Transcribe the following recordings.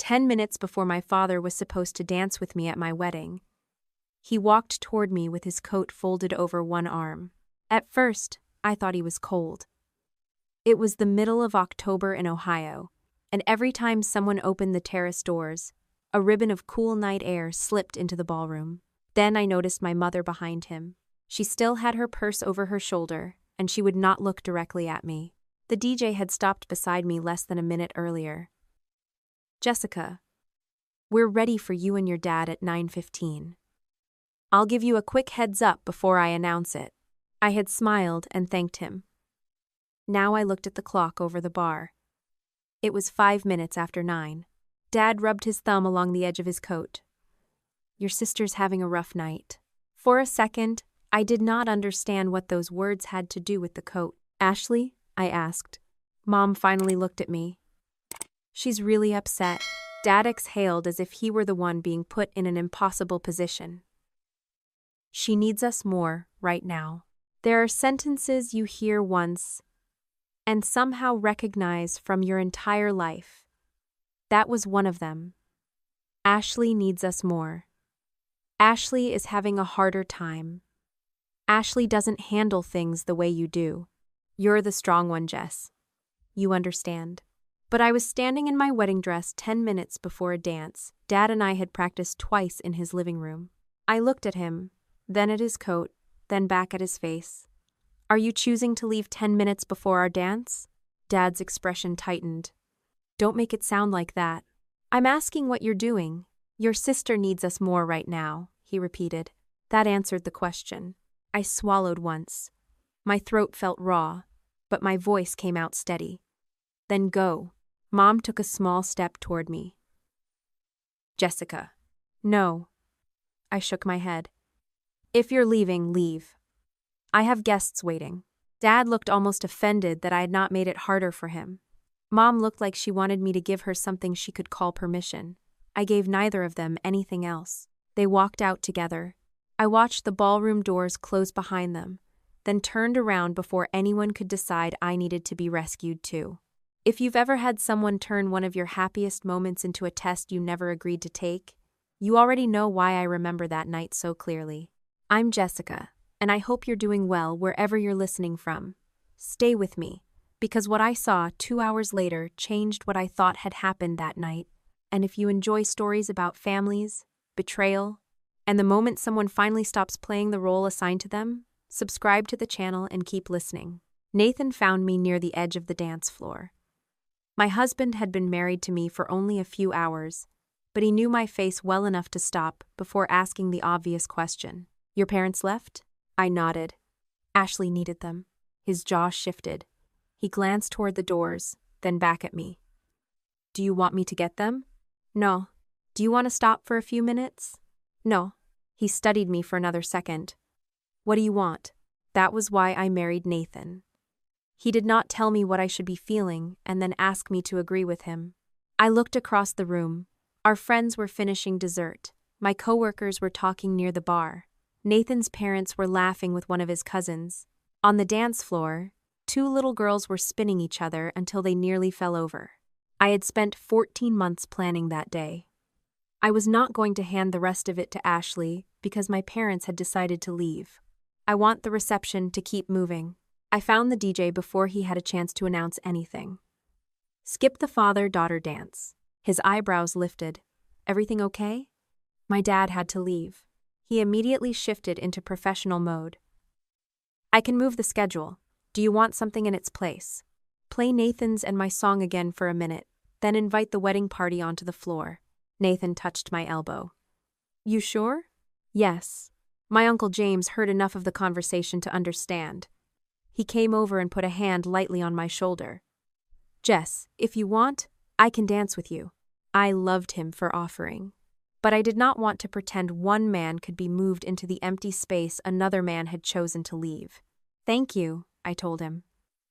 10 minutes before my father was supposed to dance with me at my wedding. He walked toward me with his coat folded over one arm. At first, I thought he was cold. It was the middle of October in Ohio, and every time someone opened the terrace doors, a ribbon of cool night air slipped into the ballroom. Then I noticed my mother behind him. She still had her purse over her shoulder, and she would not look directly at me. The DJ had stopped beside me less than a minute earlier. "Jessica, we're ready for you and your dad at 9:15. I'll give you a quick heads up before I announce it." I had smiled and thanked him. Now I looked at the clock over the bar. It was 5 minutes after 9. Dad rubbed his thumb along the edge of his coat. "Your sister's having a rough night." For a second, I did not understand what those words had to do with the coat. "Ashley?" I asked. Mom finally looked at me. "She's really upset." Dad exhaled as if he were the one being put in an impossible position. "She needs us more, right now." There are sentences you hear once and somehow recognize from your entire life. That was one of them. Ashley needs us more. Ashley is having a harder time. Ashley doesn't handle things the way you do. You're the strong one, Jess. You understand. But I was standing in my wedding dress 10 minutes before a dance. Dad and I had practiced twice in his living room. I looked at him, then at his coat, then back at his face. "Are you choosing to leave 10 minutes before our dance?" Dad's expression tightened. "Don't make it sound like that." "I'm asking what you're doing." "Your sister needs us more right now," he repeated. That answered the question. I swallowed once. My throat felt raw, but my voice came out steady. "Then go." Mom took a small step toward me. "Jessica." "No." I shook my head. "If you're leaving, leave. I have guests waiting." Dad looked almost offended that I had not made it harder for him. Mom looked like she wanted me to give her something she could call permission. I gave neither of them anything else. They walked out together. I watched the ballroom doors close behind them, then turned around before anyone could decide I needed to be rescued too. If you've ever had someone turn one of your happiest moments into a test you never agreed to take, you already know why I remember that night so clearly. I'm Jessica, and I hope you're doing well wherever you're listening from. Stay with me, because what I saw 2 hours later changed what I thought had happened that night. And if you enjoy stories about families, betrayal, and the moment someone finally stops playing the role assigned to them, subscribe to the channel and keep listening. Nathan found me near the edge of the dance floor. My husband had been married to me for only a few hours, but he knew my face well enough to stop before asking the obvious question. "Your parents left?" I nodded. "Ashley needed them." His jaw shifted. He glanced toward the doors, then back at me. "Do you want me to get them?" "No." "Do you want to stop for a few minutes?" "No." He studied me for another second. "What do you want?" That was why I married Nathan. He did not tell me what I should be feeling and then ask me to agree with him. I looked across the room. Our friends were finishing dessert. My coworkers were talking near the bar. Nathan's parents were laughing with one of his cousins. On the dance floor, 2 little girls were spinning each other until they nearly fell over. I had spent 14 months planning that day. I was not going to hand the rest of it to Ashley because my parents had decided to leave. I want the reception to keep moving. I found the DJ before he had a chance to announce anything. "Skip the father-daughter dance." His eyebrows lifted. "Everything okay?" My dad had to leave. He immediately shifted into professional mode. "I can move the schedule. Do you want something in its place?" "Play Nathan's and my song again for a minute, then invite the wedding party onto the floor." Nathan touched my elbow. "You sure?" "Yes." My Uncle James heard enough of the conversation to understand. He came over and put a hand lightly on my shoulder. "Jess, if you want, I can dance with you." I loved him for offering. But I did not want to pretend one man could be moved into the empty space another man had chosen to leave. "Thank you," I told him.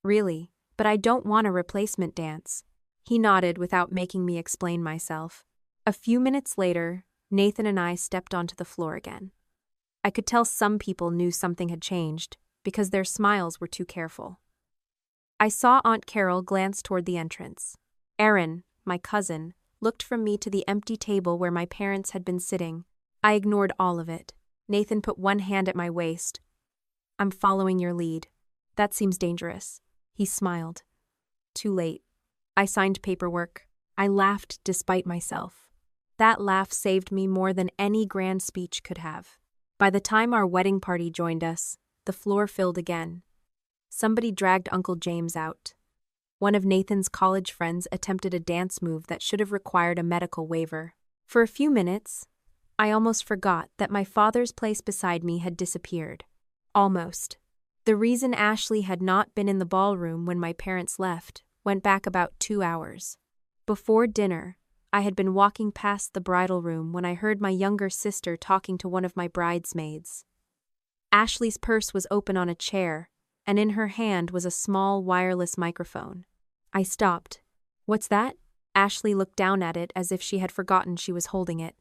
"Really, but I don't want a replacement dance." He nodded without making me explain myself. A few minutes later, Nathan and I stepped onto the floor again. I could tell some people knew something had changed because their smiles were too careful. I saw Aunt Carol glance toward the entrance. Erin, my cousin, looked from me to the empty table where my parents had been sitting. I ignored all of it. Nathan put one hand at my waist. I'm following your lead. That seems dangerous. He smiled. Too late. I signed paperwork. I laughed despite myself. That laugh saved me more than any grand speech could have. By the time our wedding party joined us, the floor filled again. Somebody dragged Uncle James out. One of Nathan's college friends attempted a dance move that should have required a medical waiver. For a few minutes, I almost forgot that my father's place beside me had disappeared. Almost. The reason Ashley had not been in the ballroom when my parents left went back about 2 hours. Before dinner, I had been walking past the bridal room when I heard my younger sister talking to one of my bridesmaids. Ashley's purse was open on a chair, and in her hand was a small wireless microphone. I stopped. What's that? Ashley looked down at it as if she had forgotten she was holding it.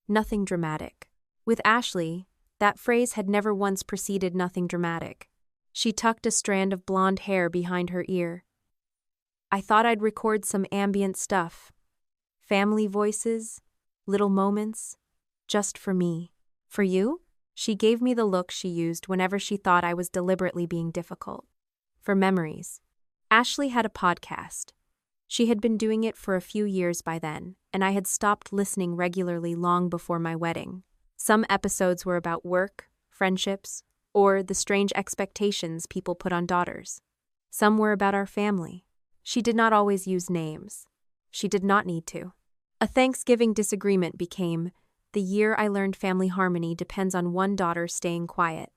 Nothing dramatic. With Ashley, that phrase had never once preceded nothing dramatic. She tucked a strand of blonde hair behind her ear. I thought I'd record some ambient stuff. Family voices, little moments, just for me. For you? She gave me the look she used whenever she thought I was deliberately being difficult. For memories. Ashley had a podcast. She had been doing it for a few years by then, and I had stopped listening regularly long before my wedding. Some episodes were about work, friendships, or the strange expectations people put on daughters. Some were about our family. She did not always use names. She did not need to. A Thanksgiving disagreement became, the year I learned family harmony depends on one daughter staying quiet.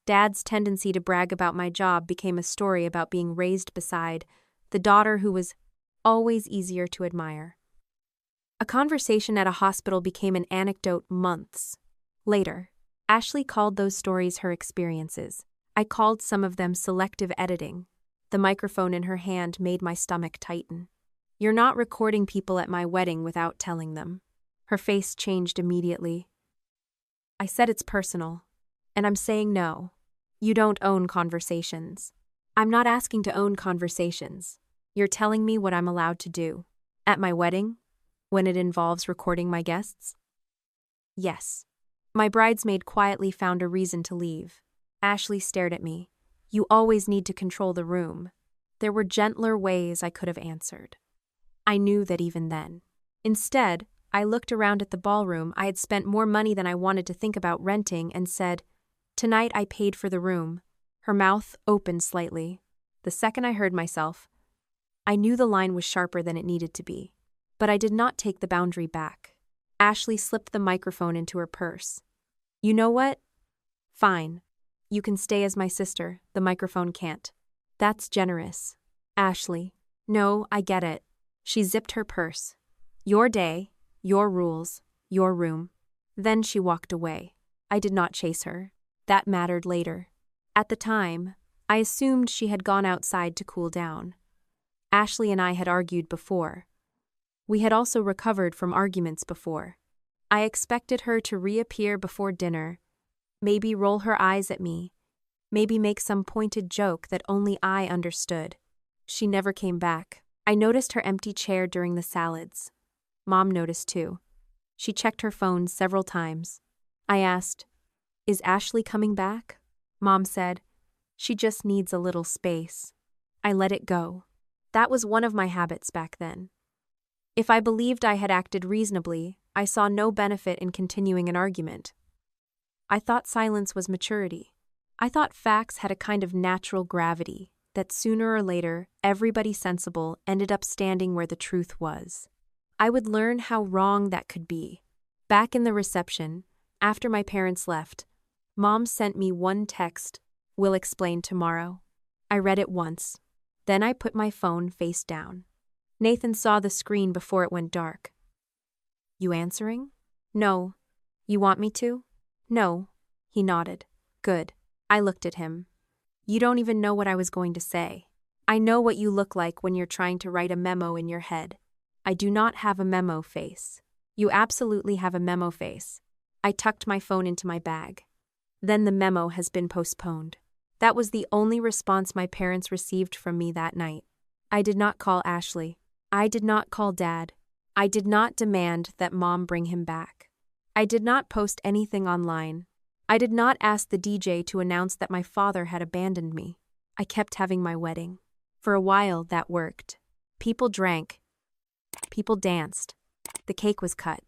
Dad's tendency to brag about my job became a story about being raised beside the daughter who was always easier to admire. A conversation at a hospital became an anecdote months later. Ashley called those stories her experiences. I called some of them selective editing. The microphone in her hand made my stomach tighten. You're not recording people at my wedding without telling them. Her face changed immediately. I said it's personal, and I'm saying no. You don't own conversations. I'm not asking to own conversations. You're telling me what I'm allowed to do. At my wedding? When it involves recording my guests? Yes. My bridesmaid quietly found a reason to leave. Ashley stared at me. You always need to control the room. There were gentler ways I could have answered. I knew that even then. Instead, I looked around at the ballroom. I had spent more money than I wanted to think about renting and said, "Tonight I paid for the room." Her mouth opened slightly. The second I heard myself, I knew the line was sharper than it needed to be. But I did not take the boundary back. Ashley slipped the microphone into her purse. You know what? Fine. You can stay as my sister, the microphone can't. That's generous. Ashley. No, I get it. She zipped her purse. Your day, your rules, your room. Then she walked away. I did not chase her. That mattered later. At the time, I assumed she had gone outside to cool down. Ashley and I had argued before. We had also recovered from arguments before. I expected her to reappear before dinner, maybe roll her eyes at me, maybe make some pointed joke that only I understood. She never came back. I noticed her empty chair during the salads. Mom noticed too. She checked her phone several times. I asked, "Is Ashley coming back?" Mom said, "She just needs a little space." I let it go. That was one of my habits back then. If I believed I had acted reasonably, I saw no benefit in continuing an argument. I thought silence was maturity. I thought facts had a kind of natural gravity, that sooner or later, everybody sensible ended up standing where the truth was. I would learn how wrong that could be. Back in the reception, after my parents left, Mom sent me one text, "We'll explain tomorrow." I read it once. Then I put my phone face down. Nathan saw the screen before it went dark. You answering? No. You want me to? No. He nodded. Good. I looked at him. You don't even know what I was going to say. I know what you look like when you're trying to write a memo in your head. I do not have a memo face. You absolutely have a memo face. I tucked my phone into my bag. Then the memo has been postponed. That was the only response my parents received from me that night. I did not call Ashley. I did not call Dad. I did not demand that Mom bring him back. I did not post anything online. I did not ask the DJ to announce that my father had abandoned me. I kept having my wedding. For a while, that worked. People drank. People danced. The cake was cut.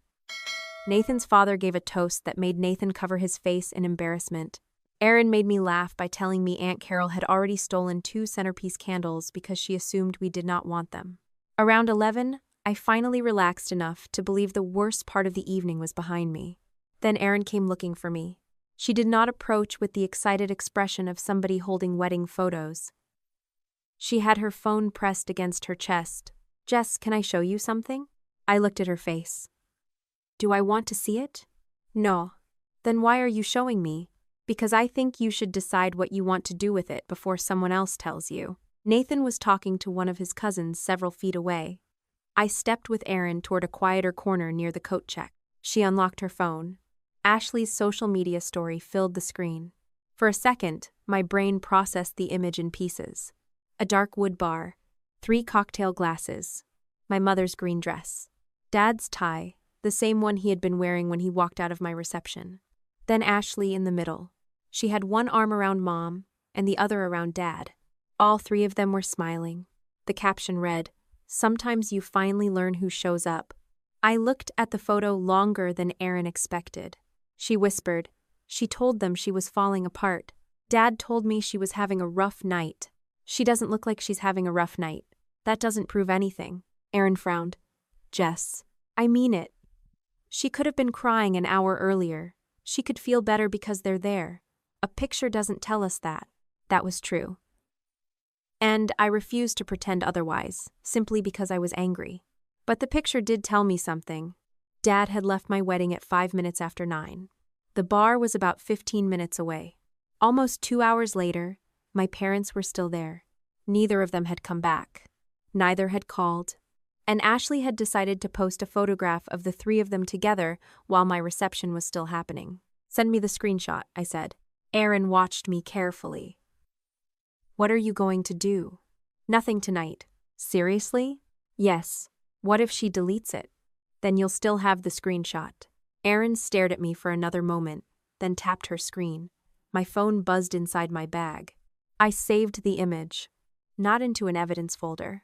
Nathan's father gave a toast that made Nathan cover his face in embarrassment. Erin made me laugh by telling me Aunt Carol had already stolen 2 centerpiece candles because she assumed we did not want them. Around 11, I finally relaxed enough to believe the worst part of the evening was behind me. Then Erin came looking for me. She did not approach with the excited expression of somebody holding wedding photos. She had her phone pressed against her chest. "Jess, can I show you something?" I looked at her face. "Do I want to see it?" "No." "Then why are you showing me?" "Because I think you should decide what you want to do with it before someone else tells you." Nathan was talking to one of his cousins several feet away. I stepped with Erin toward a quieter corner near the coat check. She unlocked her phone. Ashley's social media story filled the screen. For a second, my brain processed the image in pieces. A dark wood bar, 3 cocktail glasses, my mother's green dress, Dad's tie, the same one he had been wearing when he walked out of my reception. Then Ashley in the middle. She had one arm around Mom and the other around Dad. All 3 of them were smiling. The caption read, "Sometimes you finally learn who shows up." I looked at the photo longer than Erin expected. She whispered. She told them she was falling apart. Dad told me she was having a rough night. She doesn't look like she's having a rough night. That doesn't prove anything. Erin frowned. "Jess, I mean it. She could have been crying an hour earlier. She could feel better because they're there. A picture doesn't tell us that." That was true. And I refused to pretend otherwise, simply because I was angry. But the picture did tell me something. Dad had left my wedding at 5 minutes after 9. The bar was about 15 minutes away. Almost 2 hours later, my parents were still there. Neither of them had come back. Neither had called. And Ashley had decided to post a photograph of the 3 of them together while my reception was still happening. "Send me the screenshot," I said. Erin watched me carefully. "What are you going to do?" "Nothing tonight." "Seriously?" "Yes." "What if she deletes it?" "Then you'll still have the screenshot." Erin stared at me for another moment, then tapped her screen. My phone buzzed inside my bag. I saved the image. Not into an evidence folder.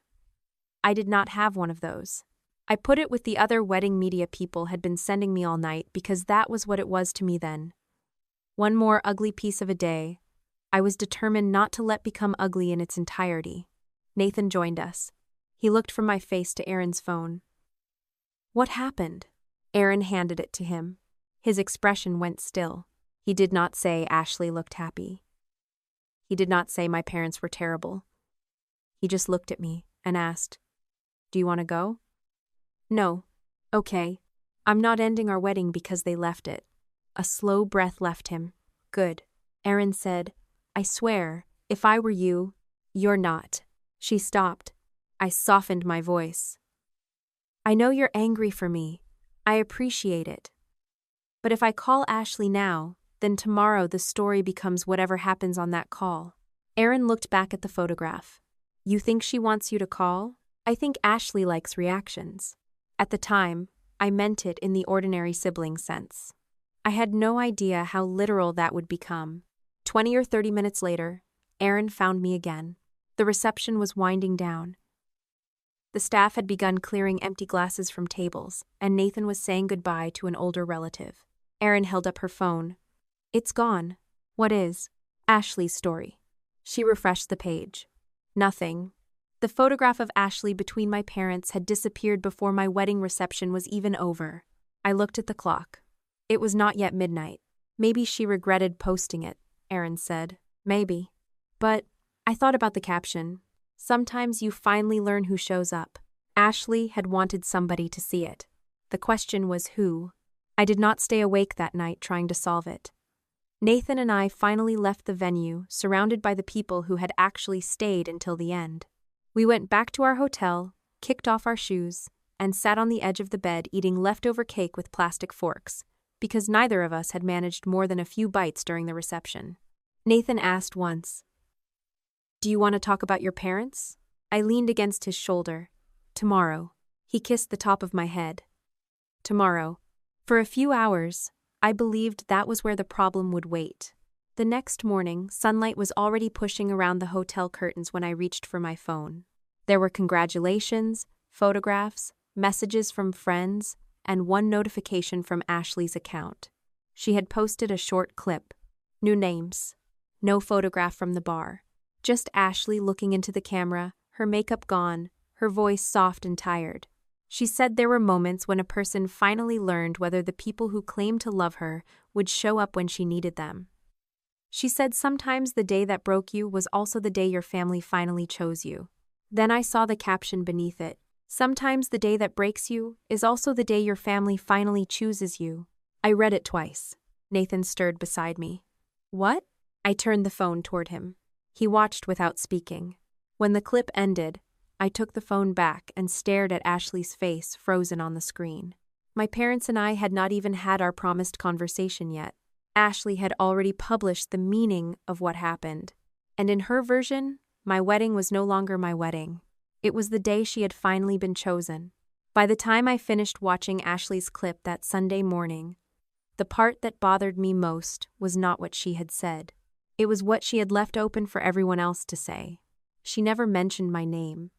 I did not have one of those. I put it with the other wedding media people had been sending me all night because that was what it was to me then. One more ugly piece of a day. I was determined not to let become ugly in its entirety. Nathan joined us. He looked from my face to Erin's phone. "What happened?" Erin handed it to him. His expression went still. He did not say Ashley looked happy. He did not say my parents were terrible. He just looked at me and asked, "Do you want to go?" "No." "Okay. I'm not ending our wedding because they left it." A slow breath left him. "Good." Erin said, "I swear, if I were you, you're not." She stopped. I softened my voice. "I know you're angry for me. I appreciate it. But if I call Ashley now, then tomorrow the story becomes whatever happens on that call." Erin looked back at the photograph. "You think she wants you to call?" "I think Ashley likes reactions." At the time, I meant it in the ordinary sibling sense. I had no idea how literal that would become. 20 or 30 minutes later, Erin found me again. The reception was winding down. The staff had begun clearing empty glasses from tables, and Nathan was saying goodbye to an older relative. Erin held up her phone. "It's gone." "What is?" "Ashley's story." She refreshed the page. "Nothing." The photograph of Ashley between my parents had disappeared before my wedding reception was even over. I looked at the clock. It was not yet midnight. "Maybe she regretted posting it," Erin said. "Maybe." But I thought about the caption. Sometimes you finally learn who shows up. Ashley had wanted somebody to see it. The question was who. I did not stay awake that night trying to solve it. Nathan and I finally left the venue, surrounded by the people who had actually stayed until the end. We went back to our hotel, kicked off our shoes, and sat on the edge of the bed eating leftover cake with plastic forks, because neither of us had managed more than a few bites during the reception. Nathan asked once, "Do you want to talk about your parents?" I leaned against his shoulder. "Tomorrow." He kissed the top of my head. Tomorrow. For a few hours, I believed that was where the problem would wait. The next morning, sunlight was already pushing around the hotel curtains when I reached for my phone. There were congratulations, photographs, messages from friends, and one notification from Ashley's account. She had posted a short clip. New names. No photograph from the bar. Just Ashley looking into the camera, her makeup gone, her voice soft and tired. She said there were moments when a person finally learned whether the people who claimed to love her would show up when she needed them. She said sometimes the day that broke you was also the day your family finally chose you. Then I saw the caption beneath it. Sometimes the day that breaks you is also the day your family finally chooses you. I read it twice. Nathan stirred beside me. What? I turned the phone toward him. He watched without speaking. When the clip ended, I took the phone back and stared at Ashley's face frozen on the screen. My parents and I had not even had our promised conversation yet. Ashley had already published the meaning of what happened. And in her version, my wedding was no longer my wedding. It was the day she had finally been chosen. By the time I finished watching Ashley's clip that Sunday morning, the part that bothered me most was not what she had said. It was what she had left open for everyone else to say. She never mentioned my name.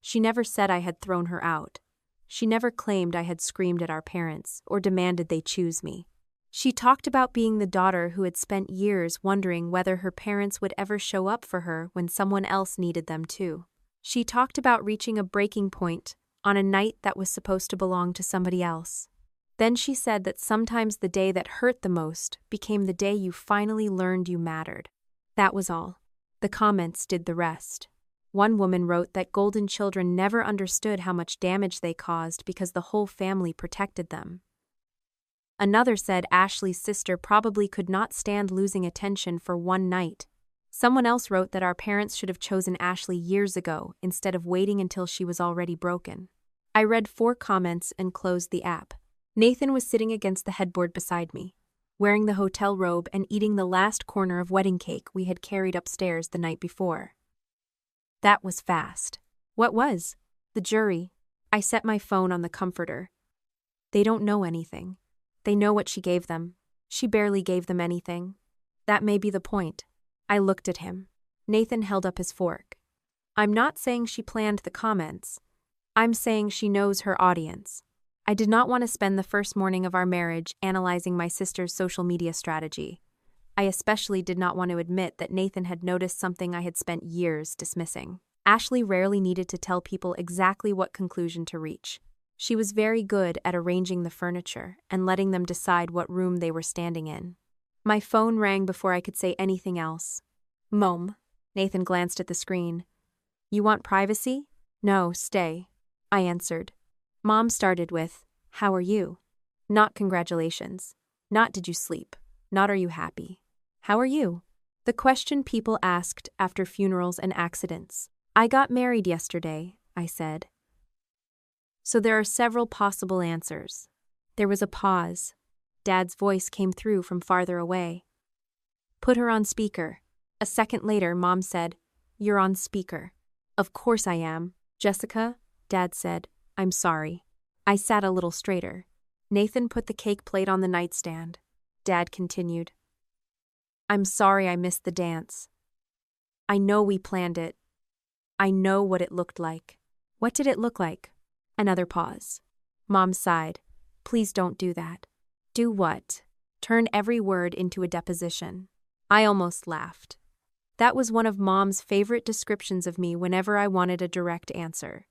She never said I had thrown her out. She never claimed I had screamed at our parents or demanded they choose me. She talked about being the daughter who had spent years wondering whether her parents would ever show up for her when someone else needed them too. She talked about reaching a breaking point on a night that was supposed to belong to somebody else. Then she said that sometimes the day that hurt the most became the day you finally learned you mattered. That was all. The comments did the rest. One woman wrote that golden children never understood how much damage they caused because the whole family protected them. Another said Ashley's sister probably could not stand losing attention for one night. Someone else wrote that our parents should have chosen Ashley years ago instead of waiting until she was already broken. I read 4 comments and closed the app. Nathan was sitting against the headboard beside me, wearing the hotel robe and eating the last corner of wedding cake we had carried upstairs the night before. That was fast. What was? The jury. I set my phone on the comforter. They don't know anything. They know what she gave them. She barely gave them anything. That may be the point. I looked at him. Nathan held up his fork. I'm not saying she planned the comments. I'm saying she knows her audience. I did not want to spend the first morning of our marriage analyzing my sister's social media strategy. I especially did not want to admit that Nathan had noticed something I had spent years dismissing. Ashley rarely needed to tell people exactly what conclusion to reach. She was very good at arranging the furniture and letting them decide what room they were standing in. My phone rang before I could say anything else. Mom. Nathan glanced at the screen. You want privacy? No, stay. I answered. Mom started with, how are you? Not congratulations. Not did you sleep. Not are you happy. How are you? The question people asked after funerals and accidents. I got married yesterday, I said. So there are several possible answers. There was a pause. Dad's voice came through from farther away. Put her on speaker. A second later, Mom said, You're on speaker. Of course I am. Jessica, Dad said, I'm sorry. I sat a little straighter. Nathan put the cake plate on the nightstand. Dad continued. I'm sorry I missed the dance. I know we planned it. I know what it looked like. What did it look like? Another pause. Mom sighed. Please don't do that. Do what? Turn every word into a deposition. I almost laughed. That was one of Mom's favorite descriptions of me whenever I wanted a direct answer.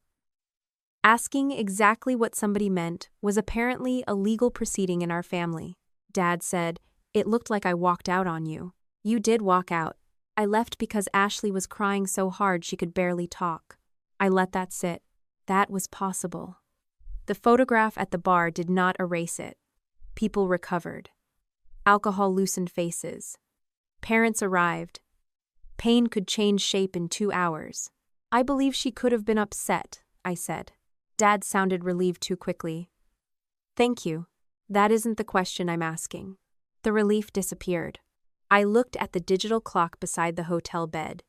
Asking exactly what somebody meant was apparently a legal proceeding in our family. Dad said, It looked like I walked out on you. You did walk out. I left because Ashley was crying so hard she could barely talk. I let that sit. That was possible. The photograph at the bar did not erase it. People recovered. Alcohol loosened faces. Parents arrived. Pain could change shape in 2 hours. I believe she could have been upset, I said. Dad sounded relieved too quickly. Thank you. That isn't the question I'm asking. The relief disappeared. I looked at the digital clock beside the hotel bed.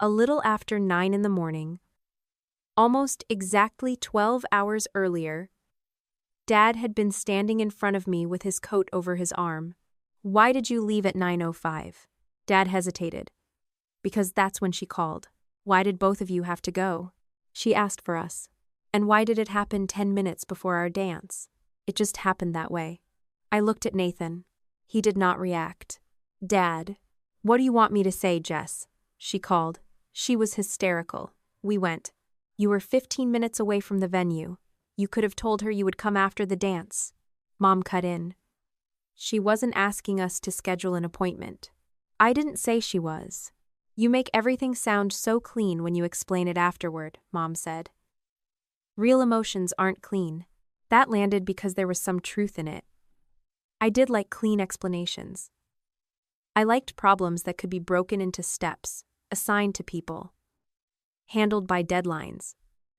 A little after 9 in the morning, Almost exactly 12 hours earlier, Dad had been standing in front of me with his coat over his arm. "Why did you leave at 9:05? Dad hesitated. "Because that's when she called." "Why did both of you have to go?" "She asked for us." "And why did it happen 10 minutes before our dance?" "It just happened that way." I looked at Nathan. He did not react. "Dad, what do you want me to say, Jess?" she called. She was hysterical. We went. "You were 15 minutes away from the venue. You could have told her you would come after the dance." Mom cut in. "She wasn't asking us to schedule an appointment." "I didn't say she was." "You make everything sound so clean when you explain it afterward," Mom said. "Real emotions aren't clean." That landed because there was some truth in it. I did like clean explanations. I liked problems that could be broken into steps, assigned to people, handled by deadlines.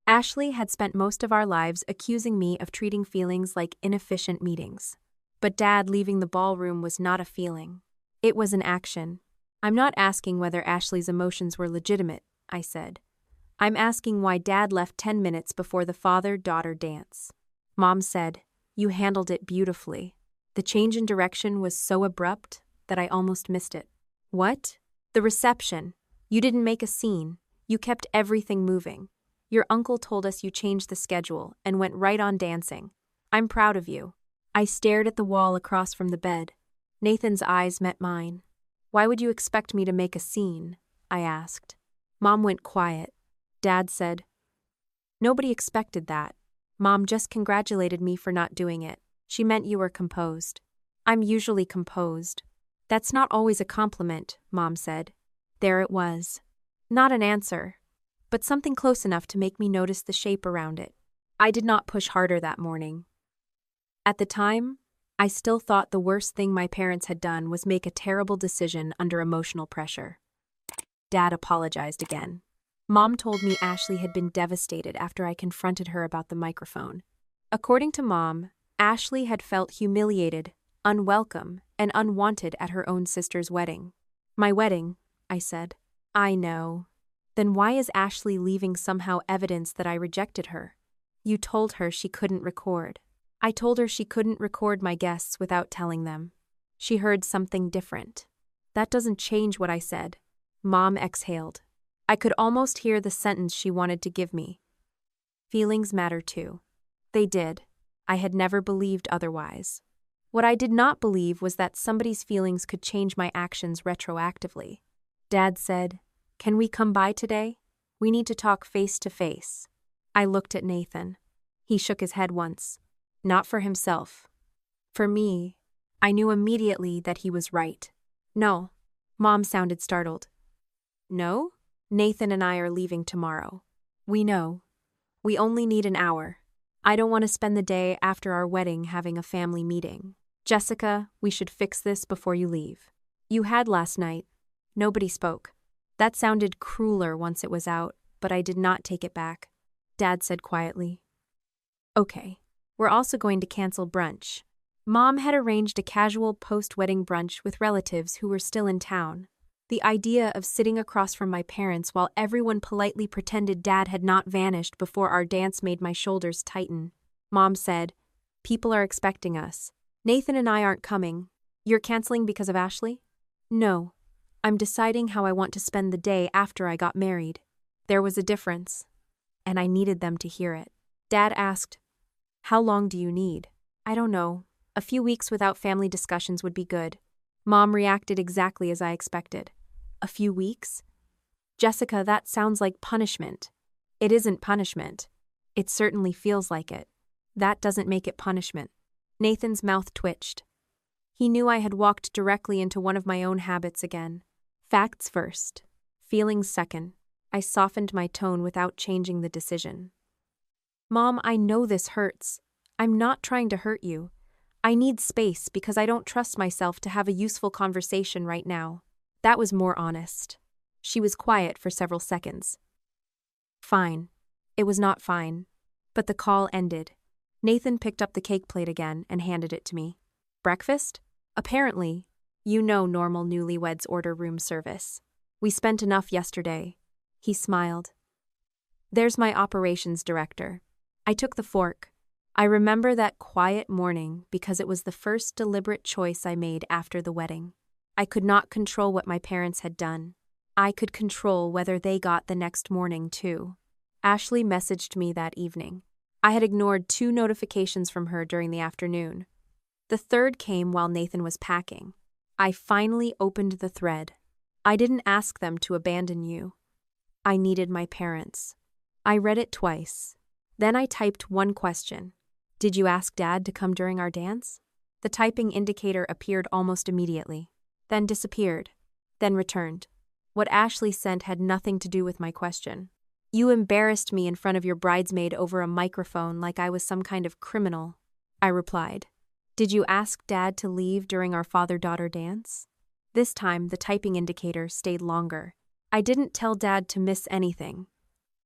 Ashley had spent most of our lives accusing me of treating feelings like inefficient meetings. But Dad leaving the ballroom was not a feeling. It was an action. "I'm not asking whether Ashley's emotions were legitimate," I said. "I'm asking why Dad left 10 minutes before the father-daughter dance." Mom said, "You handled it beautifully." The change in direction was so abrupt that I almost missed it. "What?" "The reception. You didn't make a scene. You kept everything moving. Your uncle told us you changed the schedule and went right on dancing. I'm proud of you." I stared at the wall across from the bed. Nathan's eyes met mine. "Why would you expect me to make a scene?" I asked. Mom went quiet. Dad said, "Nobody expected that. Mom just congratulated me for not doing it. She meant you were composed." "I'm usually composed." "That's not always a compliment," Mom said. There it was. Not an answer, but something close enough to make me notice the shape around it. I did not push harder that morning. At the time, I still thought the worst thing my parents had done was make a terrible decision under emotional pressure. Dad apologized again. Mom told me Ashley had been devastated after I confronted her about the microphone. According to Mom, Ashley had felt humiliated, unwelcome, and unwanted at her own sister's wedding. "My wedding," I said. "I know." "Then why is Ashley leaving somehow evidence that I rejected her?" "You told her she couldn't record." "I told her she couldn't record my guests without telling them." "She heard something different." "That doesn't change what I said." Mom exhaled. I could almost hear the sentence she wanted to give me. "Feelings matter too." They did. I had never believed otherwise. What I did not believe was that somebody's feelings could change my actions retroactively. Dad said, "Can we come by today? We need to talk face to face." I looked at Nathan. He shook his head once. Not for himself. For me. I knew immediately that he was right. "No." Mom sounded startled. "No? Nathan and I are leaving tomorrow." "We know. We only need an hour. I don't want to spend the day after our wedding having a family meeting. Jessica, we should fix this before you leave." "You had last night." Nobody spoke. That sounded crueler once it was out, but I did not take it back. Dad said quietly, "Okay, we're also going to cancel brunch." Mom had arranged a casual post-wedding brunch with relatives who were still in town. The idea of sitting across from my parents while everyone politely pretended Dad had not vanished before our dance made my shoulders tighten. Mom said, "People are expecting us. Nathan and I aren't coming. You're canceling because of Ashley?" "No. I'm deciding how I want to spend the day after I got married." There was a difference, and I needed them to hear it. Dad asked, "How long do you need?" "I don't know. A few weeks without family discussions would be good." Mom reacted exactly as I expected. "A few weeks?" "Jessica, that sounds like punishment." "It isn't punishment. It certainly feels like it. That doesn't make it punishment." Nathan's mouth twitched. He knew I had walked directly into one of my own habits again. Facts first, feelings second. I softened my tone without changing the decision. "Mom, I know this hurts. I'm not trying to hurt you. I need space because I don't trust myself to have a useful conversation right now." That was more honest. She was quiet for several seconds. Fine. It was not fine. But the call ended. Nathan picked up the cake plate again and handed it to me. "Breakfast?" "Apparently. You know normal newlyweds order room service. We spent enough yesterday." He smiled. There's my operations director. I took the fork. I remember that quiet morning because it was the first deliberate choice I made after the wedding. I could not control what my parents had done. I could control whether they got the next morning, too. Ashley messaged me that evening. I had ignored 2 notifications from her during the afternoon. The third came while Nathan was packing. I finally opened the thread. I didn't ask them to abandon you. I needed my parents. I read it twice. Then I typed one question. Did you ask Dad to come during our dance? The typing indicator appeared almost immediately, then disappeared, then returned. What Ashley sent had nothing to do with my question. You embarrassed me in front of your bridesmaid over a microphone like I was some kind of criminal, I replied. Did you ask Dad to leave during our father-daughter dance? This time, the typing indicator stayed longer. I didn't tell Dad to miss anything.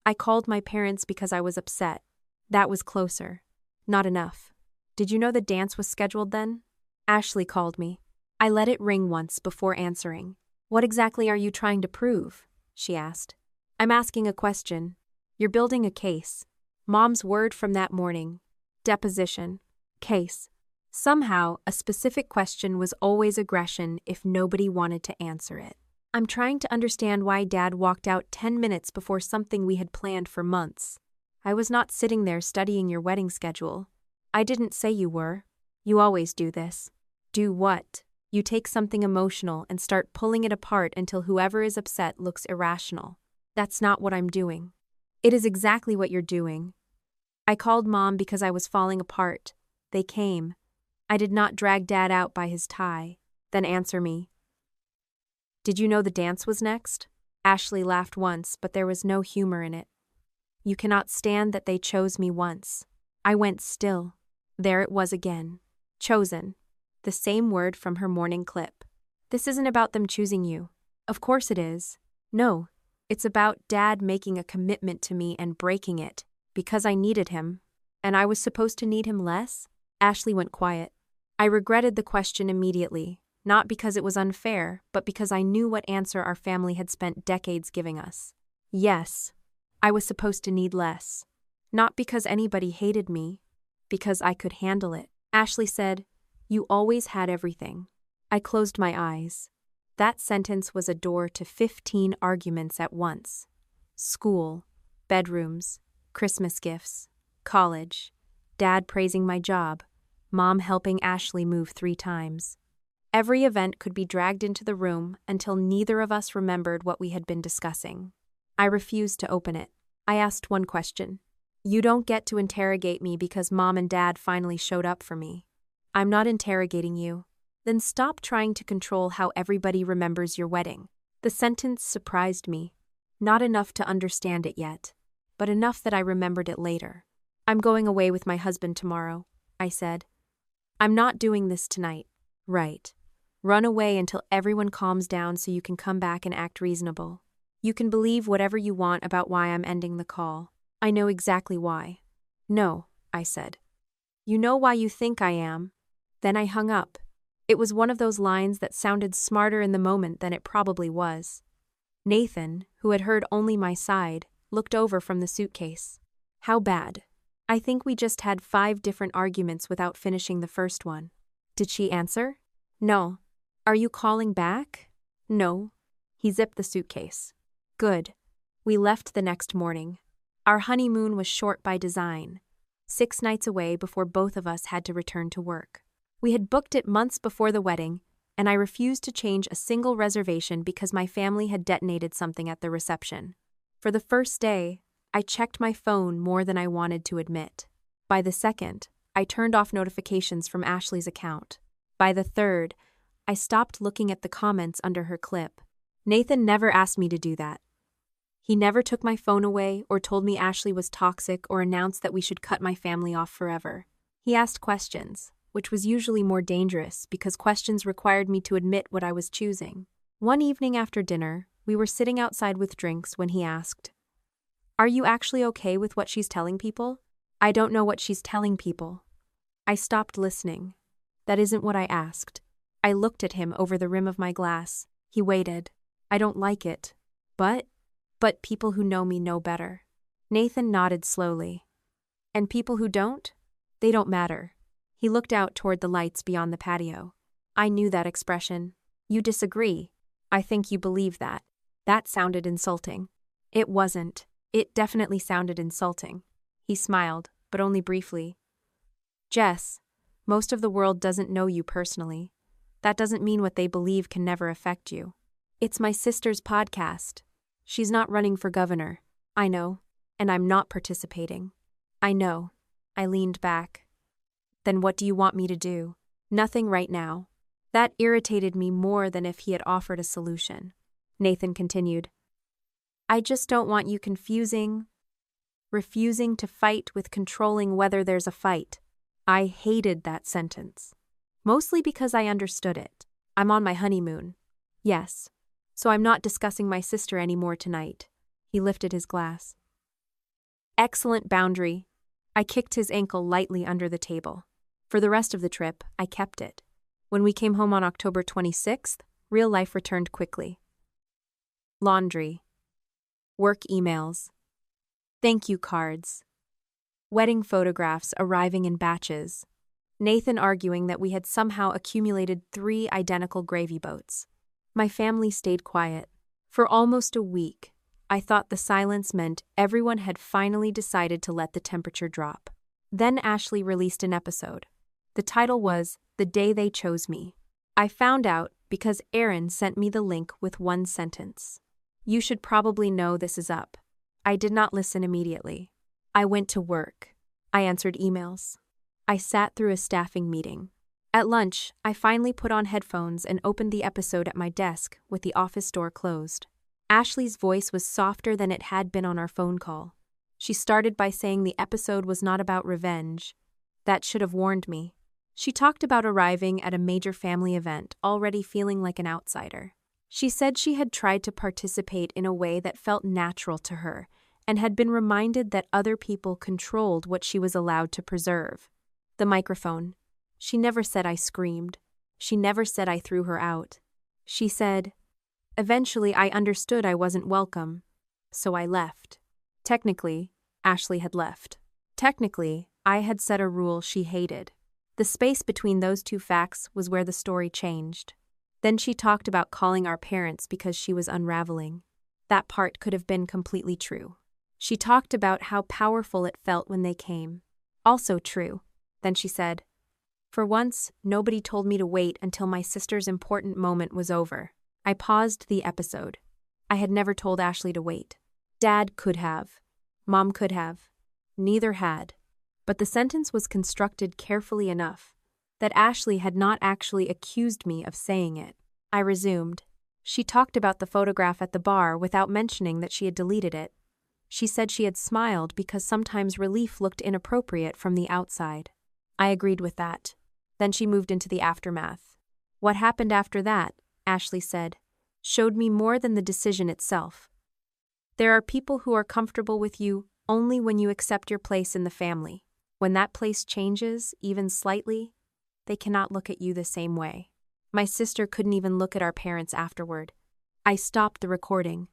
I called my parents because I was upset. That was closer. Not enough. Did you know the dance was scheduled then? Ashley called me. I let it ring once before answering. What exactly are you trying to prove? She asked. I'm asking a question. You're building a case. Mom's word from that morning. Deposition. Case. Somehow, a specific question was always aggression if nobody wanted to answer it. I'm trying to understand why Dad walked out 10 minutes before something we had planned for months. I was not sitting there studying your wedding schedule. I didn't say you were. You always do this. Do what? You take something emotional and start pulling it apart until whoever is upset looks irrational. That's not what I'm doing. It is exactly what you're doing. I called Mom because I was falling apart. They came. I did not drag Dad out by his tie. Then answer me. Did you know the dance was next? Ashley laughed once, but there was no humor in it. You cannot stand that they chose me once. I went still. There it was again. Chosen. The same word from her morning clip. This isn't about them choosing you. Of course it is. No, it's about Dad making a commitment to me and breaking it, because I needed him. And I was supposed to need him less? Ashley went quiet. I regretted the question immediately, not because it was unfair, but because I knew what answer our family had spent decades giving us. Yes, I was supposed to need less. Not because anybody hated me, because I could handle it. Ashley said, You always had everything. I closed my eyes. That sentence was a door to 15 arguments at once. School, bedrooms, Christmas gifts, college, Dad praising my job, Mom helping Ashley move 3 times. Every event could be dragged into the room until neither of us remembered what we had been discussing. I refused to open it. I asked one question. You don't get to interrogate me because Mom and Dad finally showed up for me. I'm not interrogating you. Then stop trying to control how everybody remembers your wedding. The sentence surprised me. Not enough to understand it yet, but enough that I remembered it later. I'm going away with my husband tomorrow, I said. I'm not doing this tonight. Right. Run away until everyone calms down so you can come back and act reasonable. You can believe whatever you want about why I'm ending the call. I know exactly why. No, I said. You know why you think I am. Then I hung up. It was one of those lines that sounded smarter in the moment than it probably was. Nathan, who had heard only my side, looked over from the suitcase. How bad? I think we just had 5 different arguments without finishing the first one. Did she answer? No. Are you calling back? No. He zipped the suitcase. Good. We left the next morning. Our honeymoon was short by design. 6 nights away before both of us had to return to work. We had booked it months before the wedding, and I refused to change a single reservation because my family had detonated something at the reception. For the first day, I checked my phone more than I wanted to admit. By the second, I turned off notifications from Ashley's account. By the third, I stopped looking at the comments under her clip. Nathan never asked me to do that. He never took my phone away or told me Ashley was toxic or announced that we should cut my family off forever. He asked questions, which was usually more dangerous because questions required me to admit what I was choosing. One evening after dinner, we were sitting outside with drinks when he asked, Are you actually okay with what she's telling people? I don't know what she's telling people. I stopped listening. That isn't what I asked. I looked at him over the rim of my glass. He waited. I don't like it. But people who know me know better. Nathan nodded slowly. And people who don't? They don't matter. He looked out toward the lights beyond the patio. I knew that expression. You disagree. I think you believe that. That sounded insulting. It wasn't. It definitely sounded insulting. He smiled, but only briefly. Jess, most of the world doesn't know you personally. That doesn't mean what they believe can never affect you. It's my sister's podcast. She's not running for governor. I know. And I'm not participating. I know. I leaned back. Then what do you want me to do? Nothing right now. That irritated me more than if he had offered a solution. Nathan continued. I just don't want you refusing to fight with controlling whether there's a fight. I hated that sentence. Mostly because I understood it. I'm on my honeymoon. Yes. So I'm not discussing my sister anymore tonight. He lifted his glass. Excellent boundary. I kicked his ankle lightly under the table. For the rest of the trip, I kept it. When we came home on October 26th, real life returned quickly. Laundry. Work emails. Thank you cards. Wedding photographs arriving in batches. Nathan arguing that we had somehow accumulated 3 identical gravy boats. My family stayed quiet. For almost a week, I thought the silence meant everyone had finally decided to let the temperature drop. Then Ashley released an episode. The title was The Day They Chose Me. I found out because Aaron sent me the link with one sentence. You should probably know this is up. I did not listen immediately. I went to work. I answered emails. I sat through a staffing meeting. At lunch, I finally put on headphones and opened the episode at my desk with the office door closed. Ashley's voice was softer than it had been on our phone call. She started by saying the episode was not about revenge. That should have warned me. She talked about arriving at a major family event, already feeling like an outsider. She said she had tried to participate in a way that felt natural to her, and had been reminded that other people controlled what she was allowed to preserve. The microphone. She never said I screamed. She never said I threw her out. She said, eventually I understood I wasn't welcome, so I left. Technically, Ashley had left. Technically, I had set a rule she hated. The space between those two facts was where the story changed. Then she talked about calling our parents because she was unraveling. That part could have been completely true. She talked about how powerful it felt when they came. Also true. Then she said, for once, nobody told me to wait until my sister's important moment was over. I paused the episode. I had never told Ashley to wait. Dad could have. Mom could have. Neither had. But the sentence was constructed carefully enough that Ashley had not actually accused me of saying it. I resumed. She talked about the photograph at the bar without mentioning that she had deleted it. She said she had smiled because sometimes relief looked inappropriate from the outside. I agreed with that. Then she moved into the aftermath. What happened after that, Ashley said, showed me more than the decision itself. There are people who are comfortable with you only when you accept your place in the family. When that place changes, even slightly, they cannot look at you the same way. My sister couldn't even look at our parents afterward. I stopped the recording.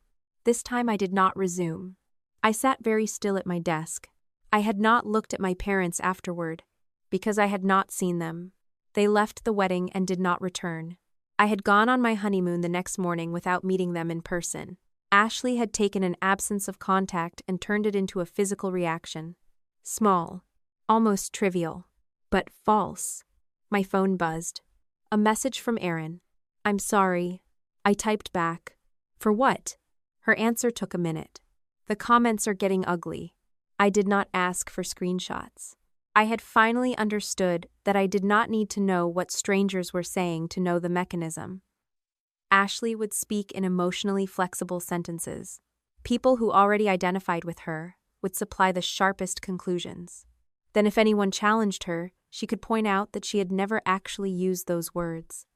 This time I did not resume. I sat very still at my desk. I had not looked at my parents afterward, because I had not seen them. They left the wedding and did not return. I had gone on my honeymoon the next morning without meeting them in person. Ashley had taken an absence of contact and turned it into a physical reaction. Small, almost trivial, but false. My phone buzzed. A message from Aaron. I'm sorry. I typed back. For what? Her answer took a minute. The comments are getting ugly. I did not ask for screenshots. I had finally understood that I did not need to know what strangers were saying to know the mechanism. Ashley would speak in emotionally flexible sentences. People who already identified with her would supply the sharpest conclusions. Then if anyone challenged her, she could point out that she had never actually used those words.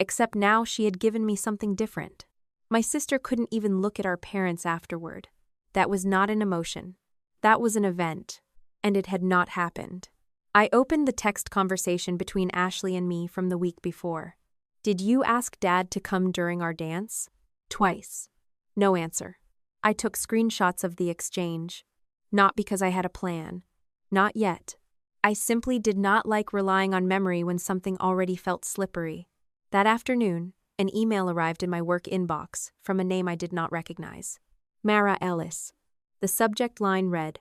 Except now she had given me something different. My sister couldn't even look at our parents afterward. That was not an emotion. That was an event, and it had not happened. I opened the text conversation between Ashley and me from the week before. Did you ask Dad to come during our dance? Twice. No answer. I took screenshots of the exchange. Not because I had a plan. Not yet. I simply did not like relying on memory when something already felt slippery. That afternoon, an email arrived in my work inbox from a name I did not recognize. Mara Ellis. The subject line read,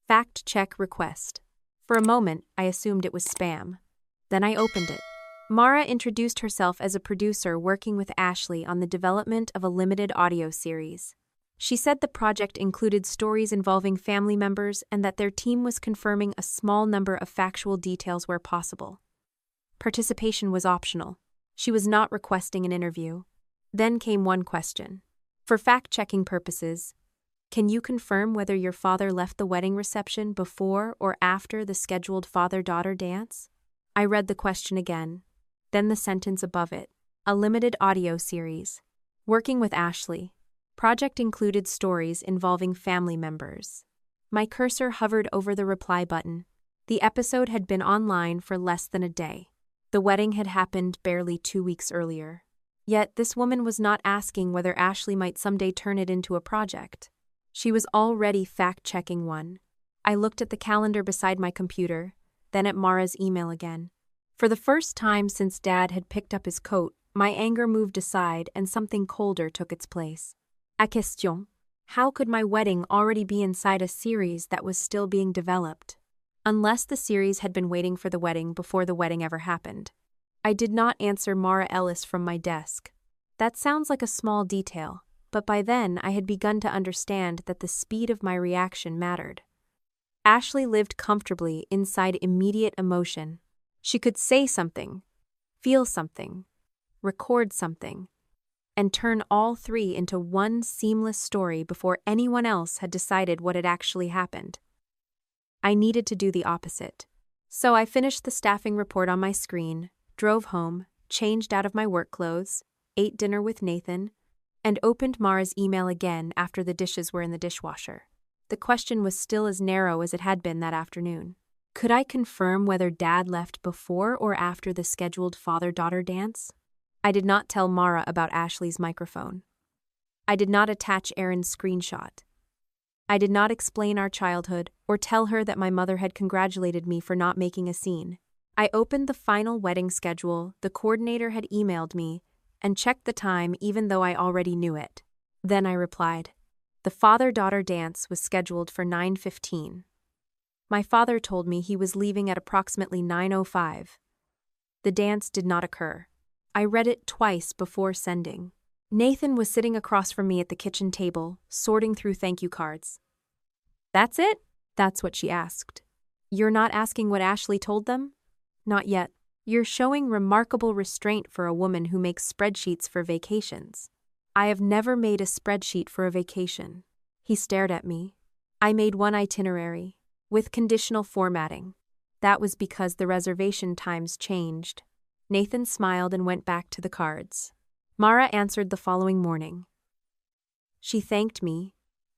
"Fact check request." For a moment, I assumed it was spam. Then I opened it. Mara introduced herself as a producer working with Ashley on the development of a limited audio series. She said the project included stories involving family members and that their team was confirming a small number of factual details where possible. Participation was optional. She was not requesting an interview. Then came one question. For fact-checking purposes, can you confirm whether your father left the wedding reception before or after the scheduled father-daughter dance? I read the question again, then the sentence above it. A limited audio series. Working with Ashley. Project included stories involving family members. My cursor hovered over the reply button. The episode had been online for less than a day. The wedding had happened barely 2 weeks earlier. Yet this woman was not asking whether Ashley might someday turn it into a project. She was already fact-checking one. I looked at the calendar beside my computer, then at Mara's email again. For the first time since Dad had picked up his coat, my anger moved aside and something colder took its place. A question. How could my wedding already be inside a series that was still being developed? Unless the series had been waiting for the wedding before the wedding ever happened. I did not answer Mara Ellis from my desk. That sounds like a small detail, but by then I had begun to understand that the speed of my reaction mattered. Ashley lived comfortably inside immediate emotion. She could say something, feel something, record something, and turn all three into one seamless story before anyone else had decided what had actually happened. I needed to do the opposite. So I finished the staffing report on my screen, drove home, changed out of my work clothes, ate dinner with Nathan, and opened Mara's email again after the dishes were in the dishwasher. The question was still as narrow as it had been that afternoon. Could I confirm whether Dad left before or after the scheduled father-daughter dance? I did not tell Mara about Ashley's microphone. I did not attach Aaron's screenshot. I did not explain our childhood or tell her that my mother had congratulated me for not making a scene. I opened the final wedding schedule the coordinator had emailed me and checked the time even though I already knew it. Then I replied. The father-daughter dance was scheduled for 9:15. My father told me he was leaving at approximately 9:05. The dance did not occur. I read it twice before sending. Nathan was sitting across from me at the kitchen table, sorting through thank you cards. That's it? That's what she asked. You're not asking what Ashley told them? Not yet. You're showing remarkable restraint for a woman who makes spreadsheets for vacations. I have never made a spreadsheet for a vacation. He stared at me. I made one itinerary, with conditional formatting. That was because the reservation times changed. Nathan smiled and went back to the cards. Mara answered the following morning. She thanked me,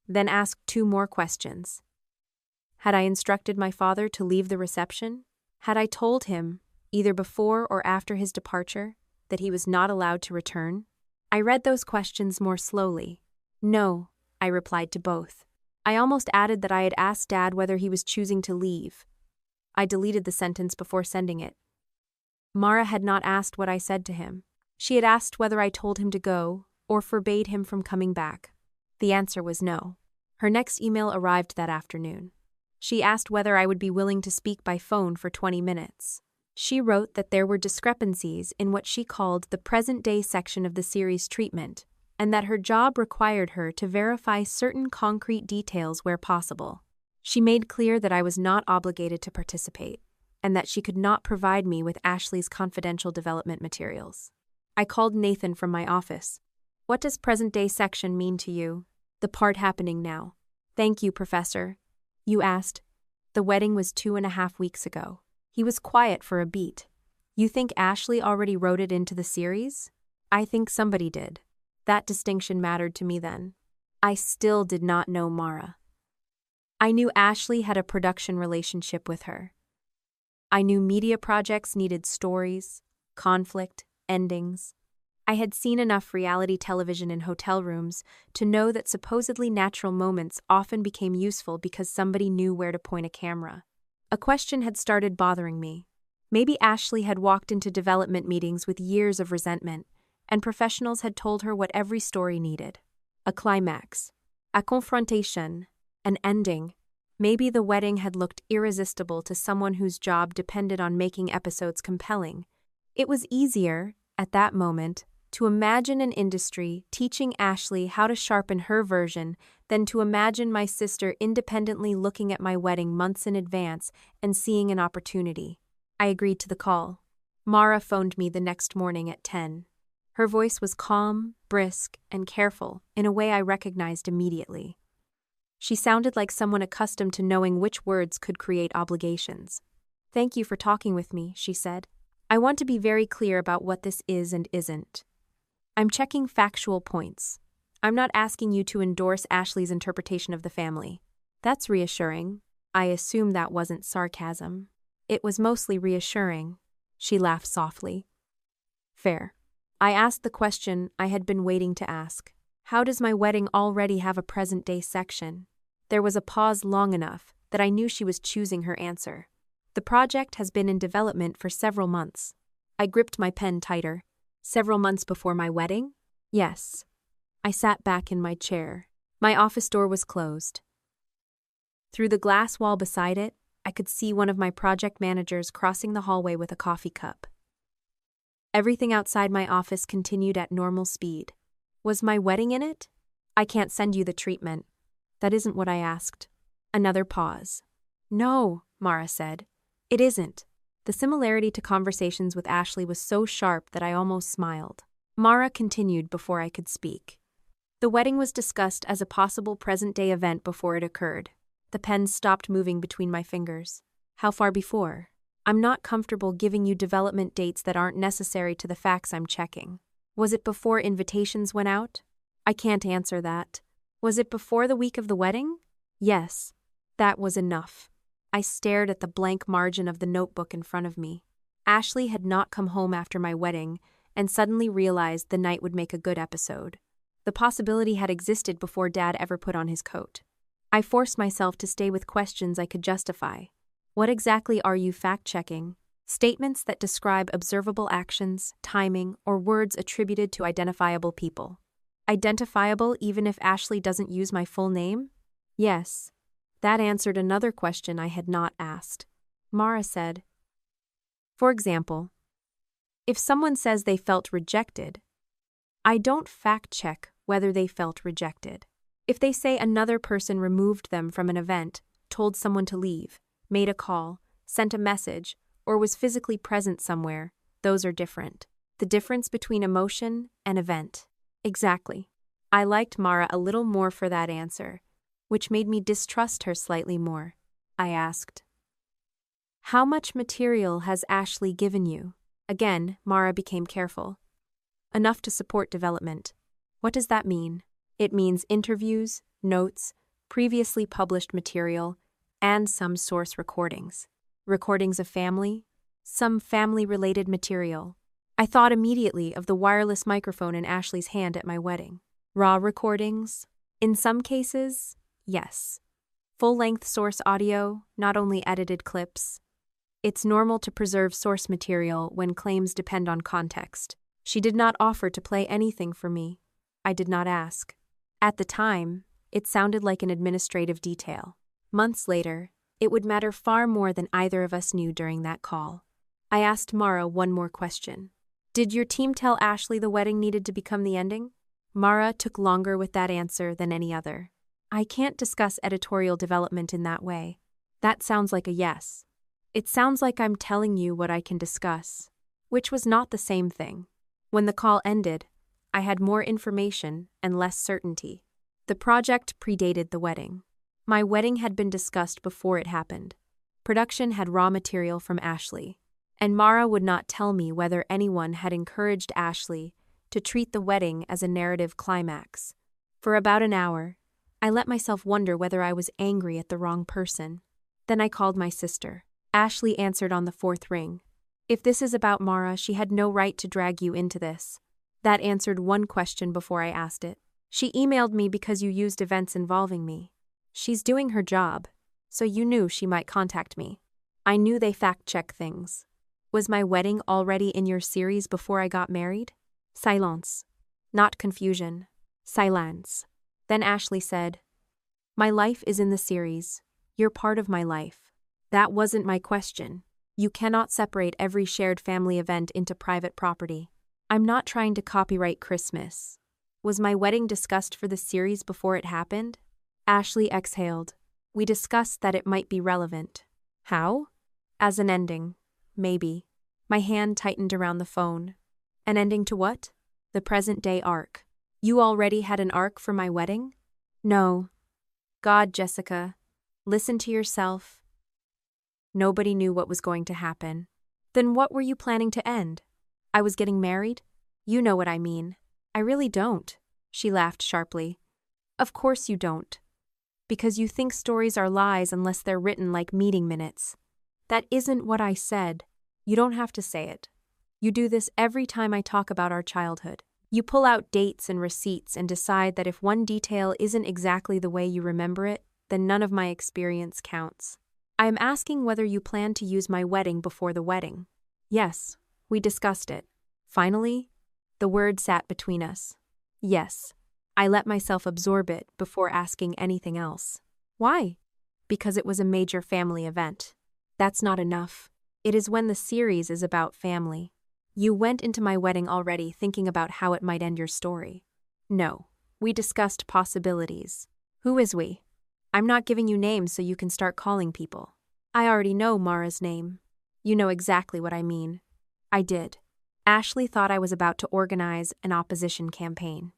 then asked 2 more questions. Had I instructed my father to leave the reception? Had I told him, either before or after his departure, that he was not allowed to return? I read those questions more slowly. No, I replied to both. I almost added that I had asked Dad whether he was choosing to leave. I deleted the sentence before sending it. Mara had not asked what I said to him. She had asked whether I told him to go or forbade him from coming back. The answer was no. Her next email arrived that afternoon. She asked whether I would be willing to speak by phone for 20 minutes. She wrote that there were discrepancies in what she called the present-day section of the series treatment, and that her job required her to verify certain concrete details where possible. She made clear that I was not obligated to participate, and that she could not provide me with Ashley's confidential development materials. I called Nathan from my office. What does present-day section mean to you? The part happening now. Thank you, Professor. You asked. The wedding was 2.5 weeks ago. He was quiet for a beat. You think Ashley already wrote it into the series? I think somebody did. That distinction mattered to me then. I still did not know Mara. I knew Ashley had a production relationship with her. I knew media projects needed stories, conflict, endings. I had seen enough reality television in hotel rooms to know that supposedly natural moments often became useful because somebody knew where to point a camera. A question had started bothering me. Maybe Ashley had walked into development meetings with years of resentment, and professionals had told her what every story needed. A climax, a confrontation, an ending. Maybe the wedding had looked irresistible to someone whose job depended on making episodes compelling. It was easier, at that moment, to imagine an industry teaching Ashley how to sharpen her version than to imagine my sister independently looking at my wedding months in advance and seeing an opportunity. I agreed to the call. Mara phoned me the next morning at 10. Her voice was calm, brisk, and careful in a way I recognized immediately. She sounded like someone accustomed to knowing which words could create obligations. "Thank you for talking with me," she said. "I want to be very clear about what this is and isn't. I'm checking factual points. I'm not asking you to endorse Ashley's interpretation of the family." "That's reassuring." I assume that wasn't sarcasm. "It was mostly reassuring." She laughed softly. "Fair." I asked the question I had been waiting to ask. How does my wedding already have a present-day section? There was a pause long enough that I knew she was choosing her answer. "The project has been in development for several months." I gripped my pen tighter. "Several months before my wedding?" "Yes." I sat back in my chair. My office door was closed. Through the glass wall beside it, I could see one of my project managers crossing the hallway with a coffee cup. Everything outside my office continued at normal speed. Was my wedding in it? "I can't send you the treatment." "That isn't what I asked." Another pause. "No," Mara said. "It isn't." The similarity to conversations with Ashley was so sharp that I almost smiled. Mara continued before I could speak. "The wedding was discussed as a possible present-day event before it occurred." The pen stopped moving between my fingers. "How far before?" "I'm not comfortable giving you development dates that aren't necessary to the facts I'm checking." "Was it before invitations went out?" "I can't answer that." "Was it before the week of the wedding?" "Yes." That was enough. I stared at the blank margin of the notebook in front of me. Ashley had not come home after my wedding and suddenly realized the night would make a good episode. The possibility had existed before Dad ever put on his coat. I forced myself to stay with questions I could justify. "What exactly are you fact-checking?" "Statements that describe observable actions, timing, or words attributed to identifiable people." "Identifiable even if Ashley doesn't use my full name?" "Yes." That answered another question I had not asked. Mara said, "For example, if someone says they felt rejected, I don't fact-check whether they felt rejected. If they say another person removed them from an event, told someone to leave, made a call, sent a message, or was physically present somewhere, those are different. The difference between emotion and event." Exactly. I liked Mara a little more for that answer, which made me distrust her slightly more. I asked, "How much material has Ashley given you?" Again, Mara became careful. "Enough to support development." "What does that mean?" "It means interviews, notes, previously published material, and some source recordings." "Recordings of family?" "Some family-related material." I thought immediately of the wireless microphone in Ashley's hand at my wedding. "Raw recordings?" "In some cases, yes. Full-length source audio, not only edited clips." It's normal to preserve source material when claims depend on context. She did not offer to play anything for me. I did not ask. At the time, it sounded like an administrative detail. Months later, it would matter far more than either of us knew during that call. I asked Mara one more question. "Did your team tell Ashley the wedding needed to become the ending?" Mara took longer with that answer than any other. "I can't discuss editorial development in that way." That sounds like a yes. It sounds like I'm telling you what I can discuss, which was not the same thing. When the call ended, I had more information and less certainty. The project predated the wedding. My wedding had been discussed before it happened. Production had raw material from Ashley, and Mara would not tell me whether anyone had encouraged Ashley to treat the wedding as a narrative climax. For about an hour, I let myself wonder whether I was angry at the wrong person. Then I called my sister. Ashley answered on the fourth ring. "If this is about Mara, she had no right to drag you into this." That answered one question before I asked it. She emailed me because you used events involving me. She's doing her job, so you knew she might contact me. I knew they fact-check things. Was my wedding already in your series before I got married? Silence. Not confusion. Silence. Then Ashley said, "My life is in the series. You're part of my life." That wasn't my question. You cannot separate every shared family event into private property. I'm not trying to copyright Christmas. Was my wedding discussed for the series before it happened? Ashley exhaled. We discussed that it might be relevant. How? As an ending. Maybe. My hand tightened around the phone. An ending to what? The present-day arc. You already had an arc for my wedding? No. God, Jessica. Listen to yourself. Nobody knew what was going to happen. Then what were you planning to end? I was getting married? You know what I mean. I really don't. She laughed sharply. Of course you don't. Because you think stories are lies unless they're written like meeting minutes. That isn't what I said. You don't have to say it. You do this every time I talk about our childhood. You pull out dates and receipts and decide that if one detail isn't exactly the way you remember it, then none of my experience counts. I am asking whether you plan to use my wedding before the wedding. Yes, we discussed it. Finally, the word sat between us. Yes. I let myself absorb it before asking anything else. Why? Because it was a major family event. That's not enough. It is when the series is about family. You went into my wedding already thinking about how it might end your story. No, we discussed possibilities. Who is we? I'm not giving you names so you can start calling people. I already know Mara's name. You know exactly what I mean. I did. Ashley thought I was about to organize an opposition campaign.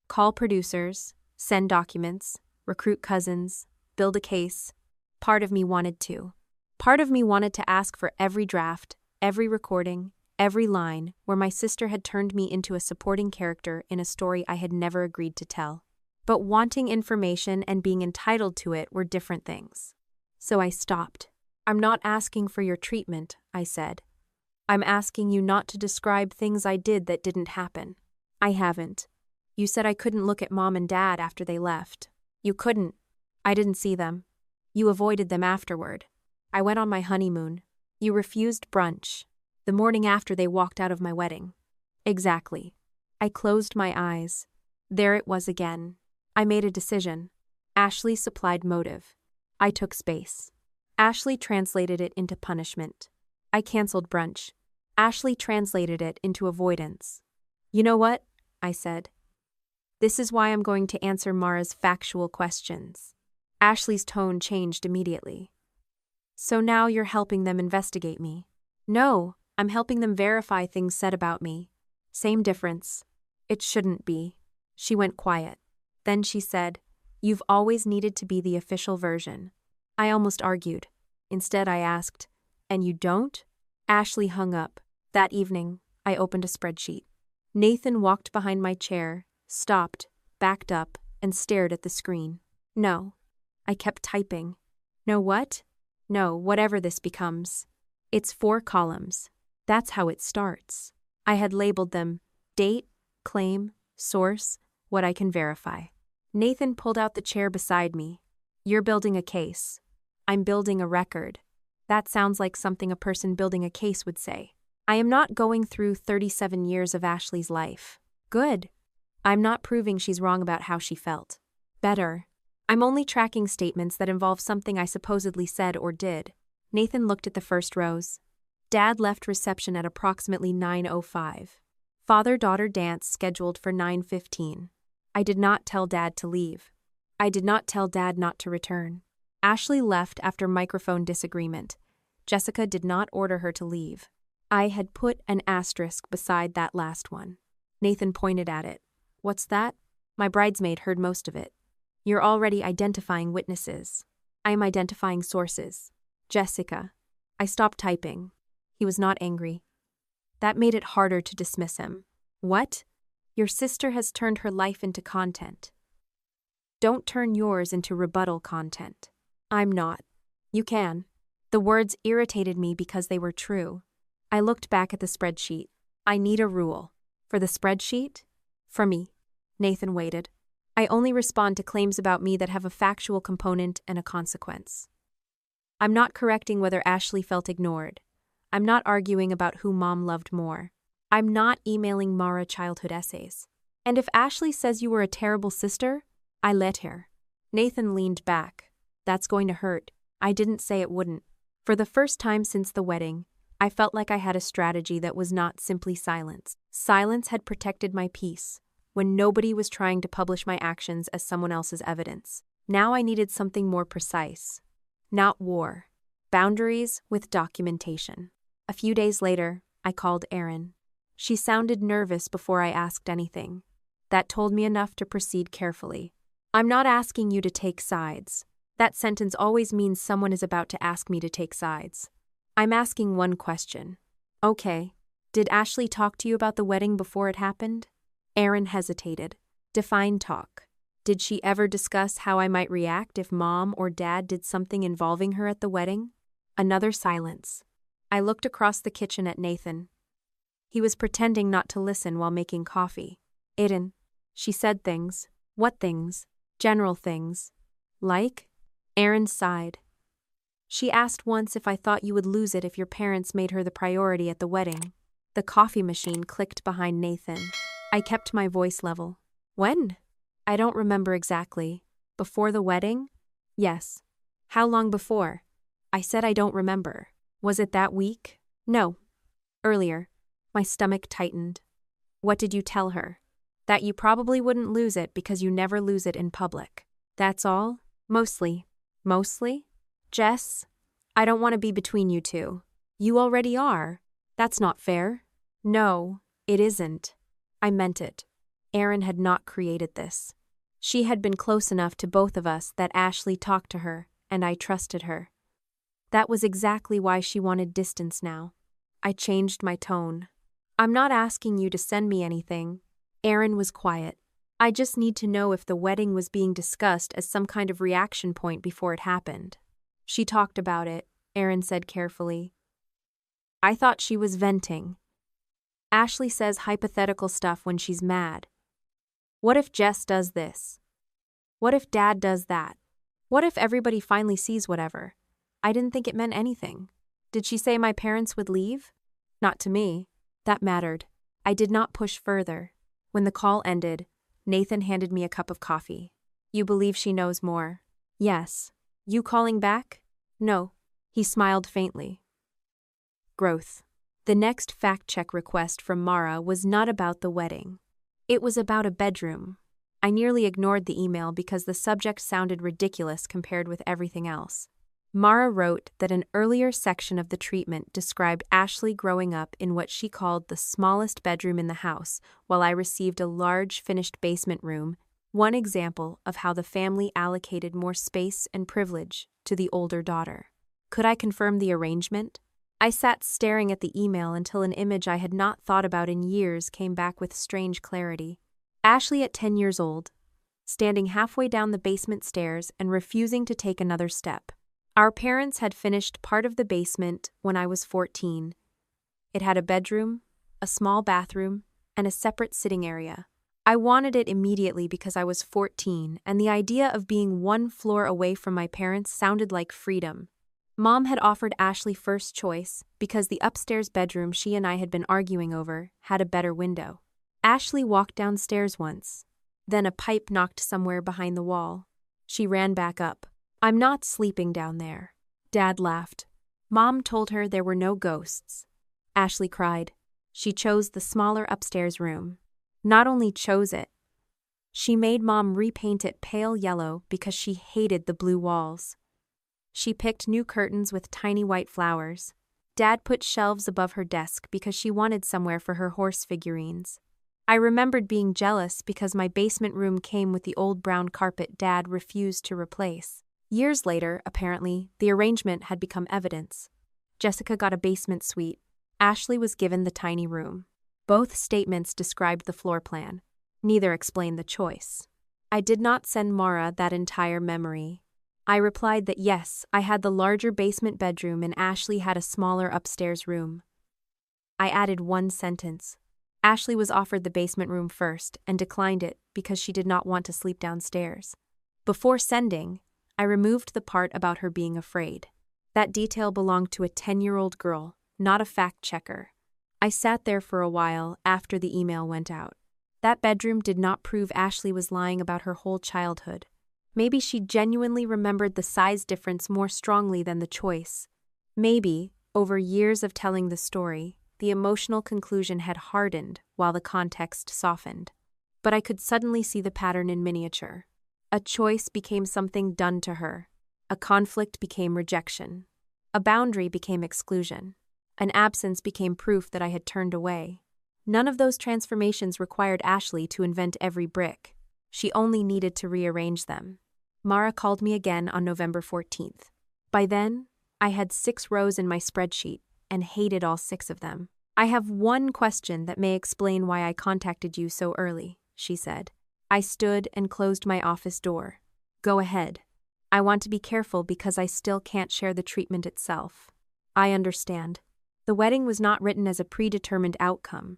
Call producers, send documents, recruit cousins, build a case. Part of me wanted to. Part of me wanted to ask for every draft, every recording, every line where my sister had turned me into a supporting character in a story I had never agreed to tell. But wanting information and being entitled to it were different things. So I stopped. I'm not asking for your treatment, I said. I'm asking you not to describe things I did that didn't happen. I haven't. You said I couldn't look at Mom and Dad after they left. You couldn't. I didn't see them. You avoided them afterward. I went on my honeymoon. You refused brunch. The morning after they walked out of my wedding. Exactly. I closed my eyes. There it was again. I made a decision. Ashley supplied motive. I took space. Ashley translated it into punishment. I canceled brunch. Ashley translated it into avoidance. You know what? I said. This is why I'm going to answer Mara's factual questions. Ashley's tone changed immediately. So now you're helping them investigate me. No, I'm helping them verify things said about me. Same difference. It shouldn't be. She went quiet. Then she said, You've always needed to be the official version. I almost argued. Instead I asked, And you don't? Ashley hung up. That evening, I opened a spreadsheet. Nathan walked behind my chair, stopped, backed up, and stared at the screen. No. I kept typing. No what? No, whatever this becomes. It's 4 columns. That's how it starts. I had labeled them date, claim, source, what I can verify. Nathan pulled out the chair beside me. You're building a case. I'm building a record. That sounds like something a person building a case would say. I am not going through 37 years of Ashley's life. Good. I'm not proving she's wrong about how she felt. Better. I'm only tracking statements that involve something I supposedly said or did. Nathan looked at the first rows. Dad left reception at approximately 9:05. Father-daughter dance scheduled for 9:15. I did not tell Dad to leave. I did not tell Dad not to return. Ashley left after microphone disagreement. Jessica did not order her to leave. I had put an asterisk beside that last one. Nathan pointed at it. What's that? My bridesmaid heard most of it. You're already identifying witnesses. I am identifying sources. Jessica. I stopped typing. He was not angry. That made it harder to dismiss him. What? Your sister has turned her life into content. Don't turn yours into rebuttal content. I'm not. You can. The words irritated me because they were true. I looked back at the spreadsheet. I need a rule. For the spreadsheet? For me. Nathan waited. I only respond to claims about me that have a factual component and a consequence. I'm not correcting whether Ashley felt ignored. I'm not arguing about who Mom loved more. I'm not emailing Mara childhood essays. And if Ashley says you were a terrible sister, I let her. Nathan leaned back. That's going to hurt. I didn't say it wouldn't. For the first time since the wedding, I felt like I had a strategy that was not simply silence. Silence had protected my peace, when nobody was trying to publish my actions as someone else's evidence. Now I needed something more precise. Not war. Boundaries with documentation. A few days later, I called Erin. She sounded nervous before I asked anything. That told me enough to proceed carefully. I'm not asking you to take sides. That sentence always means someone is about to ask me to take sides. I'm asking one question. Okay, did Ashley talk to you about the wedding before it happened? Erin hesitated. Define talk. Did she ever discuss how I might react if Mom or Dad did something involving her at the wedding? Another silence. I looked across the kitchen at Nathan. He was pretending not to listen while making coffee. Aiden. She said things. What things? General things. Like? Erin sighed. She asked once if I thought you would lose it if your parents made her the priority at the wedding. The coffee machine clicked behind Nathan. I kept my voice level. When? I don't remember exactly. Before the wedding? Yes. How long before? I said I don't remember. Was it that week? No. Earlier. My stomach tightened. What did you tell her? That you probably wouldn't lose it because you never lose it in public. That's all? Mostly. Mostly? Jess, I don't want to be between you two. You already are. That's not fair. No, it isn't. I meant it. Erin had not created this. She had been close enough to both of us that Ashley talked to her, and I trusted her. That was exactly why she wanted distance now. I changed my tone. I'm not asking you to send me anything. Erin was quiet. I just need to know if the wedding was being discussed as some kind of reaction point before it happened. She talked about it, Erin said carefully. I thought she was venting. Ashley says hypothetical stuff when she's mad. What if Jess does this? What if Dad does that? What if everybody finally sees whatever? I didn't think it meant anything. Did she say my parents would leave? Not to me. That mattered. I did not push further. When the call ended, Nathan handed me a cup of coffee. You believe she knows more? Yes. You calling back? No. He smiled faintly. Growth. The next fact-check request from Mara was not about the wedding. It was about a bedroom. I nearly ignored the email because the subject sounded ridiculous compared with everything else. Mara wrote that an earlier section of the treatment described Ashley growing up in what she called the smallest bedroom in the house, while I received a large finished basement room, one example of how the family allocated more space and privilege to the older daughter. Could I confirm the arrangement? I sat staring at the email until an image I had not thought about in years came back with strange clarity. Ashley at 10 years old, standing halfway down the basement stairs and refusing to take another step. Our parents had finished part of the basement when I was 14. It had a bedroom, a small bathroom, and a separate sitting area. I wanted it immediately because I was 14, and the idea of being one floor away from my parents sounded like freedom. Mom had offered Ashley first choice because the upstairs bedroom she and I had been arguing over had a better window. Ashley walked downstairs once. Then a pipe knocked somewhere behind the wall. She ran back up. I'm not sleeping down there. Dad laughed. Mom told her there were no ghosts. Ashley cried. She chose the smaller upstairs room. Not only chose it, she made Mom repaint it pale yellow because she hated the blue walls. She picked new curtains with tiny white flowers. Dad put shelves above her desk because she wanted somewhere for her horse figurines. I remembered being jealous because my basement room came with the old brown carpet Dad refused to replace. Years later, apparently, the arrangement had become evidence. Jessica got a basement suite. Ashley was given the tiny room. Both statements described the floor plan. Neither explained the choice. I did not send Mara that entire memory. I replied that yes, I had the larger basement bedroom and Ashley had a smaller upstairs room. I added one sentence. Ashley was offered the basement room first and declined it because she did not want to sleep downstairs. Before sending, I removed the part about her being afraid. That detail belonged to a 10-year-old girl, not a fact-checker. I sat there for a while after the email went out. That bedroom did not prove Ashley was lying about her whole childhood. Maybe she genuinely remembered the size difference more strongly than the choice. Maybe, over years of telling the story, the emotional conclusion had hardened while the context softened. But I could suddenly see the pattern in miniature. A choice became something done to her. A conflict became rejection. A boundary became exclusion. An absence became proof that I had turned away. None of those transformations required Ashley to invent every brick. She only needed to rearrange them. Mara called me again on November 14th. By then, I had 6 rows in my spreadsheet and hated all 6 of them. "I have one question that may explain why I contacted you so early," she said. I stood and closed my office door. "Go ahead. I want to be careful because I still can't share the treatment itself." "I understand." The wedding was not written as a predetermined outcome.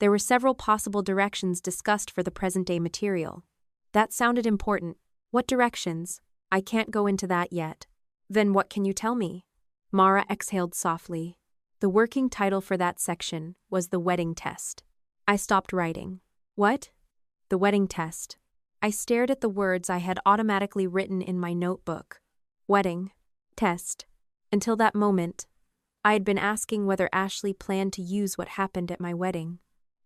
There were several possible directions discussed for the present-day material. That sounded important. "What directions?" "I can't go into that yet." "Then what can you tell me?" Mara exhaled softly. The working title for that section was The Wedding Test. I stopped writing. "What?" "The wedding test." I stared at the words I had automatically written in my notebook. Wedding. Test. Until that moment, I had been asking whether Ashley planned to use what happened at my wedding.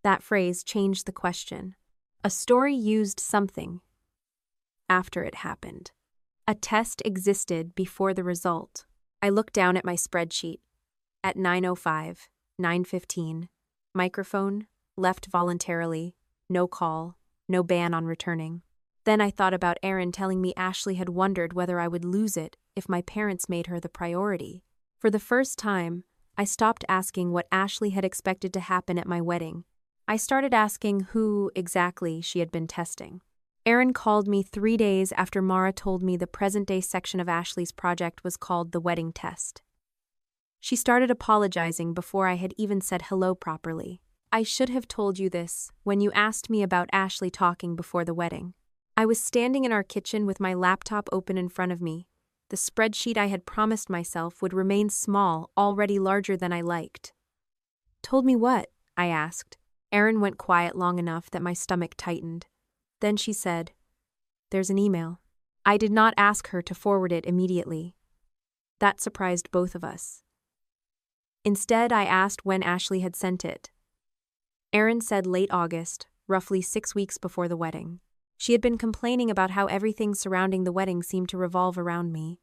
That phrase changed the question. A story used something after it happened. A test existed before the result. I looked down at my spreadsheet. At 9:05, 9:15, microphone, left voluntarily, no call, no ban on returning. Then I thought about Aaron telling me Ashley had wondered whether I would lose it if my parents made her the priority. For the first time, I stopped asking what Ashley had expected to happen at my wedding. I started asking who, exactly, she had been testing. Aaron called me 3 days after Mara told me the present-day section of Ashley's project was called The Wedding Test. She started apologizing before I had even said hello properly. "I should have told you this when you asked me about Ashley talking before the wedding." I was standing in our kitchen with my laptop open in front of me. The spreadsheet I had promised myself would remain small, already larger than I liked. "Told me what?" I asked. Erin went quiet long enough that my stomach tightened. Then she said, "There's an email." I did not ask her to forward it immediately. That surprised both of us. Instead, I asked when Ashley had sent it. Erin said late August, roughly 6 weeks before the wedding. She had been complaining about how everything surrounding the wedding seemed to revolve around me,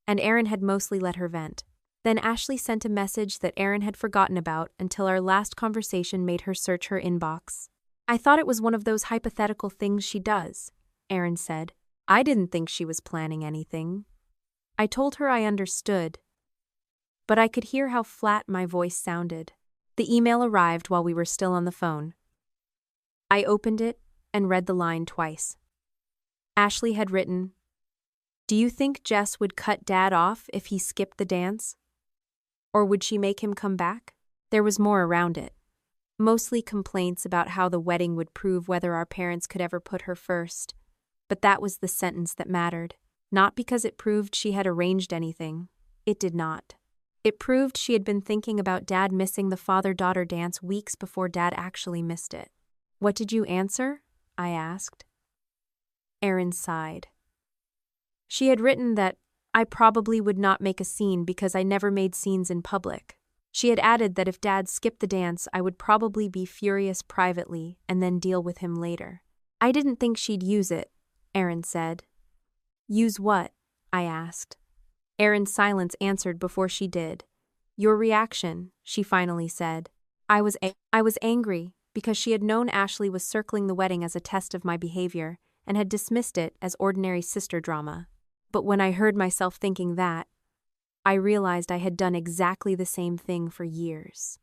and Erin had mostly let her vent. Then Ashley sent a message that Erin had forgotten about until our last conversation made her search her inbox. "I thought it was one of those hypothetical things she does," Erin said. I didn't think she was planning anything. I told her I understood, but I could hear how flat my voice sounded. The email arrived while we were still on the phone. I opened it and read the line twice. Ashley had written, "Do you think Jess would cut Dad off if he skipped the dance? Or would she make him come back?" There was more around it. Mostly complaints about how the wedding would prove whether our parents could ever put her first. But that was the sentence that mattered. Not because it proved she had arranged anything. It did not. It proved she had been thinking about Dad missing the father-daughter dance weeks before Dad actually missed it. "What did you answer?" I asked. Erin sighed. She had written that I probably would not make a scene because I never made scenes in public. She had added that if Dad skipped the dance, I would probably be furious privately and then deal with him later. I didn't think she'd use it, Erin said. "Use what?" I asked. Erin's silence answered before she did. "Your reaction," she finally said. I was angry because she had known Ashley was circling the wedding as a test of my behavior and had dismissed it as ordinary sister drama. But when I heard myself thinking that, I realized I had done exactly the same thing for years.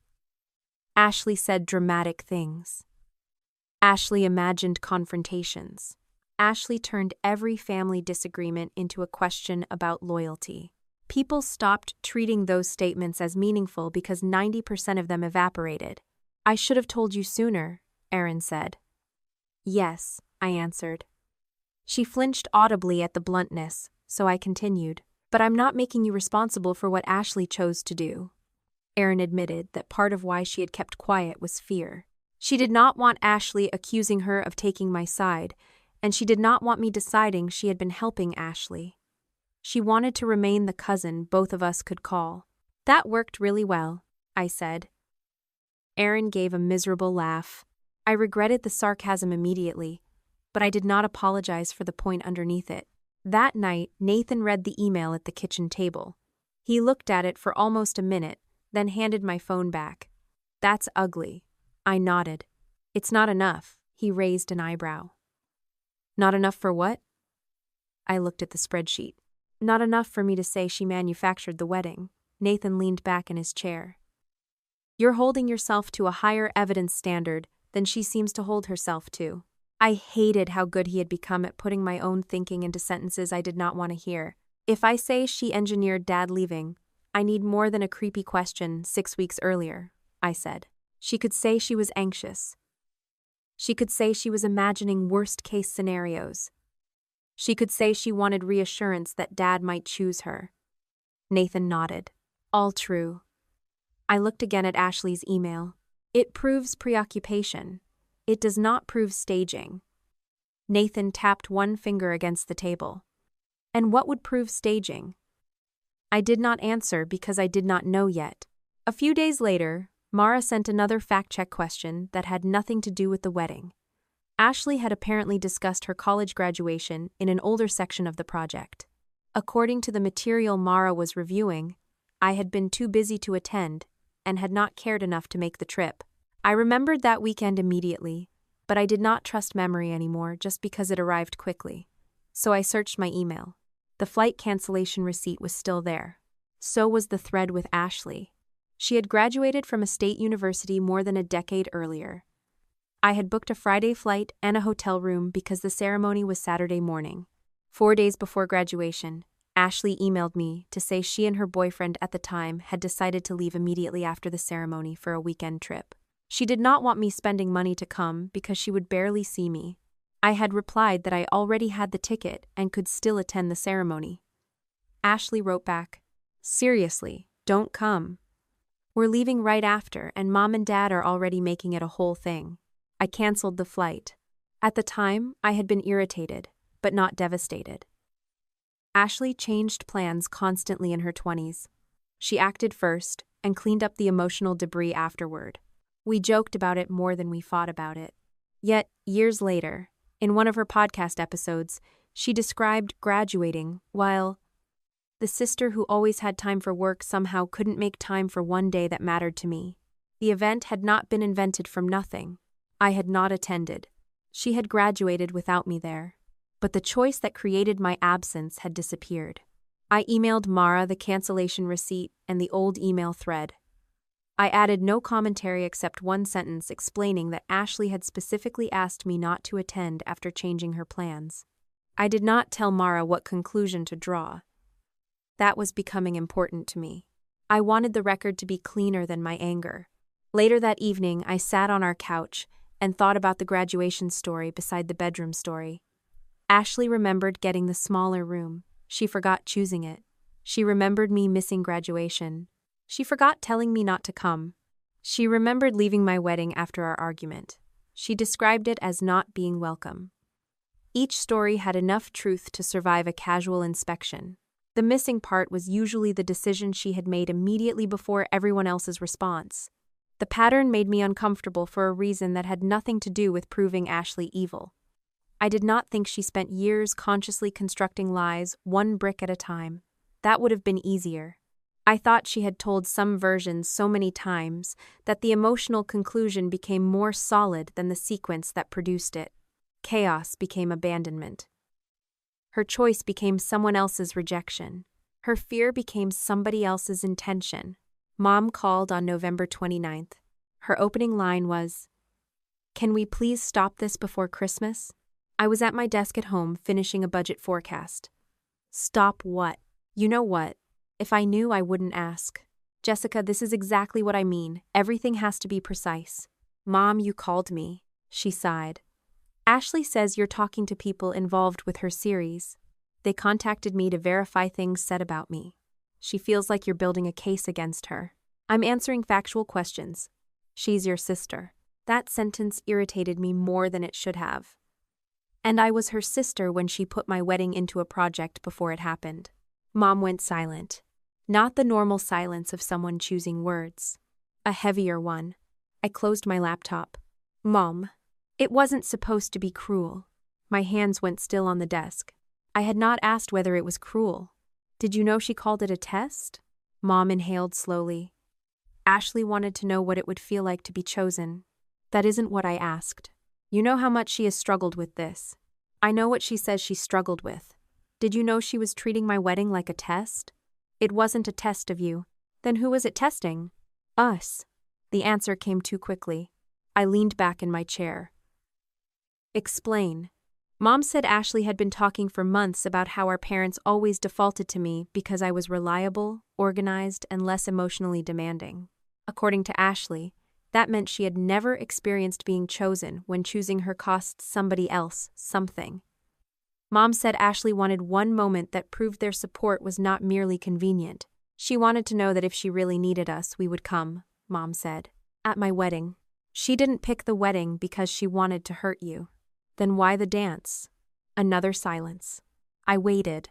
Ashley said dramatic things. Ashley imagined confrontations. Ashley turned every family disagreement into a question about loyalty. People stopped treating those statements as meaningful because 90% of them evaporated. I should have told you sooner, Erin said. Yes, I answered. She flinched audibly at the bluntness, so I continued. But I'm not making you responsible for what Ashley chose to do. Erin admitted that part of why she had kept quiet was fear. She did not want Ashley accusing her of taking my side, and she did not want me deciding she had been helping Ashley. She wanted to remain the cousin both of us could call. That worked really well, I said. Erin gave a miserable laugh. I regretted the sarcasm immediately, but I did not apologize for the point underneath it. That night, Nathan read the email at the kitchen table. He looked at it for almost a minute, then handed my phone back. That's ugly. I nodded. It's not enough. He raised an eyebrow. Not enough for what? I looked at the spreadsheet. Not enough for me to say she manufactured the wedding. Nathan leaned back in his chair. You're holding yourself to a higher evidence standard than she seems to hold herself to. I hated how good he had become at putting my own thinking into sentences I did not want to hear. If I say she engineered Dad leaving, I need more than a creepy question 6 weeks earlier, I said. She could say she was anxious. She could say she was imagining worst-case scenarios. She could say she wanted reassurance that Dad might choose her. Nathan nodded. All true. I looked again at Ashley's email. It proves preoccupation. It does not prove staging. Nathan tapped one finger against the table. And what would prove staging? I did not answer because I did not know yet. A few days later, Mara sent another fact-check question that had nothing to do with the wedding. Ashley had apparently discussed her college graduation in an older section of the project. According to the material Mara was reviewing, I had been too busy to attend and had not cared enough to make the trip. I remembered that weekend immediately, but I did not trust memory anymore just because it arrived quickly. So I searched my email. The flight cancellation receipt was still there. So was the thread with Ashley. She had graduated from a state university more than a decade earlier. I had booked a Friday flight and a hotel room because the ceremony was Saturday morning. 4 days before graduation, Ashley emailed me to say she and her boyfriend at the time had decided to leave immediately after the ceremony for a weekend trip. She did not want me spending money to come because she would barely see me. I had replied that I already had the ticket and could still attend the ceremony. Ashley wrote back, "Seriously, don't come. We're leaving right after and Mom and Dad are already making it a whole thing." I canceled the flight. At the time, I had been irritated, but not devastated. Ashley changed plans constantly in her 20s. She acted first and cleaned up the emotional debris afterward. We joked about it more than we fought about it. Yet, years later, in one of her podcast episodes, she described graduating while the sister who always had time for work somehow couldn't make time for one day that mattered to me. The event had not been invented from nothing. I had not attended. She had graduated without me there. But the choice that created my absence had disappeared. I emailed Mara the cancellation receipt and the old email thread. I added no commentary except one sentence explaining that Ashley had specifically asked me not to attend after changing her plans. I did not tell Mara what conclusion to draw. That was becoming important to me. I wanted the record to be cleaner than my anger. Later that evening, I sat on our couch and thought about the graduation story beside the bedroom story. Ashley remembered getting the smaller room. She forgot choosing it. She remembered me missing graduation. She forgot telling me not to come. She remembered leaving my wedding after our argument. She described it as not being welcome. Each story had enough truth to survive a casual inspection. The missing part was usually the decision she had made immediately before everyone else's response. The pattern made me uncomfortable for a reason that had nothing to do with proving Ashley evil. I did not think she spent years consciously constructing lies, one brick at a time. That would have been easier. I thought she had told some version so many times that the emotional conclusion became more solid than the sequence that produced it. Chaos became abandonment. Her choice became someone else's rejection. Her fear became somebody else's intention. Mom called on November 29th. Her opening line was, "Can we please stop this before Christmas?" I was at my desk at home finishing a budget forecast. Stop what? You know what? If I knew, I wouldn't ask. Jessica, this is exactly what I mean. Everything has to be precise. Mom, you called me, she sighed. Ashley says you're talking to people involved with her series. They contacted me to verify things said about me. She feels like you're building a case against her. I'm answering factual questions. She's your sister. That sentence irritated me more than it should have. And I was her sister when she put my wedding into a project before it happened. Mom went silent. Not the normal silence of someone choosing words. A heavier one. I closed my laptop. Mom, it wasn't supposed to be cruel. My hands went still on the desk. I had not asked whether it was cruel. Did you know she called it a test? Mom inhaled slowly. Ashley wanted to know what it would feel like to be chosen. That isn't what I asked. You know how much she has struggled with this. I know what she says she struggled with. Did you know she was treating my wedding like a test? It wasn't a test of you. Then who was it testing? Us. The answer came too quickly. I leaned back in my chair. Explain. Mom said Ashley had been talking for months about how our parents always defaulted to me because I was reliable, organized, and less emotionally demanding. According to Ashley, that meant she had never experienced being chosen when choosing her cost somebody else something. Mom said Ashley wanted one moment that proved their support was not merely convenient. She wanted to know that if she really needed us, we would come, Mom said. At my wedding. She didn't pick the wedding because she wanted to hurt you. Then why the dance? Another silence. I waited.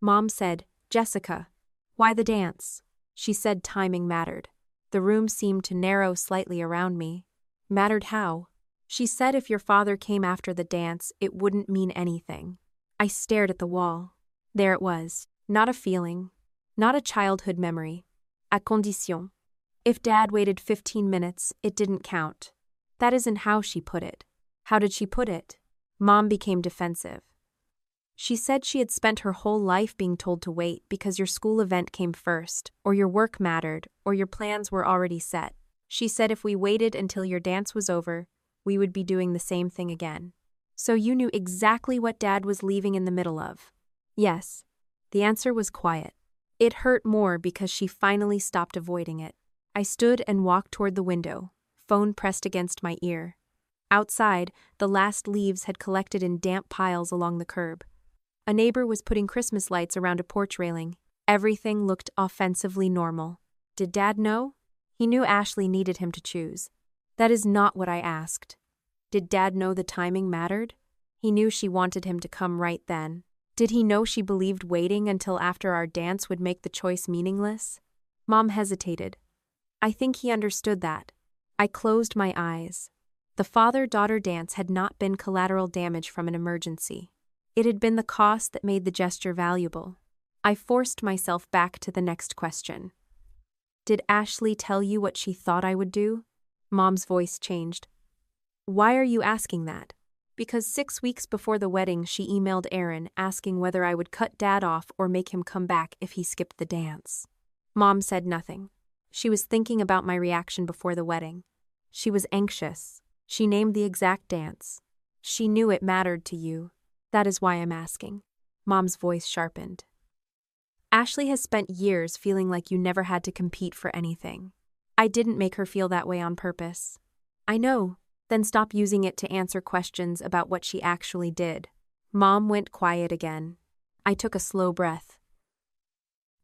Mom said, Jessica, why the dance? She said timing mattered. The room seemed to narrow slightly around me. Mattered how? She said if your father came after the dance, it wouldn't mean anything. I stared at the wall. There it was. Not a feeling. Not a childhood memory. À condition. If Dad waited 15 minutes, it didn't count. That isn't how she put it. How did she put it? Mom became defensive. She said she had spent her whole life being told to wait because your school event came first, or your work mattered, or your plans were already set. She said if we waited until your dance was over, we would be doing the same thing again. So you knew exactly what Dad was leaving in the middle of. Yes. The answer was quiet. It hurt more because she finally stopped avoiding it. I stood and walked toward the window, phone pressed against my ear. Outside, the last leaves had collected in damp piles along the curb. A neighbor was putting Christmas lights around a porch railing. Everything looked offensively normal. Did Dad know? He knew Ashley needed him to choose. That is not what I asked. Did Dad know the timing mattered? He knew she wanted him to come right then. Did he know she believed waiting until after our dance would make the choice meaningless? Mom hesitated. I think he understood that. I closed my eyes. The father-daughter dance had not been collateral damage from an emergency. It had been the cost that made the gesture valuable. I forced myself back to the next question. Did Ashley tell you what she thought I would do? Mom's voice changed. Why are you asking that? Because 6 weeks before the wedding, she emailed Aaron asking whether I would cut Dad off or make him come back if he skipped the dance. Mom said nothing. She was thinking about my reaction before the wedding. She was anxious. She named the exact dance. She knew it mattered to you. That is why I'm asking. Mom's voice sharpened. Ashley has spent years feeling like you never had to compete for anything. I didn't make her feel that way on purpose. I know. Then stop using it to answer questions about what she actually did. Mom went quiet again. I took a slow breath.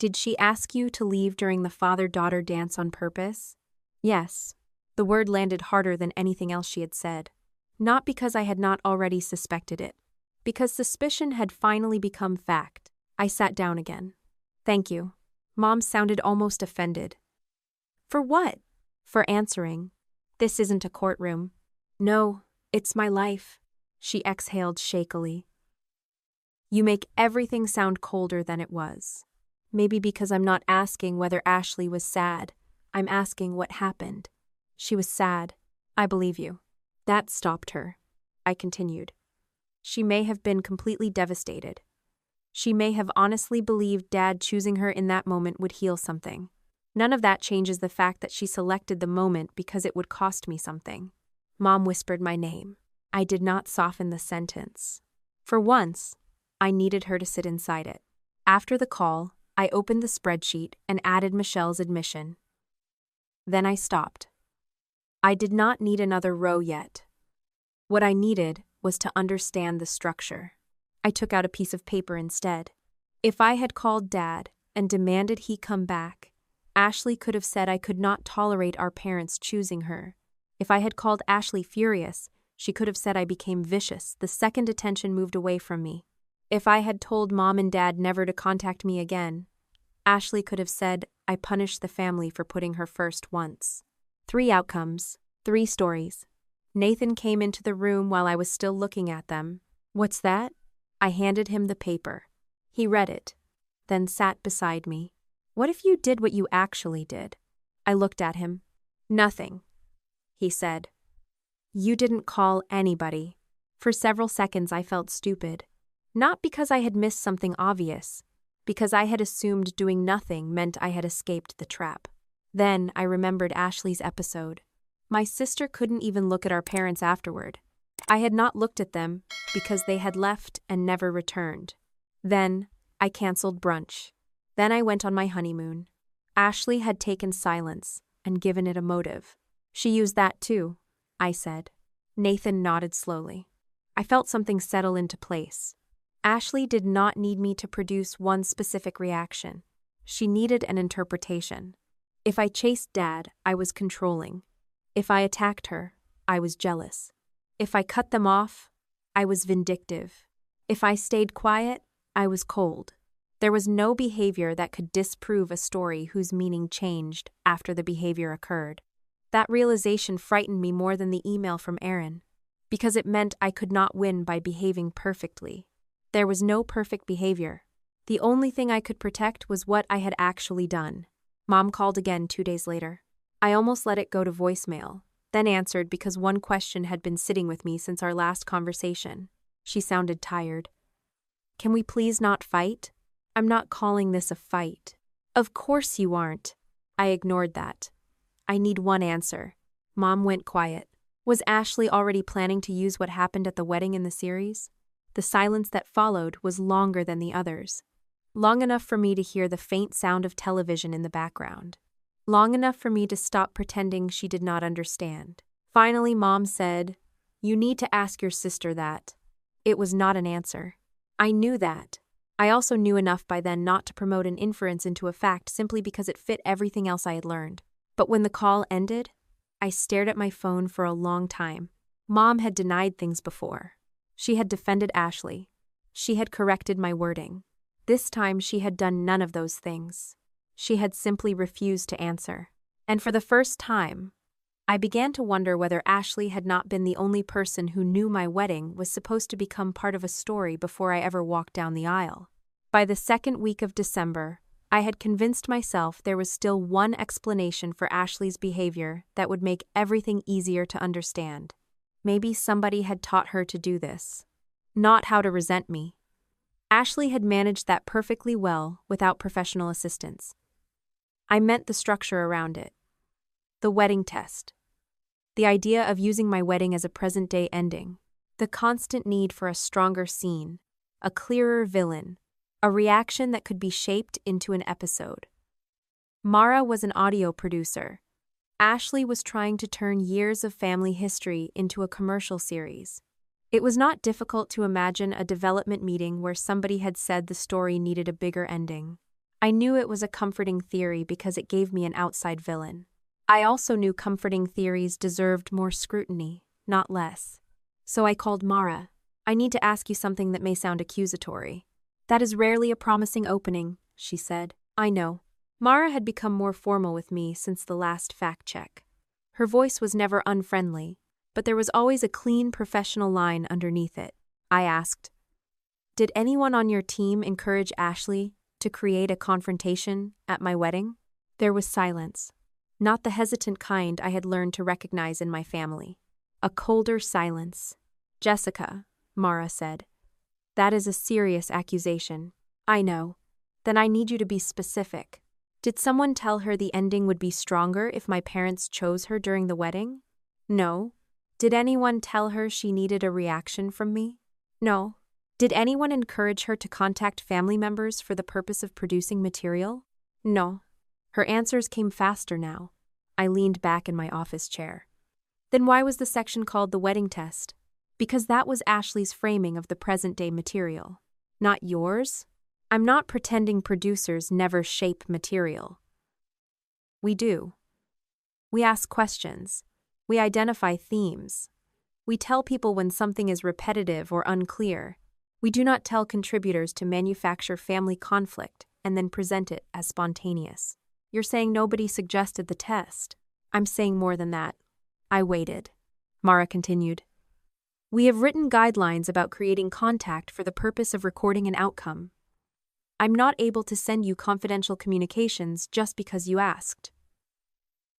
Did she ask you to leave during the father-daughter dance on purpose? Yes. The word landed harder than anything else she had said. Not because I had not already suspected it. Because suspicion had finally become fact. I sat down again. Thank you. Mom sounded almost offended. For what? For answering. This isn't a courtroom. No, it's my life. She exhaled shakily. You make everything sound colder than it was. Maybe because I'm not asking whether Ashley was sad. I'm asking what happened. She was sad. I believe you. That stopped her. I continued. She may have been completely devastated. She may have honestly believed Dad choosing her in that moment would heal something. None of that changes the fact that she selected the moment because it would cost me something. Mom whispered my name. I did not soften the sentence. For once, I needed her to sit inside it. After the call, I opened the spreadsheet and added Michelle's admission. Then I stopped. I did not need another row yet. What I needed was to understand the structure. I took out a piece of paper instead. If I had called Dad and demanded he come back, Ashley could have said I could not tolerate our parents choosing her. If I had called Ashley furious, she could have said I became vicious the second attention moved away from me. If I had told Mom and Dad never to contact me again, Ashley could have said I punished the family for putting her first once. 3 outcomes, 3 stories. Nathan came into the room while I was still looking at them. "What's that?" I handed him the paper. He read it, then sat beside me. "What if you did what you actually did?" I looked at him. "Nothing," he said. "You didn't call anybody." For several seconds I felt stupid. Not because I had missed something obvious, because I had assumed doing nothing meant I had escaped the trap. Then I remembered Ashley's episode. My sister couldn't even look at our parents afterward. I had not looked at them because they had left and never returned. Then I canceled brunch. Then I went on my honeymoon. Ashley had taken silence and given it a motive. "She used that too," I said. Nathan nodded slowly. I felt something settle into place. Ashley did not need me to produce one specific reaction. She needed an interpretation. If I chased Dad, I was controlling. If I attacked her, I was jealous. If I cut them off, I was vindictive. If I stayed quiet, I was cold. There was no behavior that could disprove a story whose meaning changed after the behavior occurred. That realization frightened me more than the email from Aaron, because it meant I could not win by behaving perfectly. There was no perfect behavior. The only thing I could protect was what I had actually done. Mom called again 2 days later. I almost let it go to voicemail, then answered because one question had been sitting with me since our last conversation. She sounded tired. "Can we please not fight? I'm not calling this a fight." "Of course you aren't." I ignored that. "I need one answer." Mom went quiet. Was Ashley already planning to use what happened at the wedding in the series? The silence that followed was longer than the others. Long enough for me to hear the faint sound of television in the background. Long enough for me to stop pretending she did not understand. Finally, Mom said, "You need to ask your sister that." It was not an answer. I knew that. I also knew enough by then not to promote an inference into a fact simply because it fit everything else I had learned. But when the call ended, I stared at my phone for a long time. Mom had denied things before. She had defended Ashley. She had corrected my wording. This time she had done none of those things. She had simply refused to answer. And for the first time, I began to wonder whether Ashley had not been the only person who knew my wedding was supposed to become part of a story before I ever walked down the aisle. By the second week of December, I had convinced myself there was still one explanation for Ashley's behavior that would make everything easier to understand. Maybe somebody had taught her to do this. Not how to resent me. Ashley had managed that perfectly well without professional assistance. I meant the structure around it. The wedding test. The idea of using my wedding as a present-day ending. The constant need for a stronger scene, a clearer villain, a reaction that could be shaped into an episode. Mara was an audio producer. Ashley was trying to turn years of family history into a commercial series. It was not difficult to imagine a development meeting where somebody had said the story needed a bigger ending. I knew it was a comforting theory because it gave me an outside villain. I also knew comforting theories deserved more scrutiny, not less. So I called Mara. "I need to ask you something that may sound accusatory." "That is rarely a promising opening," she said. "I know." Mara had become more formal with me since the last fact check. Her voice was never unfriendly, but there was always a clean professional line underneath it. I asked, "Did anyone on your team encourage Ashley to create a confrontation at my wedding?" There was silence. Not the hesitant kind I had learned to recognize in my family. A colder silence. "Jessica," Mara said, "that is a serious accusation." "I know. Then I need you to be specific. Did someone tell her the ending would be stronger if my parents chose her during the wedding?" "No." "Did anyone tell her she needed a reaction from me?" "No." "Did anyone encourage her to contact family members for the purpose of producing material?" "No." Her answers came faster now. I leaned back in my office chair. Then why was the section called the wedding test? Because that was Ashley's framing of the present-day material. Not yours? I'm not pretending producers never shape material. We do. We ask questions. We identify themes. We tell people when something is repetitive or unclear. We do not tell contributors to manufacture family conflict and then present it as spontaneous. You're saying nobody suggested the test. I'm saying more than that. I waited. Mara continued. We have written guidelines about creating contact for the purpose of recording an outcome. I'm not able to send you confidential communications just because you asked.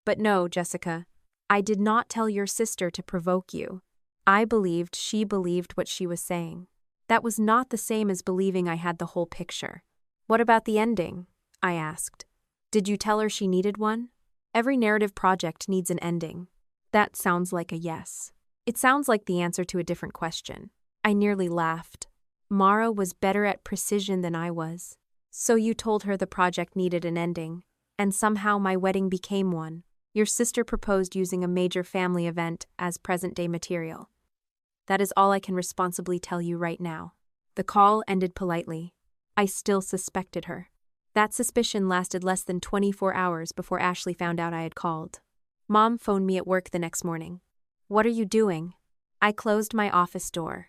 But no, Jessica, I did not tell your sister to provoke you. I believed she believed what she was saying. That was not the same as believing I had the whole picture. What about the ending? I asked. Did you tell her she needed one? Every narrative project needs an ending. That sounds like a yes. It sounds like the answer to a different question. I nearly laughed. Mara was better at precision than I was. So you told her the project needed an ending, and somehow my wedding became one. Your sister proposed using a major family event as present-day material. That is all I can responsibly tell you right now. The call ended politely. I still suspected her. That suspicion lasted less than 24 hours before Ashley found out I had called. Mom phoned me at work the next morning. What are you doing? I closed my office door.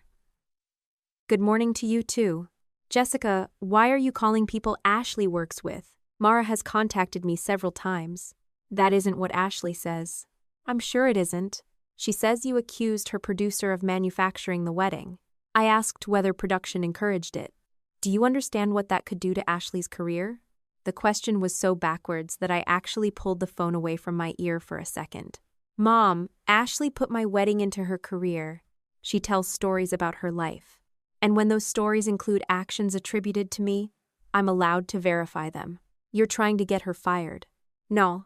Good morning to you too. Jessica, why are you calling people Ashley works with? Mara has contacted me several times. That isn't what Ashley says. I'm sure it isn't. She says you accused her producer of manufacturing the wedding. I asked whether production encouraged it. Do you understand what that could do to Ashley's career? The question was so backwards that I actually pulled the phone away from my ear for a second. Mom, Ashley put my wedding into her career. She tells stories about her life. And when those stories include actions attributed to me, I'm allowed to verify them. You're trying to get her fired. No,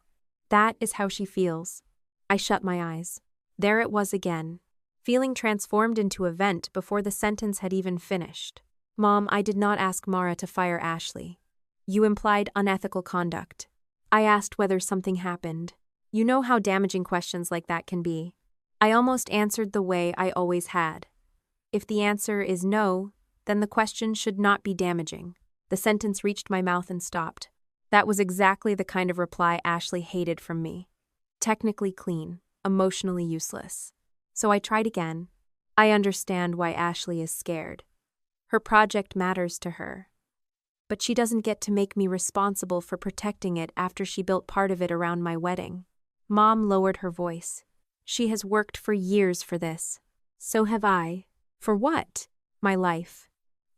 that is how she feels. I shut my eyes. There it was again, feeling transformed into a vent before the sentence had even finished. Mom, I did not ask Mara to fire Ashley. You implied unethical conduct. I asked whether something happened. You know how damaging questions like that can be. I almost answered the way I always had. If the answer is no, then the question should not be damaging. The sentence reached my mouth and stopped. That was exactly the kind of reply Ashley hated from me. Technically clean, emotionally useless. So I tried again. I understand why Ashley is scared. Her project matters to her. But she doesn't get to make me responsible for protecting it after she built part of it around my wedding. Mom lowered her voice. She has worked for years for this. So have I. For what? My life.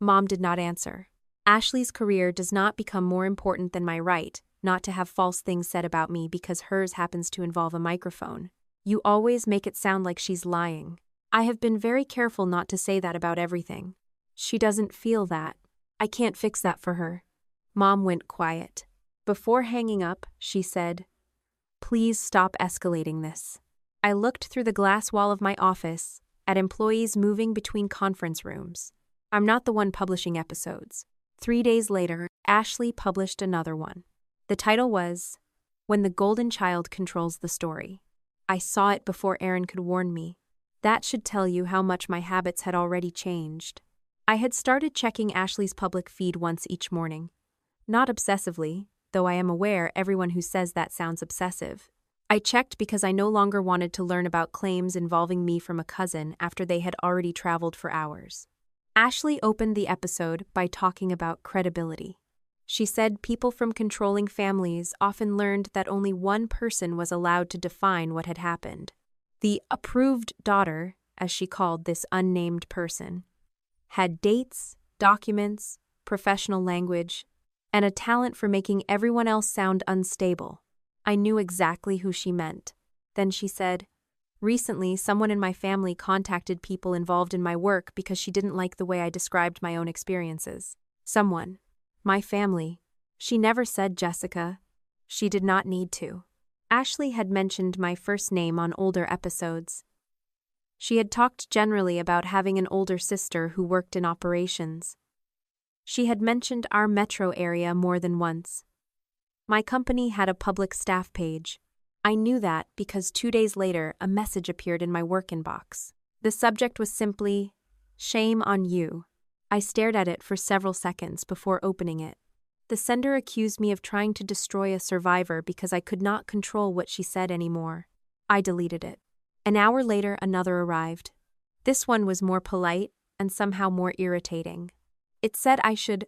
Mom did not answer. Ashley's career does not become more important than my right not to have false things said about me because hers happens to involve a microphone. You always make it sound like she's lying. I have been very careful not to say that about everything. She doesn't feel that. I can't fix that for her. Mom went quiet. Before hanging up, she said, "Please stop escalating this." I looked through the glass wall of my office at employees moving between conference rooms. I'm not the one publishing episodes. 3 days later, Ashley published another one. The title was, When the Golden Child Controls the Story. I saw it before Aaron could warn me. That should tell you how much my habits had already changed. I had started checking Ashley's public feed once each morning. Not obsessively, though I am aware everyone who says that sounds obsessive. I checked because I no longer wanted to learn about claims involving me from a cousin after they had already traveled for hours. Ashley opened the episode by talking about credibility. She said people from controlling families often learned that only one person was allowed to define what had happened. The approved daughter, as she called this unnamed person, had dates, documents, professional language, and a talent for making everyone else sound unstable. I knew exactly who she meant. Then she said, "Recently, someone in my family contacted people involved in my work because she didn't like the way I described my own experiences. Someone. My family. She never said Jessica. She did not need to." Ashley had mentioned my first name on older episodes. She had talked generally about having an older sister who worked in operations. She had mentioned our metro area more than once. My company had a public staff page. I knew that because 2 days later a message appeared in my work inbox. The subject was simply, "Shame on you." I stared at it for several seconds before opening it. The sender accused me of trying to destroy a survivor because I could not control what she said anymore. I deleted it. An hour later, another arrived. This one was more polite and somehow more irritating. It said I should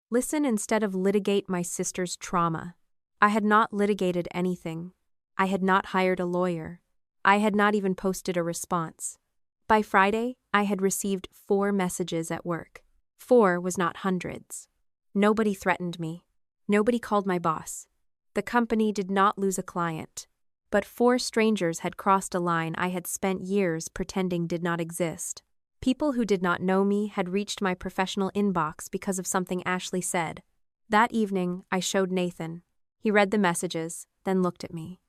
listen instead of litigate my sister's trauma. I had not litigated anything. I had not hired a lawyer. I had not even posted a response. By Friday, I had received 4 messages at work. 4 was not hundreds. Nobody threatened me. Nobody called my boss. The company did not lose a client. But 4 strangers had crossed a line I had spent years pretending did not exist. People who did not know me had reached my professional inbox because of something Ashley said. That evening, I showed Nathan. He read the messages, then looked at me.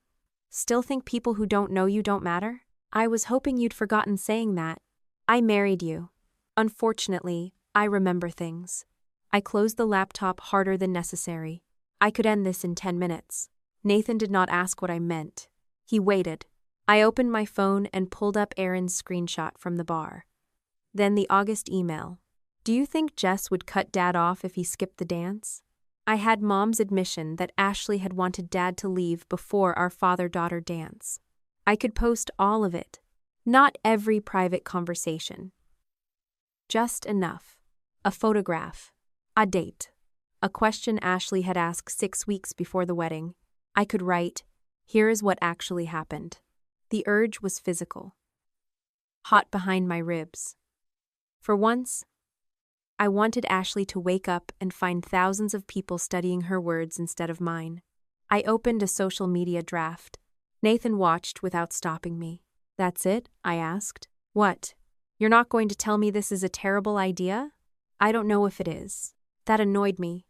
"Still think people who don't know you don't matter? I was hoping you'd forgotten saying that. I married you. Unfortunately, I remember things." I closed the laptop harder than necessary. I could end this in 10 minutes. Nathan did not ask what I meant. He waited. I opened my phone and pulled up Aaron's screenshot from the bar. Then the August email. "Do you think Jess would cut Dad off if he skipped the dance?" I had Mom's admission that Ashley had wanted Dad to leave before our father-daughter dance. I could post all of it. Not every private conversation. Just enough. A photograph. A date. A question Ashley had asked 6 weeks before the wedding. I could write, "Here is what actually happened." The urge was physical. Hot behind my ribs. For once, I wanted Ashley to wake up and find thousands of people studying her words instead of mine. I opened a social media draft. Nathan watched without stopping me. "That's it?" I asked. "What? You're not going to tell me this is a terrible idea?" "I don't know if it is." That annoyed me.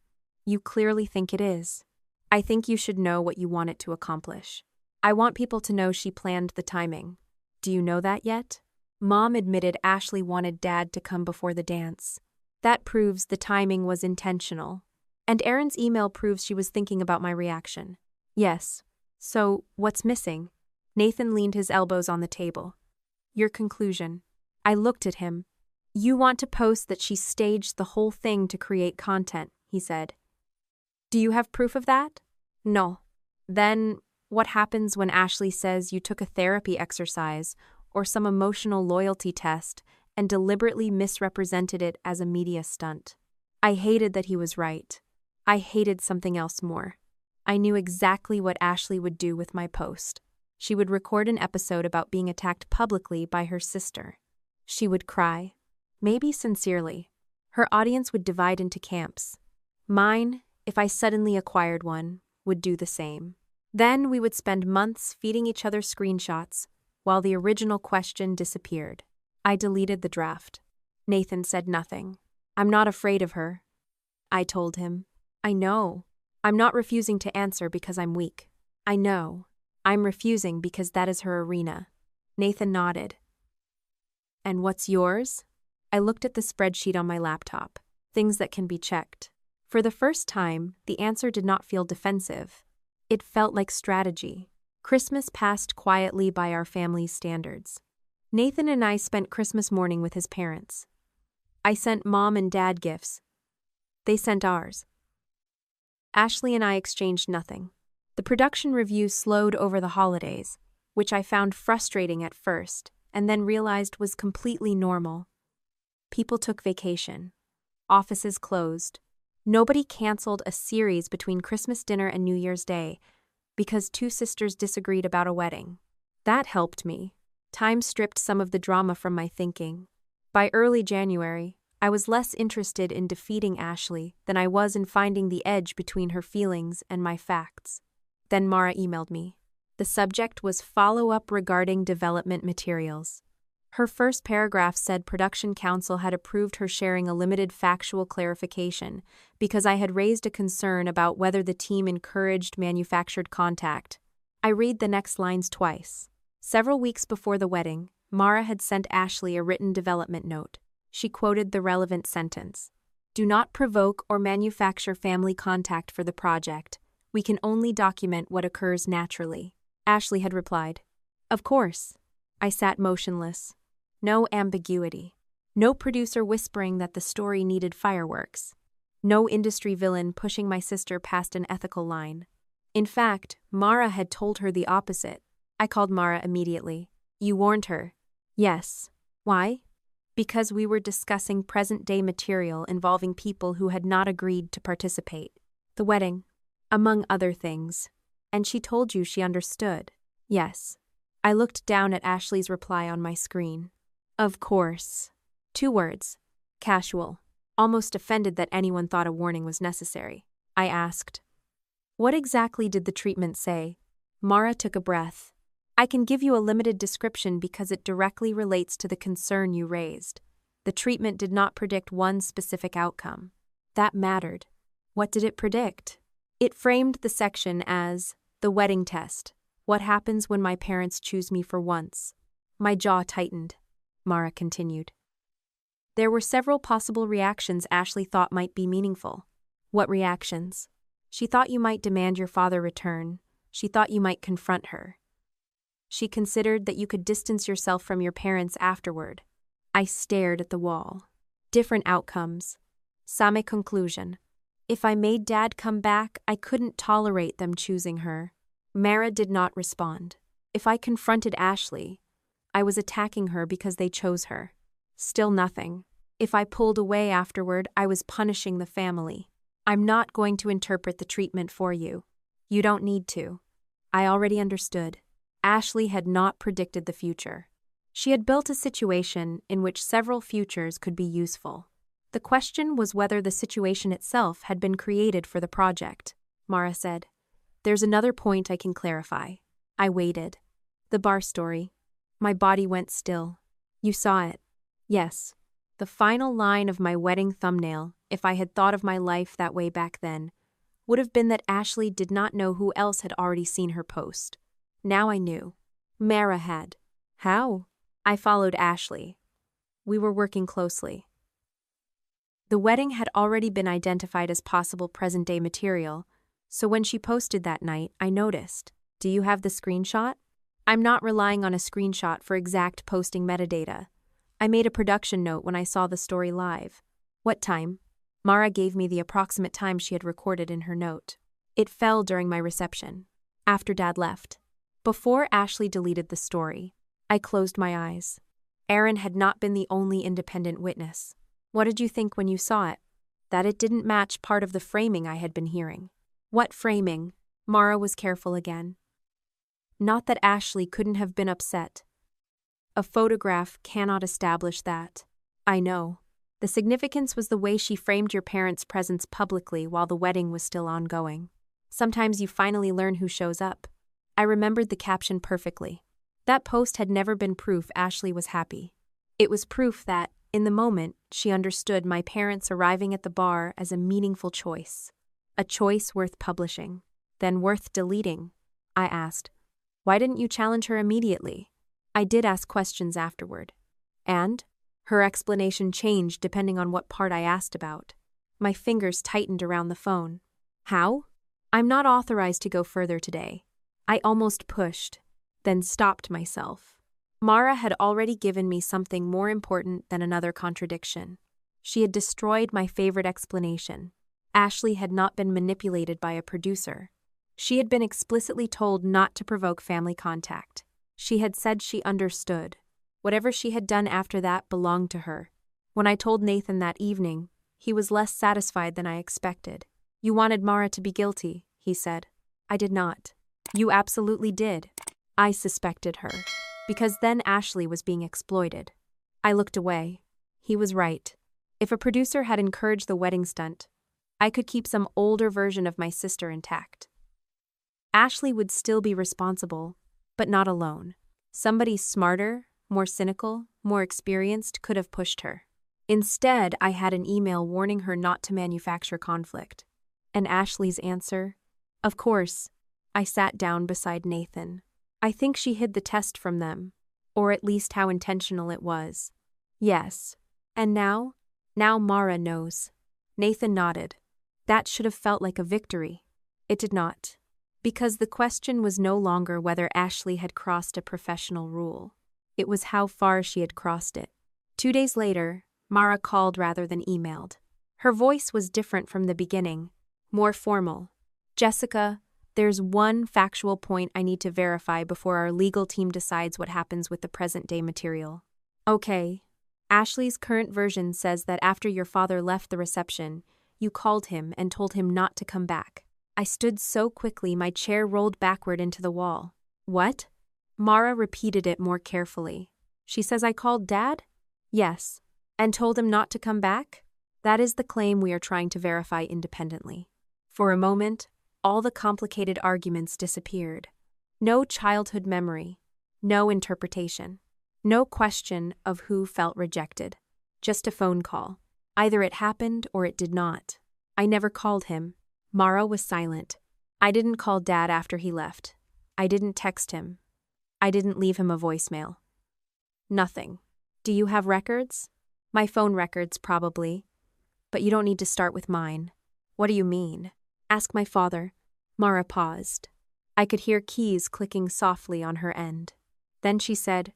"You clearly think it is." "I think you should know what you want it to accomplish." "I want people to know she planned the timing." "Do you know that yet?" Mom admitted Ashley wanted Dad to come before the dance. That proves the timing was intentional. And Aaron's email proves she was thinking about my reaction. "Yes. So, what's missing?" Nathan leaned his elbows on the table. "Your conclusion." I looked at him. "You want to post that she staged the whole thing to create content," he said. "Do you have proof of that?" "No." "Then, what happens when Ashley says you took a therapy exercise or some emotional loyalty test and deliberately misrepresented it as a media stunt?" I hated that he was right. I hated something else more. I knew exactly what Ashley would do with my post. She would record an episode about being attacked publicly by her sister. She would cry, maybe sincerely. Her audience would divide into camps. Mine, if I suddenly acquired one, would do the same. Then we would spend months feeding each other screenshots while the original question disappeared. I deleted the draft. Nathan said nothing. "I'm not afraid of her," I told him. "I know. I'm not refusing to answer because I'm weak. I know. I'm refusing because that is her arena." Nathan nodded. "And what's yours?" I looked at the spreadsheet on my laptop. Things that can be checked. For the first time, the answer did not feel defensive. It felt like strategy. Christmas passed quietly by our family's standards. Nathan and I spent Christmas morning with his parents. I sent Mom and Dad gifts. They sent ours. Ashley and I exchanged nothing. The production review slowed over the holidays, which I found frustrating at first, and then realized was completely normal. People took vacation. Offices closed. Nobody canceled a series between Christmas dinner and New Year's Day because 2 sisters disagreed about a wedding. That helped me. Time stripped some of the drama from my thinking. By early January, I was less interested in defeating Ashley than I was in finding the edge between her feelings and my facts. Then Mara emailed me. The subject was follow-up regarding development materials. Her first paragraph said production council had approved her sharing a limited factual clarification because I had raised a concern about whether the team encouraged manufactured contact. I read the next lines twice. Several weeks before the wedding, Mara had sent Ashley a written development note. She quoted the relevant sentence. "Do not provoke or manufacture family contact for the project. We can only document what occurs naturally. Ashley had replied. Of course. I sat motionless. No ambiguity. No producer whispering that the story needed fireworks. No industry villain pushing my sister past an ethical line. In fact, Mara had told her the opposite. I called Mara immediately. You warned her. Yes. Why? Because we were discussing present-day material involving people who had not agreed to participate. The wedding, among other things. And she told you she understood. Yes. I looked down at Ashley's reply on my screen. Of course. 2 words. Casual. Almost offended that anyone thought a warning was necessary. I asked. What exactly did the treatment say? Mara took a breath. I can give you a limited description because it directly relates to the concern you raised. The treatment did not predict one specific outcome. That mattered. What did it predict? It framed the section as the wedding test. What happens when my parents choose me for once? My jaw tightened. Mara continued. There were several possible reactions Ashley thought might be meaningful. What reactions? She thought you might demand your father return. She thought you might confront her. She considered that you could distance yourself from your parents afterward. I stared at the wall. Different outcomes. Same conclusion. If I made Dad come back, I couldn't tolerate them choosing her. Mara did not respond. If I confronted Ashley, I was attacking her because they chose her. Still nothing. If I pulled away afterward, I was punishing the family. I'm not going to interpret the treatment for you. You don't need to. I already understood. Ashley had not predicted the future. She had built a situation in which several futures could be useful. The question was whether the situation itself had been created for the project. Mara said, There's another point I can clarify. I waited. The bar story. My body went still. You saw it. Yes. The final line of my wedding thumbnail, if I had thought of my life that way back then, would have been that Ashley did not know who else had already seen her post. Now I knew. Mara had. How? I followed Ashley. We were working closely. The wedding had already been identified as possible present-day material, so when she posted that night, I noticed. Do you have the screenshot? I'm not relying on a screenshot for exact posting metadata. I made a production note when I saw the story live. What time? Mara gave me the approximate time she had recorded in her note. It fell during my reception. After Dad left. Before Ashley deleted the story, I closed my eyes. Aaron had not been the only independent witness. What did you think when you saw it? That it didn't match part of the framing I had been hearing. What framing? Mara was careful again. Not that Ashley couldn't have been upset. A photograph cannot establish that. I know. The significance was the way she framed your parents' presence publicly while the wedding was still ongoing. Sometimes you finally learn who shows up. I remembered the caption perfectly. That post had never been proof Ashley was happy. It was proof that, in the moment, she understood my parents arriving at the bar as a meaningful choice. A choice worth publishing. Then worth deleting. I asked, why didn't you challenge her immediately? I did ask questions afterward. And? Her explanation changed depending on what part I asked about. My fingers tightened around the phone. How? I'm not authorized to go further today. I almost pushed, then stopped myself. Mara had already given me something more important than another contradiction. She had destroyed my favorite explanation. Ashley had not been manipulated by a producer. She had been explicitly told not to provoke family contact. She had said she understood. Whatever she had done after that belonged to her. When I told Nathan that evening, he was less satisfied than I expected. You wanted Mara to be guilty, he said. I did not. You absolutely did. I suspected her. Because then Ashley was being exploited. I looked away. He was right. If a producer had encouraged the wedding stunt, I could keep some older version of my sister intact. Ashley would still be responsible, but not alone. Somebody smarter, more cynical, more experienced could have pushed her. Instead, I had an email warning her not to manufacture conflict. And Ashley's answer? Of course. I sat down beside Nathan. I think she hid the test from them, or at least how intentional it was. Yes. And now? Now Mara knows. Nathan nodded. That should have felt like a victory. It did not. Because the question was no longer whether Ashley had crossed a professional rule. It was how far she had crossed it. 2 days later, Mara called rather than emailed. Her voice was different from the beginning, more formal. Jessica, there's one factual point I need to verify before our legal team decides what happens with the present-day material. Okay. Ashley's current version says that after your father left the reception, you called him and told him not to come back. I stood so quickly my chair rolled backward into the wall. What? Mara repeated it more carefully. She says I called Dad? Yes. And told him not to come back? That is the claim we are trying to verify independently. For a moment, all the complicated arguments disappeared. No childhood memory, no interpretation, no question of who felt rejected. Just a phone call. Either it happened or it did not. I never called him. Mara was silent. I didn't call Dad after he left. I didn't text him. I didn't leave him a voicemail. Nothing. Do you have records? My phone records, probably. But you don't need to start with mine. What do you mean? Ask my father. Mara paused. I could hear keys clicking softly on her end. Then she said,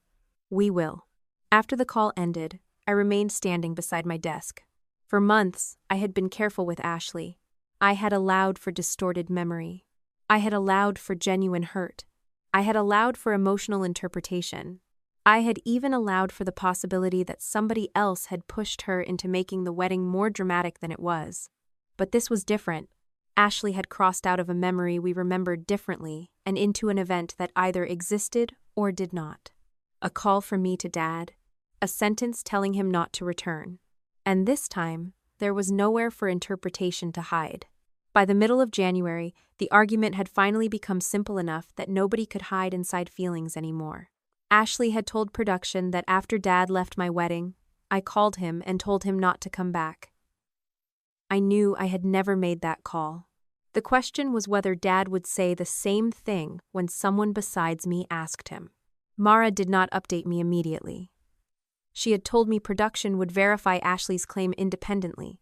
"We will." After the call ended, I remained standing beside my desk. For months, I had been careful with Ashley. I had allowed for distorted memory. I had allowed for genuine hurt. I had allowed for emotional interpretation. I had even allowed for the possibility that somebody else had pushed her into making the wedding more dramatic than it was. But this was different. Ashley had crossed out of a memory we remembered differently and into an event that either existed or did not. A call from me to Dad, a sentence telling him not to return. And this time, there was nowhere for interpretation to hide. By the middle of January, the argument had finally become simple enough that nobody could hide inside feelings anymore. Ashley had told production that after Dad left my wedding, I called him and told him not to come back. I knew I had never made that call. The question was whether Dad would say the same thing when someone besides me asked him. Mara did not update me immediately. She had told me production would verify Ashley's claim independently,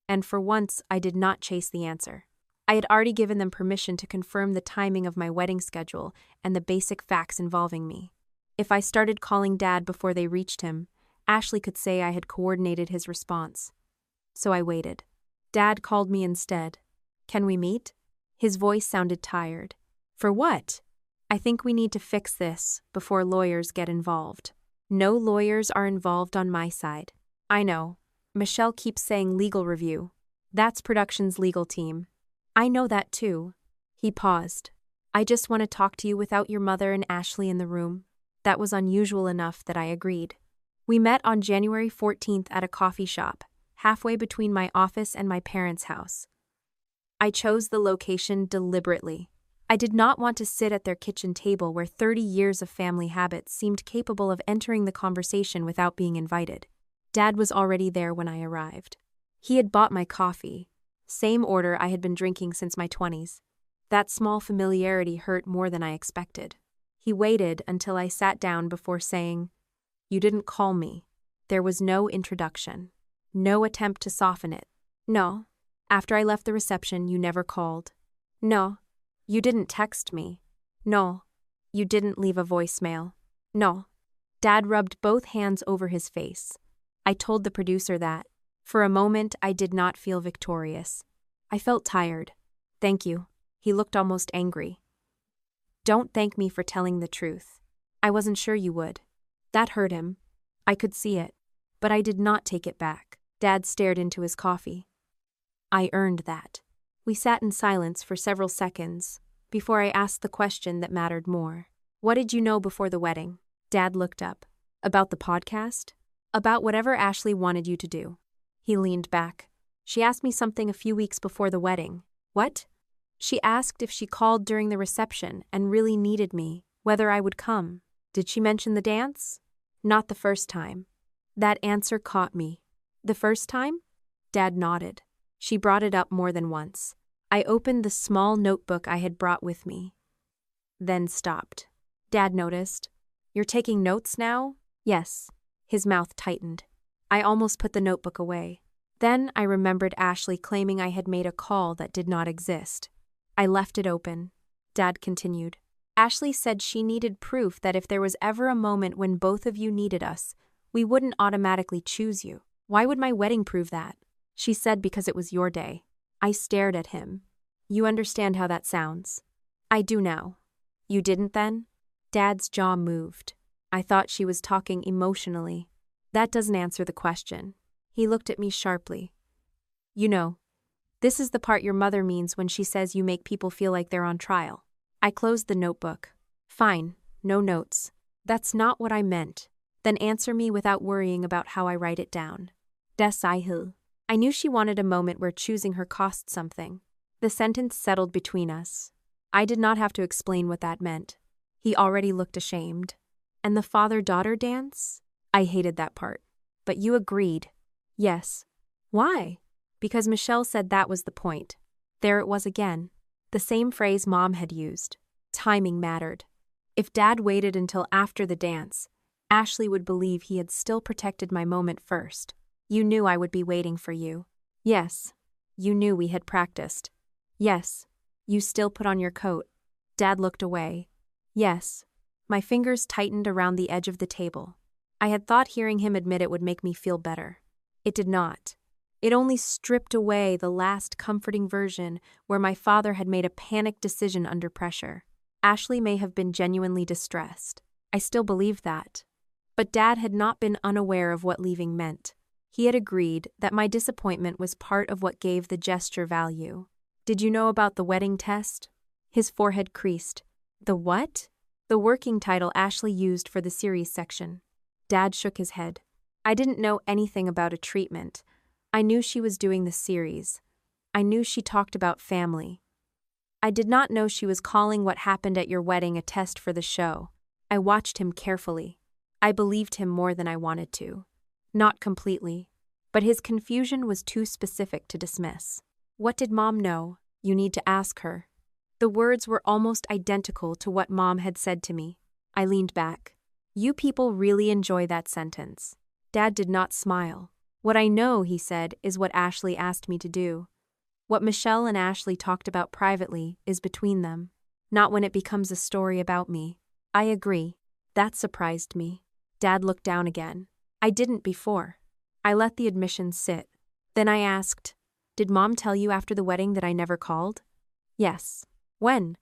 and for once I did not chase the answer. I had already given them permission to confirm the timing of my wedding schedule and the basic facts involving me. If I started calling Dad before they reached him, Ashley could say I had coordinated his response. So I waited. Dad called me instead. "Can we meet?" His voice sounded tired. "For what?" "I think we need to fix this before lawyers get involved." "No lawyers are involved on my side." "I know. Michelle keeps saying legal review. That's production's legal team." "I know that too." He paused. "I just want to talk to you without your mother and Ashley in the room." That was unusual enough that I agreed. We met on January 14th at a coffee shop, halfway between my office and my parents' house. I chose the location deliberately. I did not want to sit at their kitchen table where 30 years of family habits seemed capable of entering the conversation without being invited. Dad was already there when I arrived. He had bought my coffee, same order I had been drinking since my 20s. That small familiarity hurt more than I expected. He waited until I sat down before saying, "You didn't call me." There was no introduction, no attempt to soften it. "No. After I left the reception, you never called." "No. You didn't text me." "No. You didn't leave a voicemail." "No." Dad rubbed both hands over his face. I told the producer that. For a moment, I did not feel victorious. I felt tired. "Thank you." He looked almost angry. "Don't thank me for telling the truth. I wasn't sure you would." That hurt him. I could see it. But I did not take it back. Dad stared into his coffee. "I earned that." We sat in silence for several seconds before I asked the question that mattered more. "What did you know before the wedding?" Dad looked up. "About the podcast?" "About whatever Ashley wanted you to do." He leaned back. "She asked me something a few weeks before the wedding." "What?" "She asked if she called during the reception and really needed me, whether I would come." "Did she mention the dance?" "Not the first time." That answer caught me. "The first time?" Dad nodded. "She brought it up more than once." I opened the small notebook I had brought with me, then stopped. Dad noticed. "You're taking notes now?" "Yes." His mouth tightened. I almost put the notebook away. Then I remembered Ashley claiming I had made a call that did not exist. I left it open. Dad continued. Ashley said she needed proof that if there was ever a moment when both of you needed us, we wouldn't automatically choose you. Why would my wedding prove that? She said because it was your day. I stared at him. You understand how that sounds? I do now. You didn't then? Dad's jaw moved. I thought she was talking emotionally. That doesn't answer the question. He looked at me sharply. You know, this is the part your mother means when she says you make people feel like they're on trial. I closed the notebook. Fine, no notes. That's not what I meant. Then answer me without worrying about how I write it down. Das sei hill. I knew she wanted a moment where choosing her cost something. The sentence settled between us. I did not have to explain what that meant. He already looked ashamed. And the father-daughter dance? I hated that part. But you agreed. Yes. Why? Because Michelle said that was the point. There it was again. The same phrase Mom had used. Timing mattered. If Dad waited until after the dance, Ashley would believe he had still protected my moment first. You knew I would be waiting for you. Yes. You knew we had practiced. Yes. You still put on your coat. Dad looked away. Yes. My fingers tightened around the edge of the table. I had thought hearing him admit it would make me feel better. It did not. It only stripped away the last comforting version where my father had made a panicked decision under pressure. Ashley may have been genuinely distressed. I still believed that. But Dad had not been unaware of what leaving meant. He had agreed that my disappointment was part of what gave the gesture value. Did you know about the wedding test? His forehead creased. The what? The working title Ashley used for the series section. Dad shook his head. I didn't know anything about a treatment. I knew she was doing the series. I knew she talked about family. I did not know she was calling what happened at your wedding a test for the show. I watched him carefully. I believed him more than I wanted to. Not completely. But his confusion was too specific to dismiss. What did Mom know? You need to ask her. The words were almost identical to what Mom had said to me. I leaned back. You people really enjoy that sentence. Dad did not smile. What I know, he said, is what Ashley asked me to do. What Michelle and Ashley talked about privately is between them, not when it becomes a story about me. I agree. That surprised me. Dad looked down again. I didn't before. I let the admission sit. Then I asked, did Mom tell you after the wedding that I never called? Yes. When?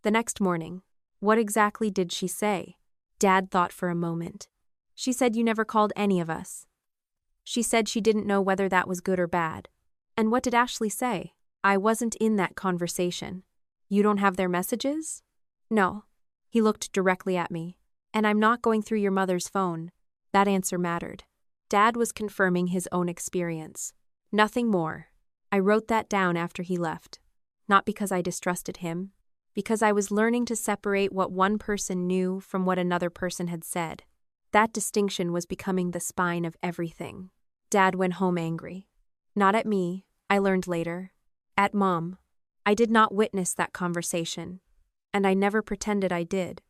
The next morning. What exactly did she say? Dad thought for a moment. She said you never called any of us. She said she didn't know whether that was good or bad. And what did Ashley say? I wasn't in that conversation. You don't have their messages? No. He looked directly at me. And I'm not going through your mother's phone. That answer mattered. Dad was confirming his own experience. Nothing more. I wrote that down after he left. Not because I distrusted him. Because I was learning to separate what one person knew from what another person had said. That distinction was becoming the spine of everything. Dad went home angry. Not at me, I learned later. At Mom. I did not witness that conversation. And I never pretended I did.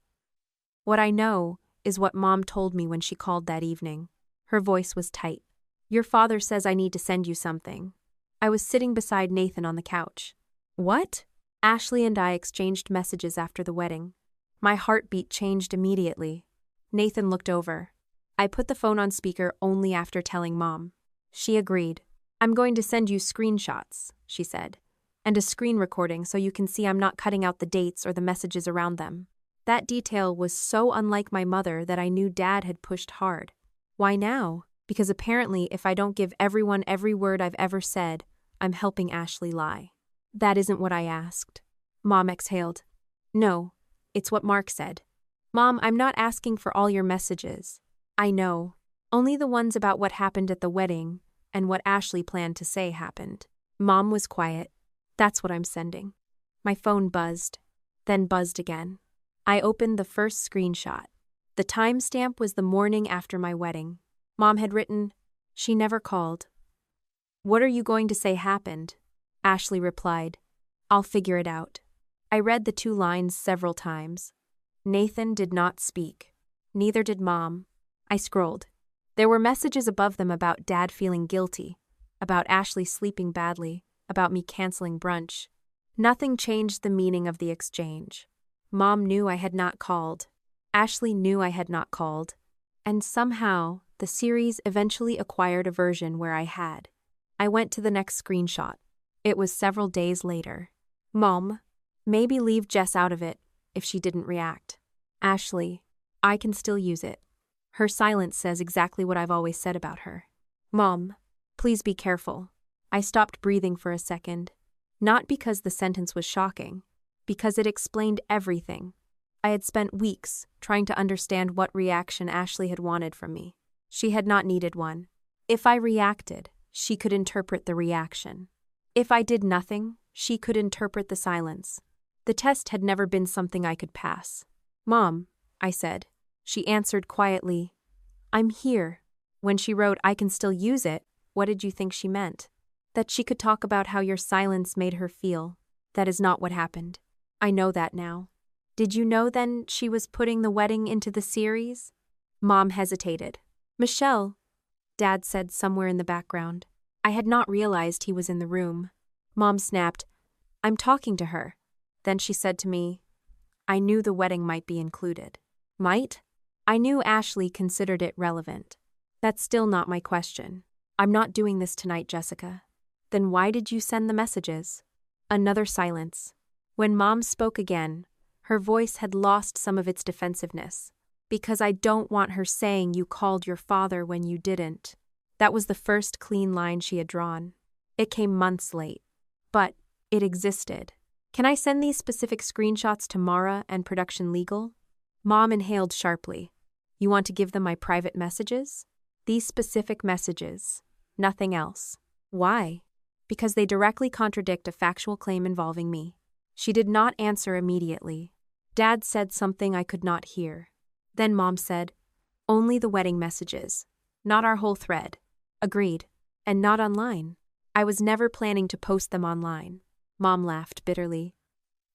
What I know is what Mom told me when she called that evening. Her voice was tight. Your father says I need to send you something. I was sitting beside Nathan on the couch. What? Ashley and I exchanged messages after the wedding. My heartbeat changed immediately. Nathan looked over. I put the phone on speaker only after telling Mom. She agreed. I'm going to send you screenshots, she said, and a screen recording so you can see I'm not cutting out the dates or the messages around them. That detail was so unlike my mother that I knew Dad had pushed hard. Why now? Because apparently if I don't give everyone every word I've ever said, I'm helping Ashley lie. That isn't what I asked. Mom exhaled. No, it's what Mark said. Mom, I'm not asking for all your messages. I know. Only the ones about what happened at the wedding and what Ashley planned to say happened. Mom was quiet. That's what I'm sending. My phone buzzed, then buzzed again. I opened the first screenshot. The timestamp was the morning after my wedding. Mom had written, she never called. What are you going to say happened? Ashley replied, I'll figure it out. I read the 2 lines several times. Nathan did not speak. Neither did Mom. I scrolled. There were messages above them about Dad feeling guilty, about Ashley sleeping badly, about me canceling brunch. Nothing changed the meaning of the exchange. Mom knew I had not called. Ashley knew I had not called. And somehow, the series eventually acquired a version where I had. I went to the next screenshot. It was several days later. Mom, maybe leave Jess out of it if she didn't react. Ashley, I can still use it. Her silence says exactly what I've always said about her. Mom, please be careful. I stopped breathing for a second. Not because the sentence was shocking, because it explained everything. I had spent weeks trying to understand what reaction Ashley had wanted from me. She had not needed one. If I reacted, she could interpret the reaction. If I did nothing, she could interpret the silence. The test had never been something I could pass. Mom, I said. She answered quietly, I'm here. When she wrote, I can still use it, what did you think she meant? That she could talk about how your silence made her feel. That is not what happened. I know that now. Did you know then she was putting the wedding into the series? Mom hesitated. Michelle, Dad said somewhere in the background. I had not realized he was in the room. Mom snapped, I'm talking to her. Then she said to me, I knew the wedding might be included. Might? I knew Ashley considered it relevant. That's still not my question. I'm not doing this tonight, Jessica. Then why did you send the messages? Another silence. When Mom spoke again, her voice had lost some of its defensiveness. Because I don't want her saying you called your father when you didn't. That was the first clean line she had drawn. It came months late. But it existed. Can I send these specific screenshots to Mara and Production Legal? Mom inhaled sharply. You want to give them my private messages? These specific messages. Nothing else. Why? Because they directly contradict a factual claim involving me. She did not answer immediately. Dad said something I could not hear. Then Mom said, only the wedding messages. Not our whole thread. Agreed. And not online. I was never planning to post them online. Mom laughed bitterly.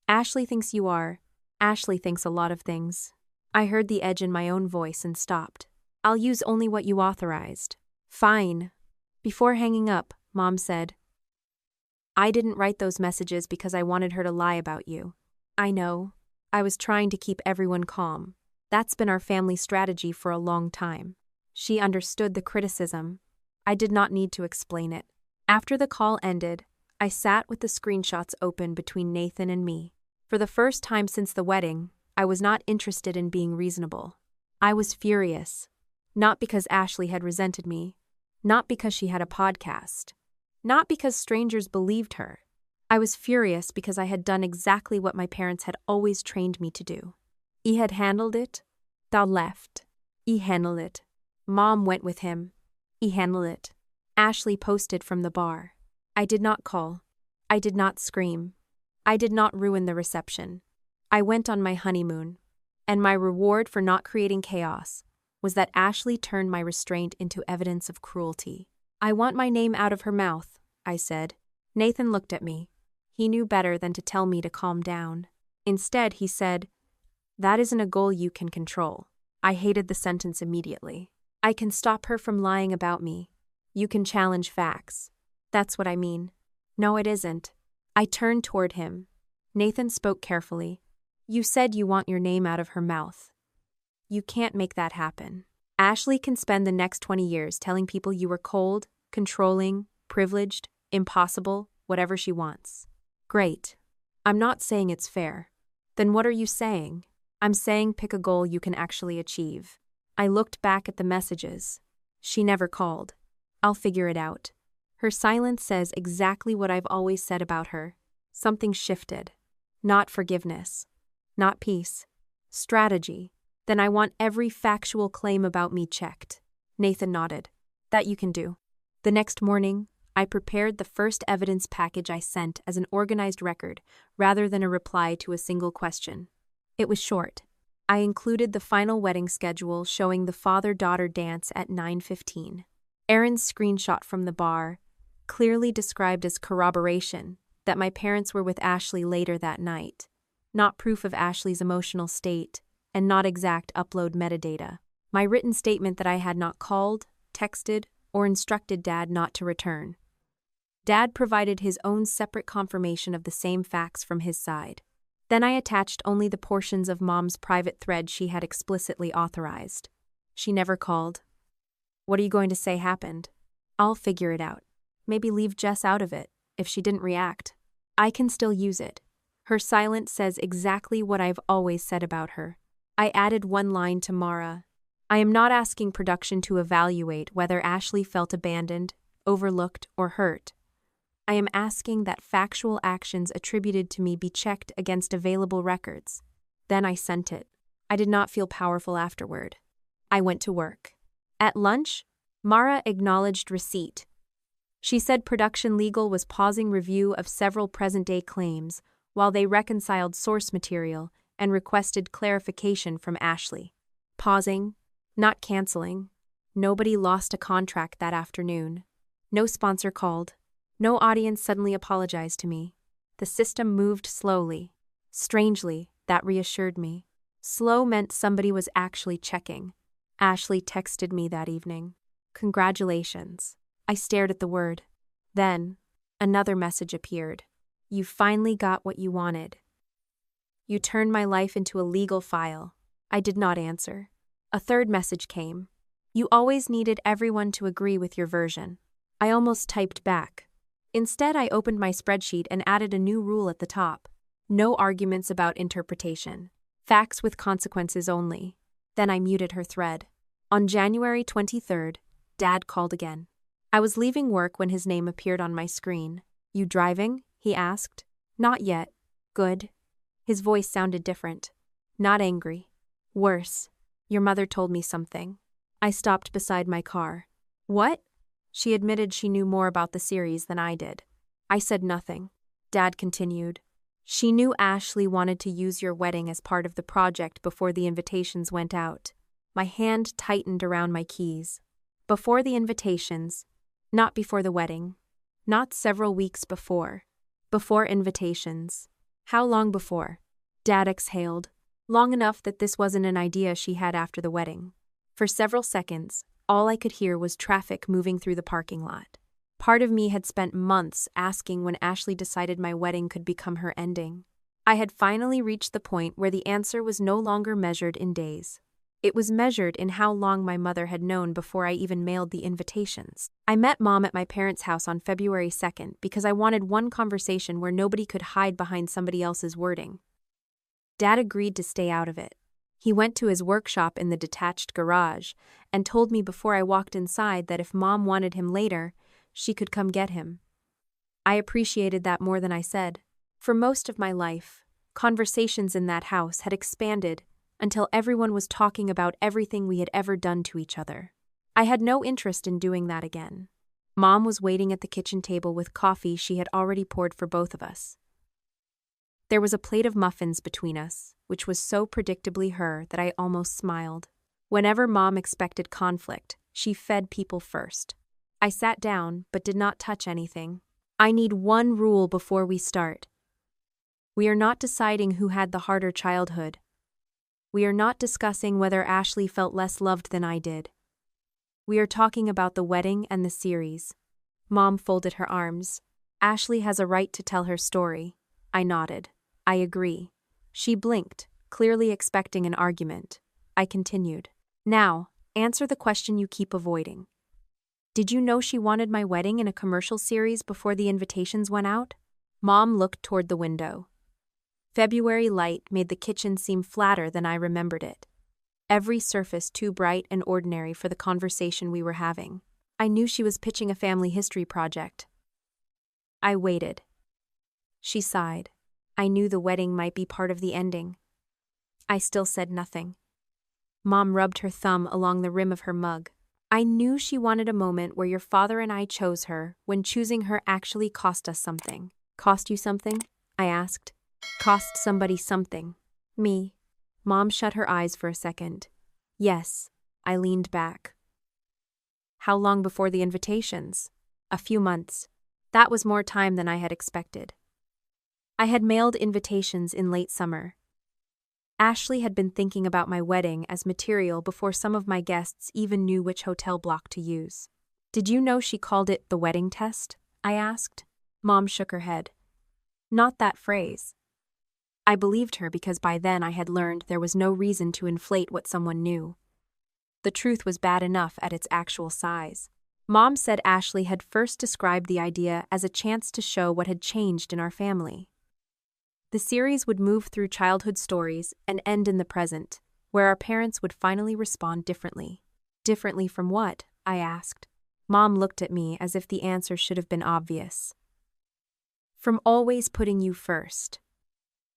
Ashley thinks you are. Ashley thinks a lot of things. I heard the edge in my own voice and stopped. I'll use only what you authorized. Fine. Before hanging up, Mom said, I didn't write those messages because I wanted her to lie about you. I know. I was trying to keep everyone calm. That's been our family strategy for a long time. She understood the criticism. I did not need to explain it. After the call ended, I sat with the screenshots open between Nathan and me. For the first time since the wedding, I was not interested in being reasonable. I was furious. Not because Ashley had resented me. Not because she had a podcast. Not because strangers believed her. I was furious because I had done exactly what my parents had always trained me to do. He had handled it. Thou left. He handled it. Mom went with him. He handled it. Ashley posted from the bar. I did not call. I did not scream. I did not ruin the reception. I went on my honeymoon. And my reward for not creating chaos was that Ashley turned my restraint into evidence of cruelty. I want my name out of her mouth, I said. Nathan looked at me. He knew better than to tell me to calm down. Instead, he said, that isn't a goal you can control. I hated the sentence immediately. I can stop her from lying about me. You can challenge facts. That's what I mean. No, it isn't. I turned toward him. Nathan spoke carefully. You said you want your name out of her mouth. You can't make that happen. Ashley can spend the next 20 years telling people you were cold, controlling, privileged, impossible, whatever she wants. Great. I'm not saying it's fair. Then what are you saying? I'm saying pick a goal you can actually achieve. I looked back at the messages. She never called. I'll figure it out. Her silence says exactly what I've always said about her. Something shifted. Not forgiveness. Not peace. Strategy. Then I want every factual claim about me checked. Nathan nodded. That you can do. The next morning, I prepared the first evidence package I sent as an organized record rather than a reply to a single question. It was short. I included the final wedding schedule showing the father-daughter dance at 9:15. Aaron's screenshot from the bar, clearly described as corroboration that my parents were with Ashley later that night, not proof of Ashley's emotional state, and not exact upload metadata. My written statement that I had not called, texted, or instructed Dad not to return. Dad provided his own separate confirmation of the same facts from his side. Then I attached only the portions of Mom's private thread she had explicitly authorized. She never called. What are you going to say happened? I'll figure it out. Maybe leave Jess out of it, if she didn't react. I can still use it. Her silence says exactly what I've always said about her. I added one line to Mara. I am not asking production to evaluate whether Ashley felt abandoned, overlooked, or hurt. I am asking that factual actions attributed to me be checked against available records. Then I sent it. I did not feel powerful afterward. I went to work. At lunch, Mara acknowledged receipt. She said production legal was pausing review of several present-day claims while they reconciled source material and requested clarification from Ashley. Pausing, not canceling. Nobody lost a contract that afternoon. No sponsor called. No audience suddenly apologized to me. The system moved slowly. Strangely, that reassured me. Slow meant somebody was actually checking. Ashley texted me that evening. Congratulations. I stared at the word. Then, another message appeared. You finally got what you wanted. You turned my life into a legal file. I did not answer. A third message came. You always needed everyone to agree with your version. I almost typed back. Instead, I opened my spreadsheet and added a new rule at the top. No arguments about interpretation. Facts with consequences only. Then I muted her thread. On January 23rd, Dad called again. I was leaving work when his name appeared on my screen. You driving? He asked. Not yet. Good. His voice sounded different. Not angry. Worse. Your mother told me something. I stopped beside my car. What? She admitted she knew more about the series than I did. I said nothing. Dad continued. She knew Ashley wanted to use your wedding as part of the project before the invitations went out. My hand tightened around my keys. Before the invitations, not before the wedding. Not several weeks before. Before invitations. How long before? Dad exhaled. Long enough that this wasn't an idea she had after the wedding. For several seconds, all I could hear was traffic moving through the parking lot. Part of me had spent months asking when Ashley decided my wedding could become her ending. I had finally reached the point where the answer was no longer measured in days. It was measured in how long my mother had known before I even mailed the invitations. I met Mom at my parents' house on February 2nd because I wanted one conversation where nobody could hide behind somebody else's wording. Dad agreed to stay out of it. He went to his workshop in the detached garage and told me before I walked inside that if Mom wanted him later, she could come get him. I appreciated that more than I said. For most of my life, conversations in that house had expanded until everyone was talking about everything we had ever done to each other. I had no interest in doing that again. Mom was waiting at the kitchen table with coffee she had already poured for both of us. There was a plate of muffins between us, which was so predictably her that I almost smiled. Whenever Mom expected conflict, she fed people first. I sat down, but did not touch anything. I need one rule before we start. We are not deciding who had the harder childhood. We are not discussing whether Ashley felt less loved than I did. We are talking about the wedding and the series. Mom folded her arms. Ashley has a right to tell her story. I nodded. I agree. She blinked, clearly expecting an argument. I continued. Now, answer the question you keep avoiding. Did you know she wanted my wedding in a commercial series before the invitations went out? Mom looked toward the window. February light made the kitchen seem flatter than I remembered it. Every surface too bright and ordinary for the conversation we were having. I knew she was pitching a family history project. I waited. She sighed. I knew the wedding might be part of the ending. I still said nothing. Mom rubbed her thumb along the rim of her mug. I knew she wanted a moment where your father and I chose her when choosing her actually cost us something. Cost you something? I asked. Cost somebody something. Me. Mom shut her eyes for a second. Yes. I leaned back. How long before the invitations? A few months. That was more time than I had expected. I had mailed invitations in late summer. Ashley had been thinking about my wedding as material before some of my guests even knew which hotel block to use. Did you know she called it the wedding test? I asked. Mom shook her head. Not that phrase. I believed her because by then I had learned there was no reason to inflate what someone knew. The truth was bad enough at its actual size. Mom said Ashley had first described the idea as a chance to show what had changed in our family. The series would move through childhood stories and end in the present, where our parents would finally respond differently. Differently from what? I asked. Mom looked at me as if the answer should have been obvious. From always putting you first.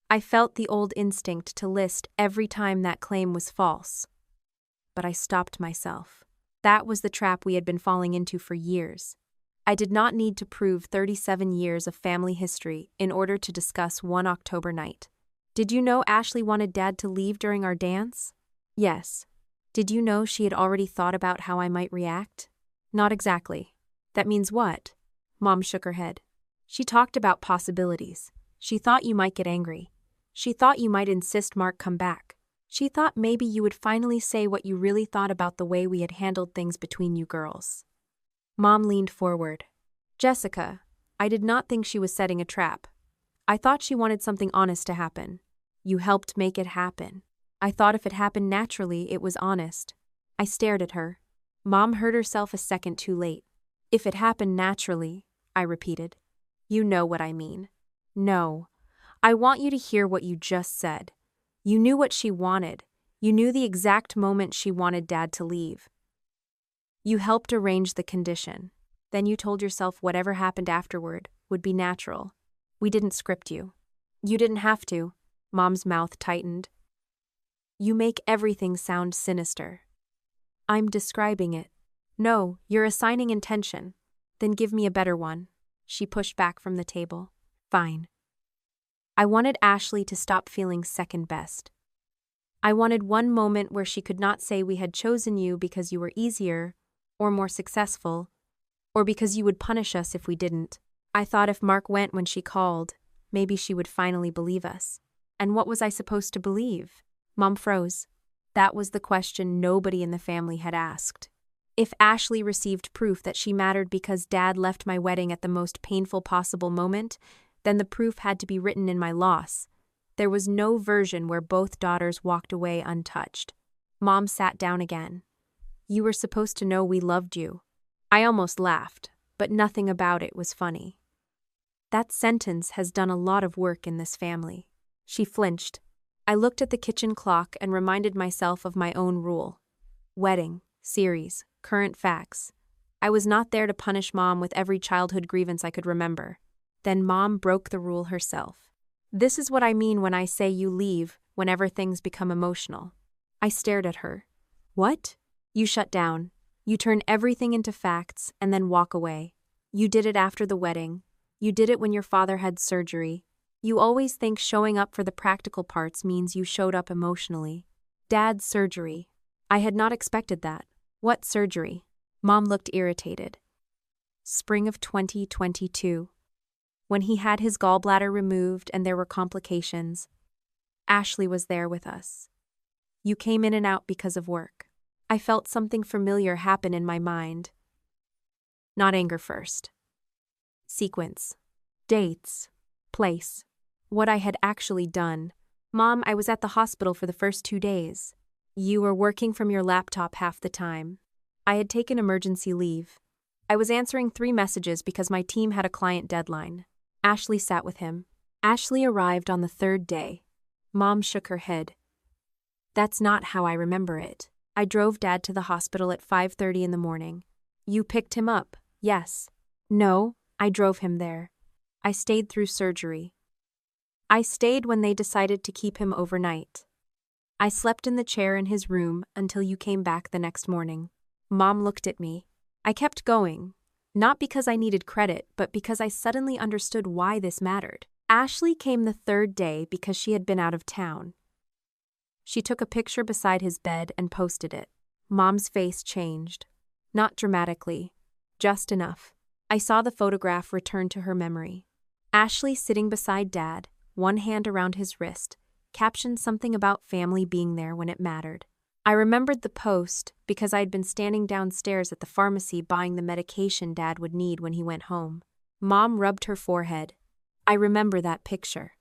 I felt the old instinct to list every time that claim was false. But I stopped myself. That was the trap we had been falling into for years. I did not need to prove 37 years of family history in order to discuss one October night. Did you know Ashley wanted Dad to leave during our dance? Yes. Did you know she had already thought about how I might react? Not exactly. That means what? Mom shook her head. She talked about possibilities. She thought you might get angry. She thought you might insist Mark come back. She thought maybe you would finally say what you really thought about the way we had handled things between you girls. Mom leaned forward. Jessica, I did not think she was setting a trap. I thought she wanted something honest to happen. You helped make it happen. I thought if it happened naturally, it was honest. I stared at her. Mom heard herself a second too late. If it happened naturally, I repeated. You know what I mean. No. I want you to hear what you just said. You knew what she wanted. You knew the exact moment she wanted Dad to leave. You helped arrange the condition. Then you told yourself whatever happened afterward would be natural. We didn't script you. You didn't have to. Mom's mouth tightened. You make everything sound sinister. I'm describing it. No, you're assigning intention. Then give me a better one. She pushed back from the table. Fine. I wanted Ashley to stop feeling second best. I wanted one moment where she could not say we had chosen you because you were easier, or more successful, or because you would punish us if we didn't. I thought if Mark went when she called, maybe she would finally believe us. And what was I supposed to believe? Mom froze. That was the question nobody in the family had asked. If Ashley received proof that she mattered because Dad left my wedding at the most painful possible moment, then the proof had to be written in my loss. There was no version where both daughters walked away untouched. Mom sat down again. You were supposed to know we loved you. I almost laughed, but nothing about it was funny. That sentence has done a lot of work in this family. She flinched. I looked at the kitchen clock and reminded myself of my own rule. Wedding, series, current facts. I was not there to punish Mom with every childhood grievance I could remember. Then Mom broke the rule herself. This is what I mean when I say you leave whenever things become emotional. I stared at her. What? You shut down. You turn everything into facts and then walk away. You did it after the wedding. You did it when your father had surgery. You always think showing up for the practical parts means you showed up emotionally. Dad's surgery. I had not expected that. What surgery? Mom looked irritated. Spring of 2022. When he had his gallbladder removed and there were complications. Ashley was there with us. You came in and out because of work. I felt something familiar happen in my mind. Not anger first. Sequence. Dates. Place. What I had actually done. Mom, I was at the hospital for the first 2 days. You were working from your laptop half the time. I had taken emergency leave. I was answering 3 messages because my team had a client deadline. Ashley sat with him. Ashley arrived on the 3rd day. Mom shook her head. That's not how I remember it. I drove Dad to the hospital at 5:30 in the morning. You picked him up, yes. No, I drove him there. I stayed through surgery. I stayed when they decided to keep him overnight. I slept in the chair in his room until you came back the next morning. Mom looked at me. I kept going, not because I needed credit, but because I suddenly understood why this mattered. Ashley came the 3rd day because she had been out of town. She took a picture beside his bed and posted it. Mom's face changed. Not dramatically, just enough. I saw the photograph return to her memory. Ashley sitting beside Dad, one hand around his wrist, captioned something about family being there when it mattered. I remembered the post because I'd been standing downstairs at the pharmacy buying the medication Dad would need when he went home. Mom rubbed her forehead. I remember that picture.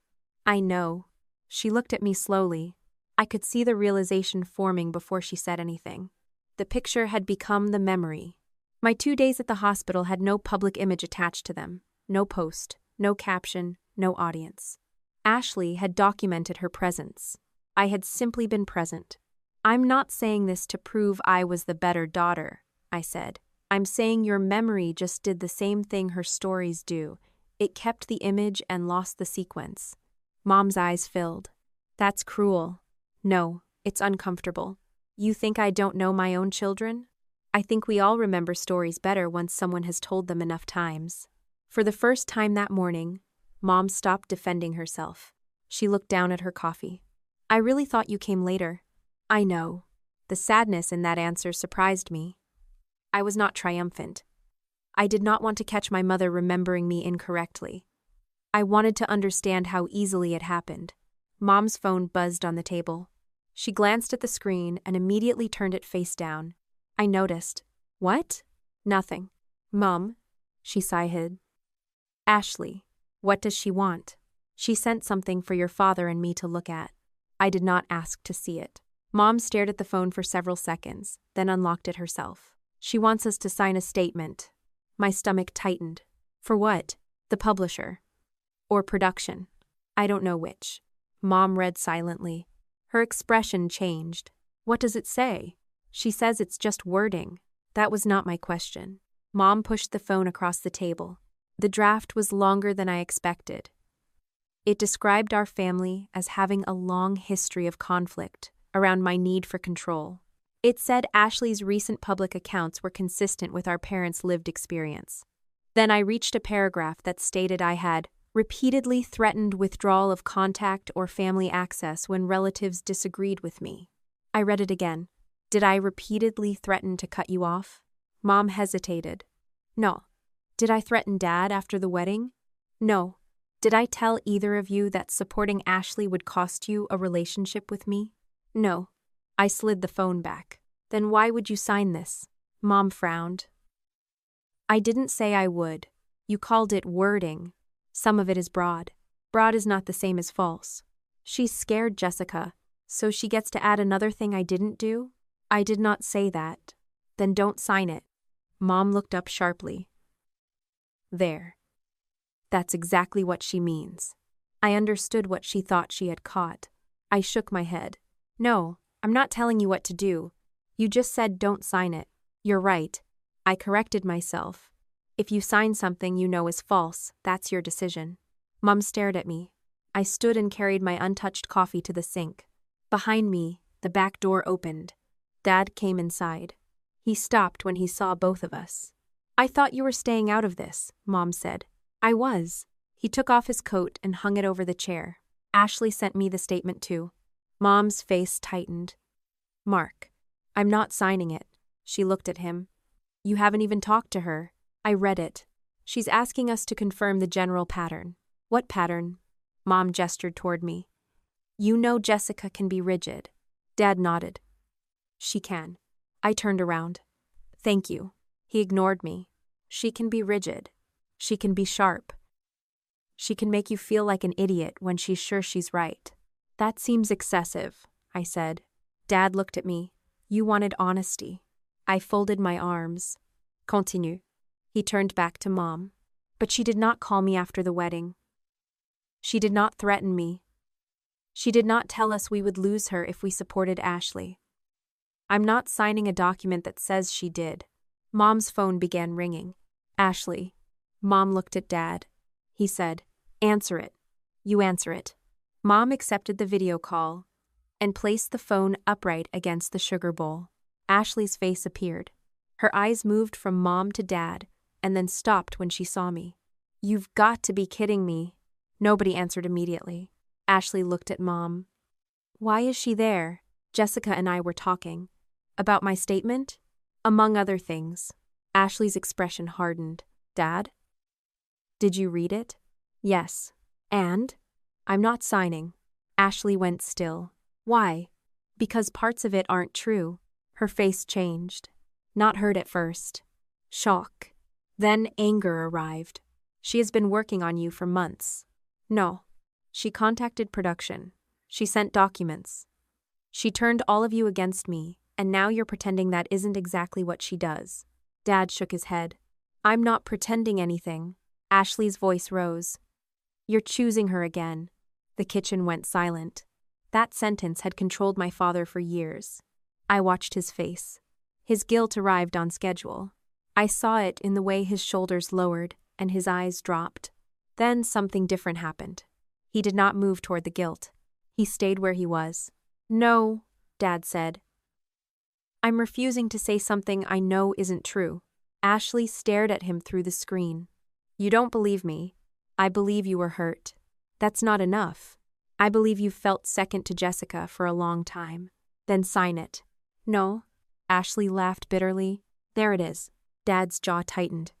I know. She looked at me slowly. I could see the realization forming before she said anything. The picture had become the memory. My 2 days at the hospital had no public image attached to them. No post, no caption, no audience. Ashley had documented her presence. I had simply been present. I'm not saying this to prove I was the better daughter, I said. I'm saying your memory just did the same thing her stories do. It kept the image and lost the sequence. Mom's eyes filled. That's cruel. No, it's uncomfortable. You think I don't know my own children? I think we all remember stories better once someone has told them enough times. For the first time that morning, Mom stopped defending herself. She looked down at her coffee. I really thought you came later. I know. The sadness in that answer surprised me. I was not triumphant. I did not want to catch my mother remembering me incorrectly. I wanted to understand how easily it happened. Mom's phone buzzed on the table. She glanced at the screen and immediately turned it face down. I noticed. What? Nothing. Mom, she sighed. Ashley, what does she want? She sent something for your father and me to look at. I did not ask to see it. Mom stared at the phone for several seconds, then unlocked it herself. She wants us to sign a statement. My stomach tightened. For what? The publisher. Or production. I don't know which. Mom read silently. Her expression changed. What does it say? She says it's just wording. That was not my question. Mom pushed the phone across the table. The draft was longer than I expected. It described our family as having a long history of conflict around my need for control. It said Ashley's recent public accounts were consistent with our parents' lived experience. Then I reached a paragraph that stated I had repeatedly threatened withdrawal of contact or family access when relatives disagreed with me. I read it again. Did I repeatedly threaten to cut you off? Mom hesitated. No. Did I threaten Dad after the wedding? No. Did I tell either of you that supporting Ashley would cost you a relationship with me? No. I slid the phone back. Then why would you sign this? Mom frowned. I didn't say I would. You called it wording. Some of it is broad. Broad is not the same as false. She's scared Jessica, so she gets to add another thing I didn't do? I did not say that. Then don't sign it. Mom looked up sharply. There. That's exactly what she means. I understood what she thought she had caught. I shook my head. No, I'm not telling you what to do. You just said don't sign it. You're right. I corrected myself. If you sign something you know is false, that's your decision. Mom stared at me. I stood and carried my untouched coffee to the sink. Behind me, the back door opened. Dad came inside. He stopped when he saw both of us. I thought you were staying out of this, Mom said. I was. He took off his coat and hung it over the chair. Ashley sent me the statement too. Mom's face tightened. Mark, I'm not signing it. She looked at him. You haven't even talked to her. I read it. She's asking us to confirm the general pattern. What pattern? Mom gestured toward me. You know Jessica can be rigid. Dad nodded. She can. I turned around. Thank you. He ignored me. She can be rigid. She can be sharp. She can make you feel like an idiot when she's sure she's right. That seems excessive, I said. Dad looked at me. You wanted honesty. I folded my arms. Continue. He turned back to Mom. But she did not call me after the wedding. She did not threaten me. She did not tell us we would lose her if we supported Ashley. I'm not signing a document that says she did. Mom's phone began ringing. Ashley. Mom looked at Dad. He said, Answer it. You answer it. Mom accepted the video call and placed the phone upright against the sugar bowl. Ashley's face appeared. Her eyes moved from Mom to Dad and then stopped when she saw me. You've got to be kidding me. Nobody answered immediately. Ashley looked at Mom. Why is she there? Jessica and I were talking. About my statement? Among other things. Ashley's expression hardened. Dad? Did you read it? Yes. And? I'm not signing. Ashley went still. Why? Because parts of it aren't true. Her face changed. Not hurt at first. Shock. Then anger arrived. She has been working on you for months. No. She contacted production. She sent documents. She turned all of you against me, and now you're pretending that isn't exactly what she does. Dad shook his head. I'm not pretending anything. Ashley's voice rose. You're choosing her again. The kitchen went silent. That sentence had controlled my father for years. I watched his face. His guilt arrived on schedule. I saw it in the way his shoulders lowered and his eyes dropped. Then something different happened. He did not move toward the guilt. He stayed where he was. No, Dad said. I'm refusing to say something I know isn't true. Ashley stared at him through the screen. You don't believe me. I believe you were hurt. That's not enough. I believe you felt second to Jessica for a long time. Then sign it. No. Ashley laughed bitterly. There it is. Dad's jaw tightened.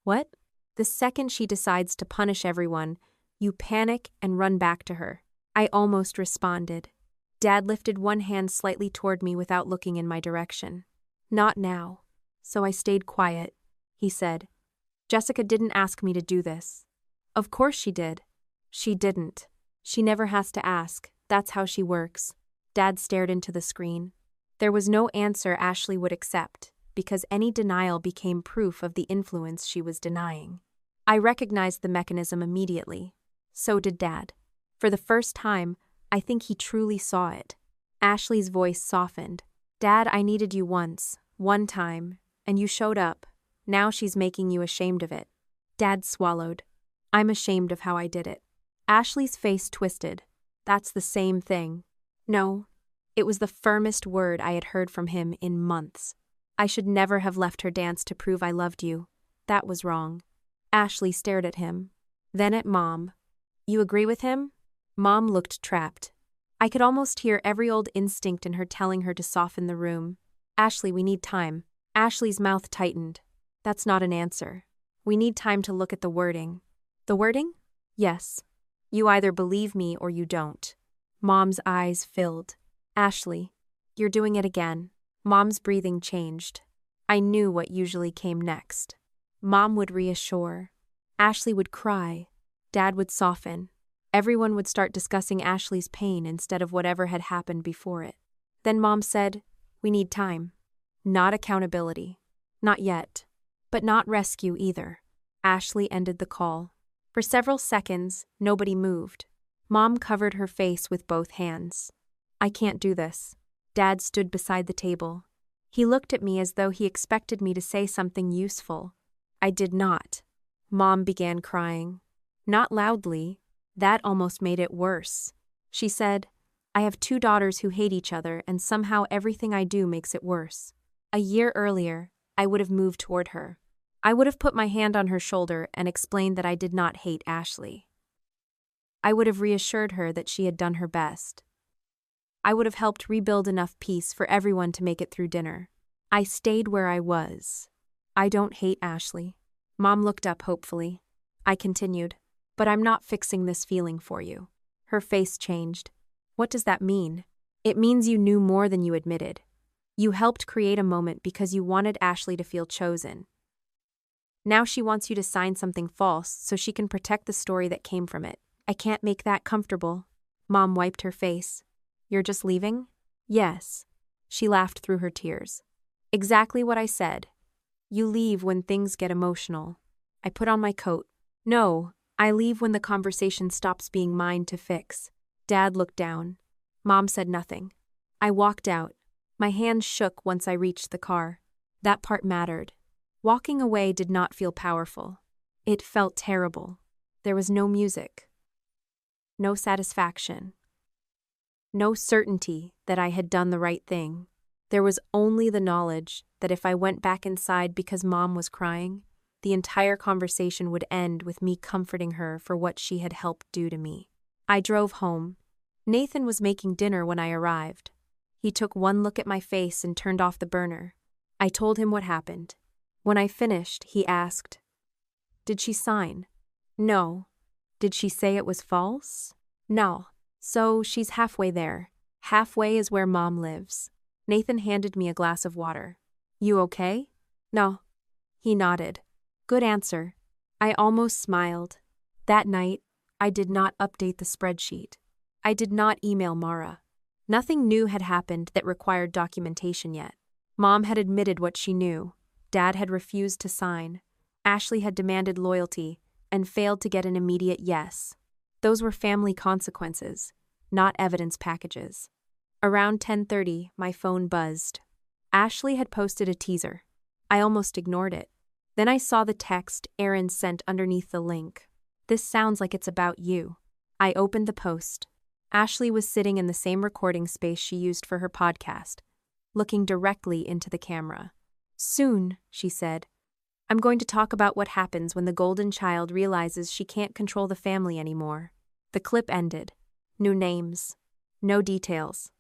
What? The second she decides to punish everyone, you panic and run back to her. I almost responded. Dad lifted one hand slightly toward me without looking in my direction. Not now. So I stayed quiet, he said. Jessica didn't ask me to do this. Of course she did. She didn't. She never has to ask. That's how she works. Dad stared into the screen. There was no answer Ashley would accept, because any denial became proof of the influence she was denying. I recognized the mechanism immediately. So did Dad. For the first time, I think he truly saw it. Ashley's voice softened. Dad, I needed you once, one time, and you showed up. Now she's making you ashamed of it. Dad swallowed. I'm ashamed of how I did it. Ashley's face twisted. That's the same thing. No. It was the firmest word I had heard from him in months. I should never have left her dance to prove I loved you. That was wrong. Ashley stared at him. Then at Mom. You agree with him? Mom looked trapped. I could almost hear every old instinct in her telling her to soften the room. Ashley, we need time. Ashley's mouth tightened. That's not an answer. We need time to look at the wording. The wording? Yes. You either believe me or you don't. Mom's eyes filled. Ashley, you're doing it again. Mom's breathing changed. I knew what usually came next. Mom would reassure. Ashley would cry. Dad would soften. Everyone would start discussing Ashley's pain instead of whatever had happened before it. Then Mom said, we need time. Not accountability. Not yet. But not rescue either. Ashley ended the call. For several seconds, nobody moved. Mom covered her face with both hands. I can't do this. Dad stood beside the table. He looked at me as though he expected me to say something useful. I did not. Mom began crying. Not loudly. That almost made it worse. She said, I have 2 daughters who hate each other, and somehow everything I do makes it worse. A year earlier, I would have moved toward her. I would have put my hand on her shoulder and explained that I did not hate Ashley. I would have reassured her that she had done her best. I would have helped rebuild enough peace for everyone to make it through dinner. I stayed where I was. I don't hate Ashley. Mom looked up hopefully. I continued, but I'm not fixing this feeling for you. Her face changed. What does that mean? It means you knew more than you admitted. You helped create a moment because you wanted Ashley to feel chosen. Now she wants you to sign something false so she can protect the story that came from it. I can't make that comfortable. Mom wiped her face. You're just leaving? Yes. She laughed through her tears. Exactly what I said. You leave when things get emotional. I put on my coat. No, I leave when the conversation stops being mine to fix. Dad looked down. Mom said nothing. I walked out. My hands shook once I reached the car. That part mattered. Walking away did not feel powerful. It felt terrible. There was no music. No satisfaction. No certainty that I had done the right thing. There was only the knowledge that if I went back inside because Mom was crying, the entire conversation would end with me comforting her for what she had helped do to me. I drove home. Nathan was making dinner when I arrived. He took one look at my face and turned off the burner. I told him what happened. When I finished, he asked, Did she sign? No. Did she say it was false? No. So she's halfway there. Halfway is where Mom lives. Nathan handed me a glass of water. You okay? No. He nodded. Good answer. I almost smiled. That night, I did not update the spreadsheet. I did not email Mara. Nothing new had happened that required documentation yet. Mom had admitted what she knew. Dad had refused to sign. Ashley had demanded loyalty and failed to get an immediate yes. Those were family consequences, not evidence packages. Around 10:30, my phone buzzed. Ashley had posted a teaser. I almost ignored it. Then I saw the text Aaron sent underneath the link. "This sounds like it's about you." I opened the post. Ashley was sitting in the same recording space she used for her podcast, looking directly into the camera. "Soon," she said, "I'm going to talk about what happens when the golden child realizes she can't control the family anymore." The clip ended. New names. No details.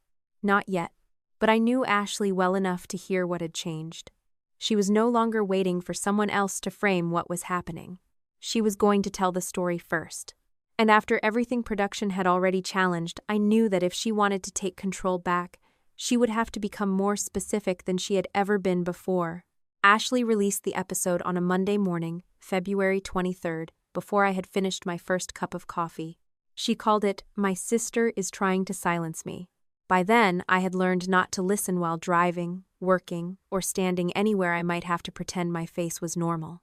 Not yet. But I knew Ashley well enough to hear what had changed. She was no longer waiting for someone else to frame what was happening. She was going to tell the story first. And after everything production had already challenged, I knew that if she wanted to take control back, she would have to become more specific than she had ever been before. Ashley released the episode on a Monday morning, February 23rd, before I had finished my first cup of coffee. She called it, "My Sister is Trying to Silence Me." By then, I had learned not to listen while driving, working, or standing anywhere I might have to pretend my face was normal.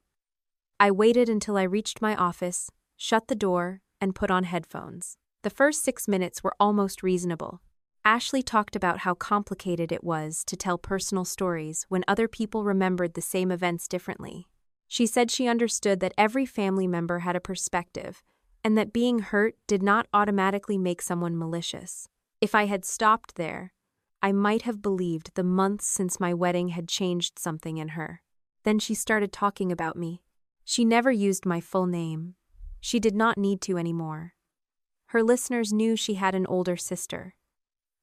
I waited until I reached my office, shut the door, and put on headphones. The first 6 minutes were almost reasonable. Ashley talked about how complicated it was to tell personal stories when other people remembered the same events differently. She said she understood that every family member had a perspective, and that being hurt did not automatically make someone malicious. If I had stopped there, I might have believed the months since my wedding had changed something in her. Then she started talking about me. She never used my full name. She did not need to anymore. Her listeners knew she had an older sister.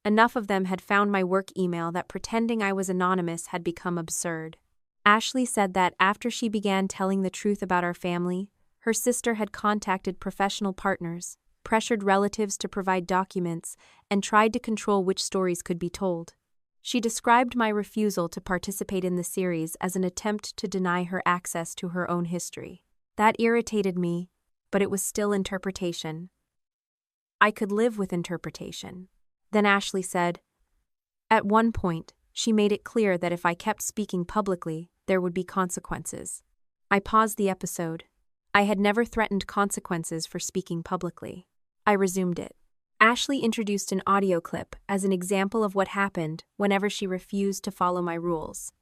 Enough of them had found my work email that pretending I was anonymous had become absurd. Ashley said that after she began telling the truth about our family, her sister had contacted professional partners, pressured relatives to provide documents, and tried to control which stories could be told. She described my refusal to participate in the series as an attempt to deny her access to her own history. That irritated me, but it was still interpretation. I could live with interpretation. Then Ashley said, "At one point, she made it clear that if I kept speaking publicly, there would be consequences." I paused the episode. I had never threatened consequences for speaking publicly. I resumed it. Ashley introduced an audio clip as an example of what happened whenever she refused to follow my rules.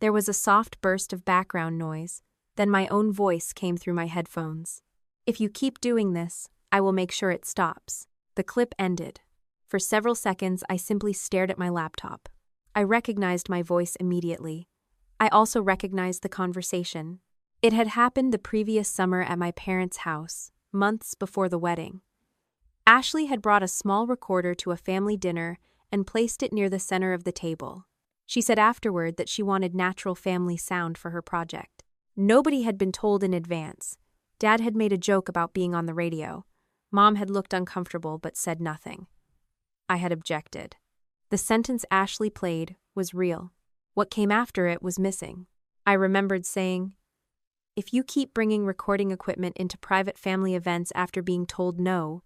There was a soft burst of background noise, then my own voice came through my headphones. "If you keep doing this, I will make sure it stops." The clip ended. For several seconds, I simply stared at my laptop. I recognized my voice immediately. I also recognized the conversation. It had happened the previous summer at my parents' house, months before the wedding. Ashley had brought a small recorder to a family dinner and placed it near the center of the table. She said afterward that she wanted natural family sound for her project. Nobody had been told in advance. Dad had made a joke about being on the radio. Mom had looked uncomfortable but said nothing. I had objected. The sentence Ashley played was real. What came after it was missing. I remembered saying, "If you keep bringing recording equipment into private family events after being told no,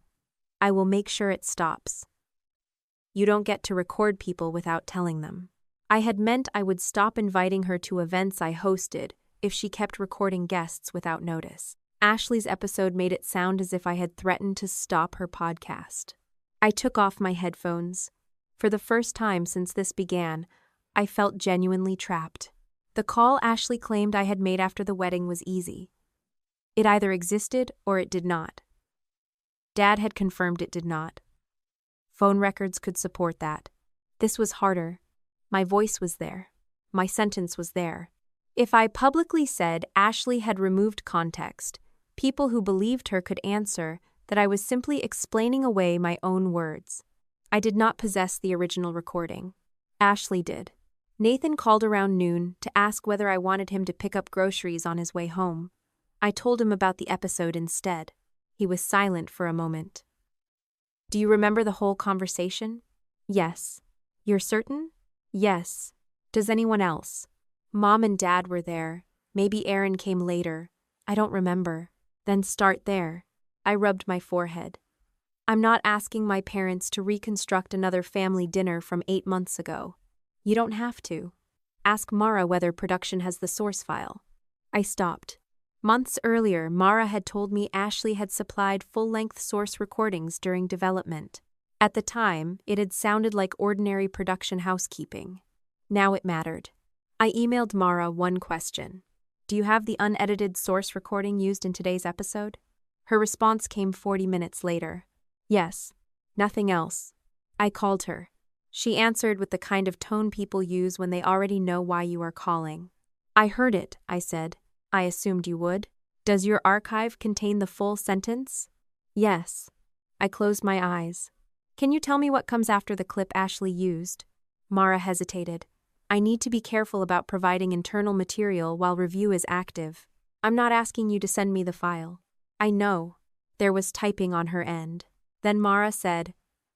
I will make sure it stops. You don't get to record people without telling them." I had meant I would stop inviting her to events I hosted if she kept recording guests without notice. Ashley's episode made it sound as if I had threatened to stop her podcast. I took off my headphones. For the first time since this began, I felt genuinely trapped. The call Ashley claimed I had made after the wedding was easy. It either existed or it did not. Dad had confirmed it did not. Phone records could support that. This was harder. My voice was there. My sentence was there. If I publicly said Ashley had removed context, people who believed her could answer that I was simply explaining away my own words. I did not possess the original recording. Ashley did. Nathan called around noon to ask whether I wanted him to pick up groceries on his way home. I told him about the episode instead. He was silent for a moment. "Do you remember the whole conversation?" "Yes." "You're certain?" "Yes." "Does anyone else?" "Mom and Dad were there. Maybe Aaron came later. I don't remember. Then start there. I rubbed my forehead. I'm not asking my parents to reconstruct another family dinner from 8 months ago. You don't have to. Ask Mara whether production has the source file. I stopped. Months earlier, Mara had told me Ashley had supplied full-length source recordings during development. At the time, it had sounded like ordinary production housekeeping. Now it mattered. I emailed Mara one question. Do you have the unedited source recording used in today's episode? Her response came 40 minutes later. Yes. Nothing else. I called her. She answered with the kind of tone people use when they already know why you are calling. I heard it, I said. I assumed you would. Does your archive contain the full sentence? Yes. I closed my eyes. Can you tell me what comes after the clip Ashley used? Mara hesitated. I need to be careful about providing internal material while review is active. I'm not asking you to send me the file. I know. There was typing on her end. Then Mara said,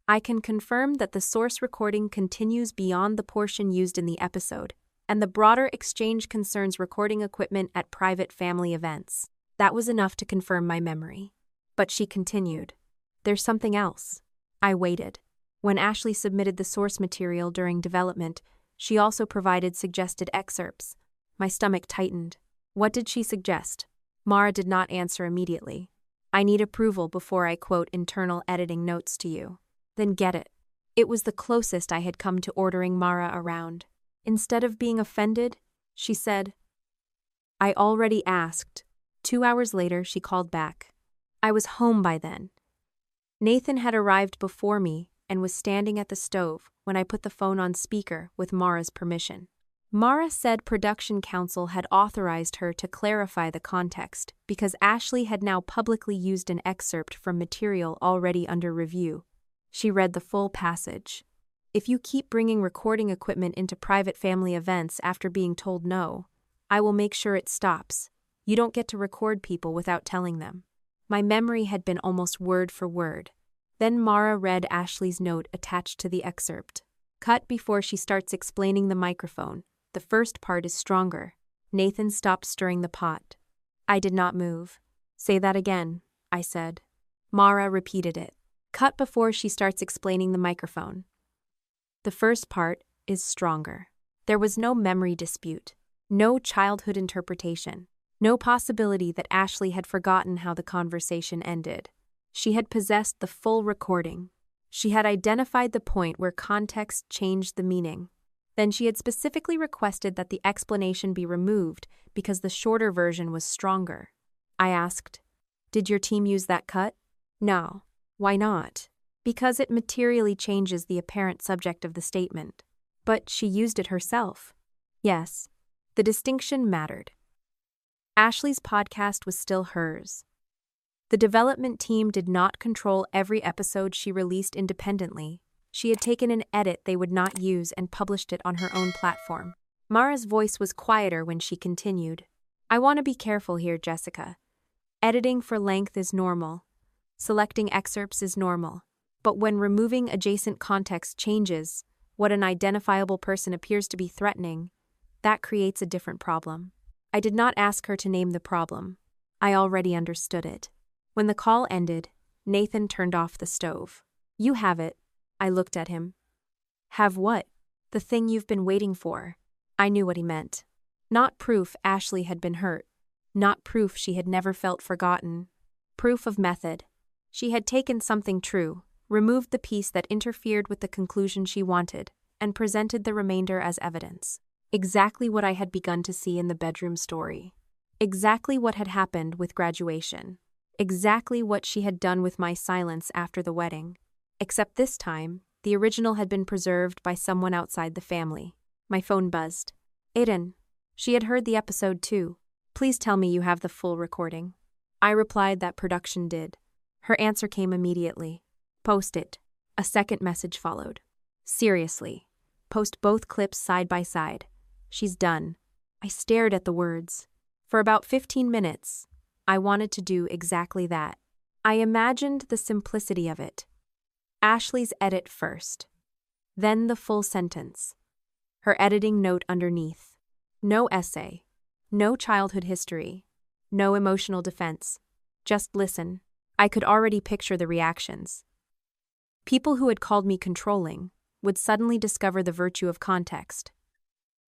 I can confirm that the source recording continues beyond the portion used in the episode, and the broader exchange concerns recording equipment at private family events. That was enough to confirm my memory. But she continued. There's something else. I waited. When Ashley submitted the source material during development, she also provided suggested excerpts. My stomach tightened. What did she suggest? Mara did not answer immediately. I need approval before I quote internal editing notes to you. Then get it. It was the closest I had come to ordering Mara around. Instead of being offended, she said, I already asked. 2 hours later, she called back. I was home by then. Nathan had arrived before me and was standing at the stove when I put the phone on speaker with Mara's permission. Mara said production counsel had authorized her to clarify the context because Ashley had now publicly used an excerpt from material already under review. She read the full passage. If you keep bringing recording equipment into private family events after being told no, I will make sure it stops. You don't get to record people without telling them. My memory had been almost word for word. Then Mara read Ashley's note attached to the excerpt. Cut before she starts explaining the microphone. The first part is stronger. Nathan stopped stirring the pot. I did not move. Say that again, I said. Mara repeated it. Cut before she starts explaining the microphone. The first part is stronger. There was no memory dispute, no childhood interpretation, no possibility that Ashley had forgotten how the conversation ended. She had possessed the full recording. She had identified the point where context changed the meaning. Then she had specifically requested that the explanation be removed because the shorter version was stronger. I asked, Did your team use that cut? No. Why not? Because it materially changes the apparent subject of the statement. But she used it herself. Yes, the distinction mattered. Ashley's podcast was still hers. The development team did not control every episode she released independently. She had taken an edit they would not use and published it on her own platform. Mara's voice was quieter when she continued. I want to be careful here, Jessica. Editing for length is normal. Selecting excerpts is normal. But when removing adjacent context changes, what an identifiable person appears to be threatening, that creates a different problem. I did not ask her to name the problem. I already understood it. When the call ended, Nathan turned off the stove. You have it. I looked at him. Have what? The thing you've been waiting for. I knew what he meant. Not proof Ashley had been hurt. Not proof she had never felt forgotten. Proof of method. She had taken something true, removed the piece that interfered with the conclusion she wanted, and presented the remainder as evidence. Exactly what I had begun to see in the bedroom story. Exactly what had happened with graduation. Exactly what she had done with my silence after the wedding. Except this time, the original had been preserved by someone outside the family. My phone buzzed. Aiden. She had heard the episode too. Please tell me you have the full recording. I replied that production did. Her answer came immediately. Post it. A second message followed. Seriously. Post both clips side by side. She's done. I stared at the words. For about 15 minutes, I wanted to do exactly that. I imagined the simplicity of it. Ashley's edit first. Then the full sentence. Her editing note underneath. No essay. No childhood history. No emotional defense. Just listen. I could already picture the reactions. People who had called me controlling would suddenly discover the virtue of context.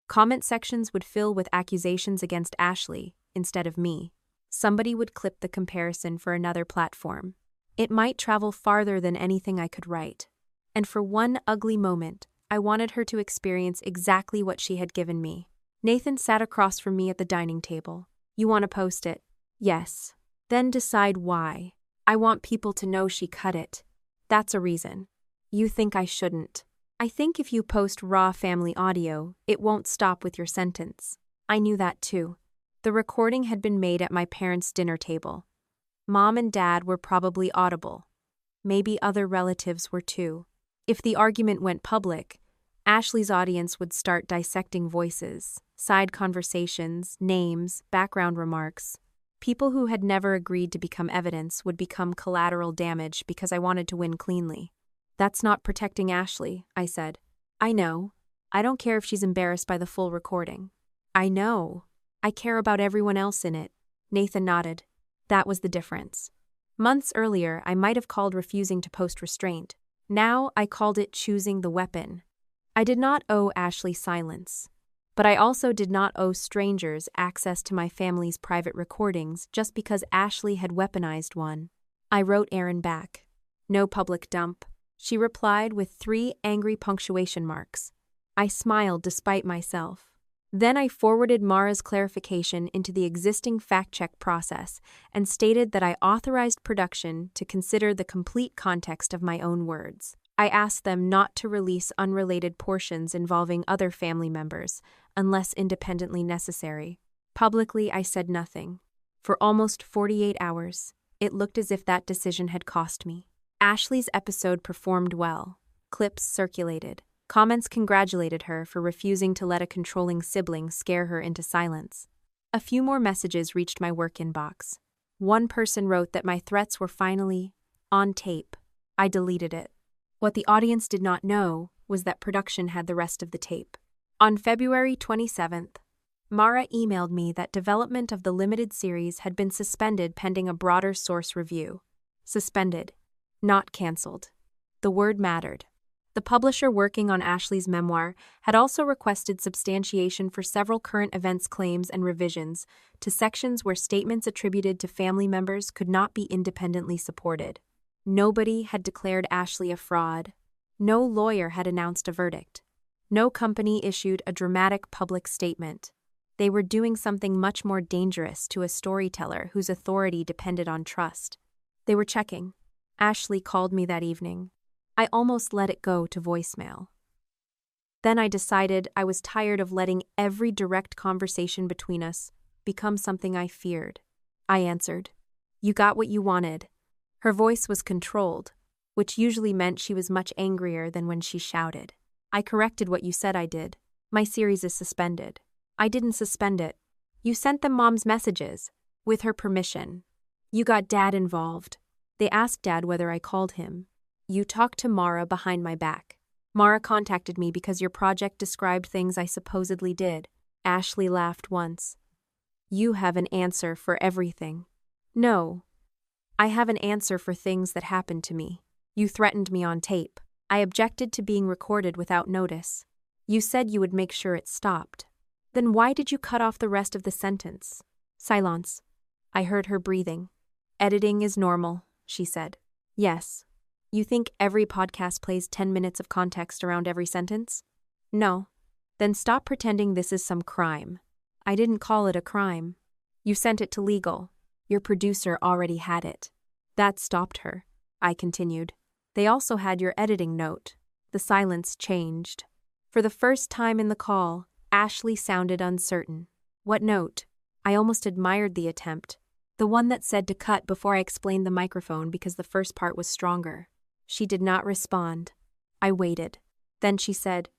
Comment sections would fill with accusations against Ashley instead of me. Somebody would clip the comparison for another platform. It might travel farther than anything I could write. And for one ugly moment, I wanted her to experience exactly what she had given me. Nathan sat across from me at the dining table. You want to post it? Yes. Then decide why. I want people to know she cut it. That's a reason. You think I shouldn't. I think if you post raw family audio, it won't stop with your sentence. I knew that too. The recording had been made at my parents' dinner table. Mom and Dad were probably audible. Maybe other relatives were too. If the argument went public, Ashley's audience would start dissecting voices, side conversations, names, background remarks. People who had never agreed to become evidence would become collateral damage because I wanted to win cleanly. That's not protecting Ashley, I said. I know. I don't care if she's embarrassed by the full recording. I know. I care about everyone else in it. Nathan nodded. That was the difference. Months earlier, I might have called refusing to post restraint. Now, I called it choosing the weapon. I did not owe Ashley silence. But I also did not owe strangers access to my family's private recordings just because Ashley had weaponized one. I wrote Erin back. No public dump. She replied with 3 angry punctuation marks. I smiled despite myself. Then I forwarded Mara's clarification into the existing fact-check process and stated that I authorized production to consider the complete context of my own words. I asked them not to release unrelated portions involving other family members, unless independently necessary. Publicly, I said nothing. For almost 48 hours, it looked as if that decision had cost me. Ashley's episode performed well. Clips circulated. Comments congratulated her for refusing to let a controlling sibling scare her into silence. A few more messages reached my work inbox. One person wrote that my threats were finally on tape. I deleted it. What the audience did not know was that production had the rest of the tape. On February 27th, Mara emailed me that development of the limited series had been suspended pending a broader source review. Suspended, not canceled. The word mattered. The publisher working on Ashley's memoir had also requested substantiation for several current events claims and revisions to sections where statements attributed to family members could not be independently supported. Nobody had declared Ashley a fraud. No lawyer had announced a verdict. No company issued a dramatic public statement. They were doing something much more dangerous to a storyteller whose authority depended on trust. They were checking. Ashley called me that evening. I almost let it go to voicemail. Then I decided I was tired of letting every direct conversation between us become something I feared. I answered, "You got what you wanted." Her voice was controlled, which usually meant she was much angrier than when she shouted. "I corrected what you said I did. My series is suspended." "I didn't suspend it. You sent them Mom's messages, with her permission. You got Dad involved. They asked Dad whether I called him. You talked to Mara behind my back. Mara contacted me because your project described things I supposedly did." Ashley laughed once. "You have an answer for everything." "No. I have an answer for things that happened to me. You threatened me on tape. I objected to being recorded without notice. You said you would make sure it stopped. Then why did you cut off the rest of the sentence?" Silence. I heard her breathing. "Editing is normal," she said. "Yes. You think every podcast plays 10 minutes of context around every sentence?" "No." "Then stop pretending this is some crime." "I didn't call it a crime. You sent it to legal. Your producer already had it." That stopped her. I continued. "They also had your editing note." The silence changed. For the first time in the call, Ashley sounded uncertain. "What note?" I almost admired the attempt. The one that said to cut before I explained the microphone because the first part was stronger. She did not respond. I waited. Then she said,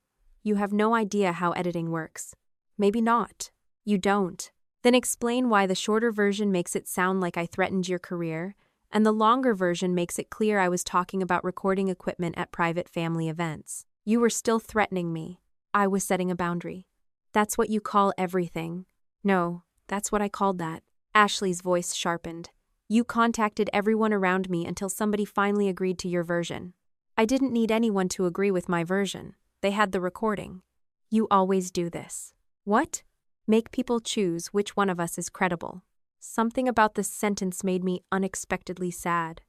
"You have no idea how editing works." "Maybe not." "You don't. Then explain why the shorter version makes it sound like I threatened your career, and the longer version makes it clear I was talking about recording equipment at private family events. You were still threatening me. I was setting a boundary." "That's what you call everything." "No, that's what I called that." Ashley's voice sharpened. You contacted everyone around me until somebody finally agreed to your version. I didn't need anyone to agree with my version. They had the recording. You always do this. What? Make people choose which one of us is credible. Something about this sentence made me unexpectedly sad.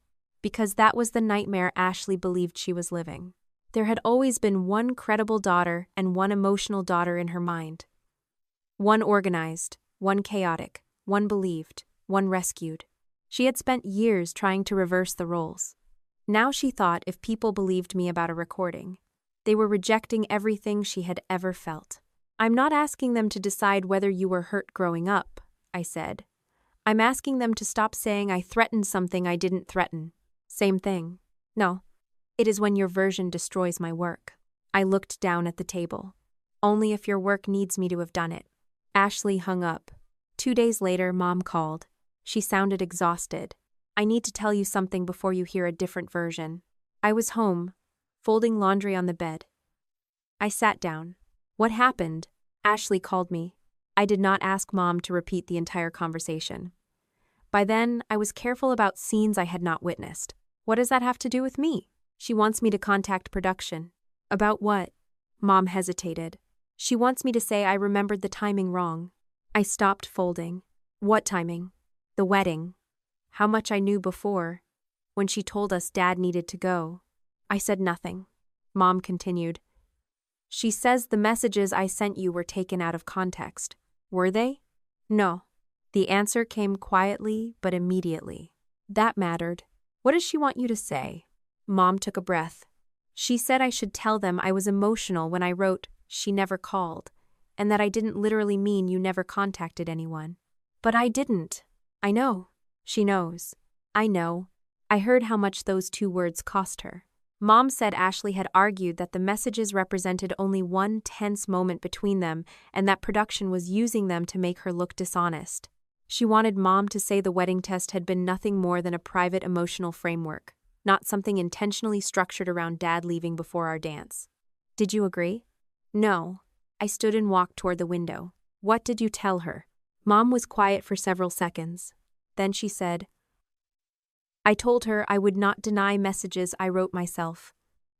Because that was the nightmare Ashley believed she was living. There had always been one credible daughter and one emotional daughter in her mind. One organized, one chaotic, one believed, one rescued. She had spent years trying to reverse the roles. Now she thought if people believed me about a recording, they were rejecting everything she had ever felt. I'm not asking them to decide whether you were hurt growing up, I said. I'm asking them to stop saying I threatened something I didn't threaten. Same thing. No. It is when your version destroys my work. I looked down at the table. Only if your work needs me to have done it. Ashley hung up. 2 days later, Mom called. She sounded exhausted. I need to tell you something before you hear a different version. I was home, folding laundry on the bed. I sat down. What happened? Ashley called me. I did not ask Mom to repeat the entire conversation. By then, I was careful about scenes I had not witnessed. What does that have to do with me? She wants me to contact production. About what? Mom hesitated. She wants me to say I remembered the timing wrong. I stopped folding. What timing? The wedding. How much I knew before, when she told us Dad needed to go. I said nothing. Mom continued. She says the messages I sent you were taken out of context. Were they? No. The answer came quietly but immediately. That mattered. What does she want you to say? Mom took a breath. She said I should tell them I was emotional when I wrote, "She never called," and that I didn't literally mean you never contacted anyone. But I didn't. I know. She knows. I know. I heard how much those 2 words cost her. Mom said Ashley had argued that the messages represented only one tense moment between them and that production was using them to make her look dishonest. She wanted Mom to say the wedding test had been nothing more than a private emotional framework, not something intentionally structured around Dad leaving before our dance. Did you agree? No. I stood and walked toward the window. What did you tell her? Mom was quiet for several seconds. Then she said, I told her I would not deny messages I wrote myself.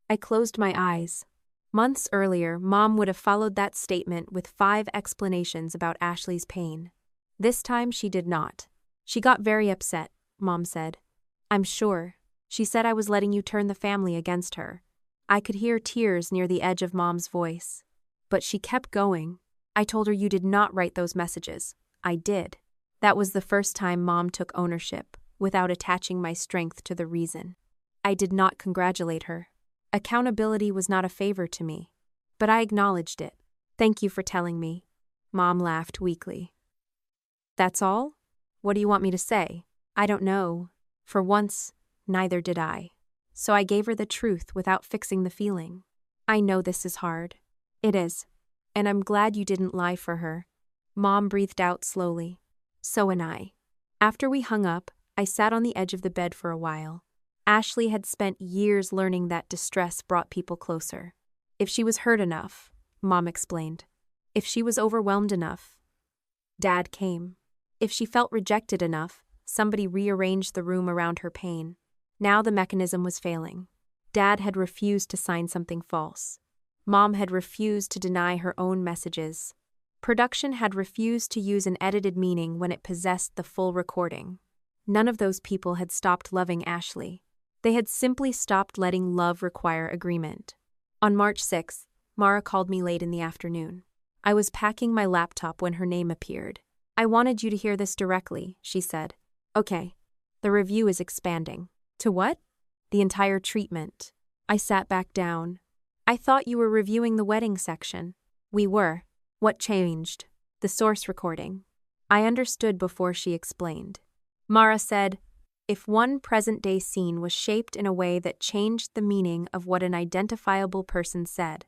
I closed my eyes. Months earlier, Mom would have followed that statement with 5 explanations about Ashley's pain. This time she did not. She got very upset, Mom said. I'm sure. She said I was letting you turn the family against her. I could hear tears near the edge of Mom's voice. But she kept going. I told her you did not write those messages. I did. That was the first time Mom took ownership, without attaching my strength to the reason. I did not congratulate her. Accountability was not a favor to me. But I acknowledged it. Thank you for telling me. Mom laughed weakly. That's all? What do you want me to say? I don't know. For once, neither did I. So I gave her the truth without fixing the feeling. I know this is hard. It is. And I'm glad you didn't lie for her. Mom breathed out slowly. So am I. After we hung up, I sat on the edge of the bed for a while. Ashley had spent years learning that distress brought people closer. If she was hurt enough, Mom explained. If she was overwhelmed enough, Dad came. If she felt rejected enough, somebody rearranged the room around her pain. Now the mechanism was failing. Dad had refused to sign something false. Mom had refused to deny her own messages. Production had refused to use an edited meaning when it possessed the full recording. None of those people had stopped loving Ashley. They had simply stopped letting love require agreement. On March 6th, Mara called me late in the afternoon. I was packing my laptop when her name appeared. I wanted you to hear this directly, she said. Okay. The review is expanding. To what? The entire treatment. I sat back down. I thought you were reviewing the wedding section. We were. What changed? The source recording. I understood before she explained. Mara said, if one present-day scene was shaped in a way that changed the meaning of what an identifiable person said,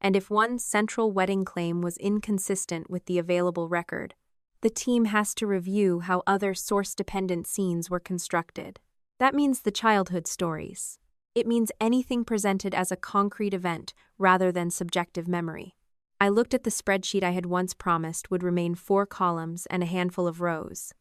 and if one central wedding claim was inconsistent with the available record, the team has to review how other source-dependent scenes were constructed. That means the childhood stories. It means anything presented as a concrete event rather than subjective memory. I looked at the spreadsheet I had once promised would remain 4 columns and a handful of rows.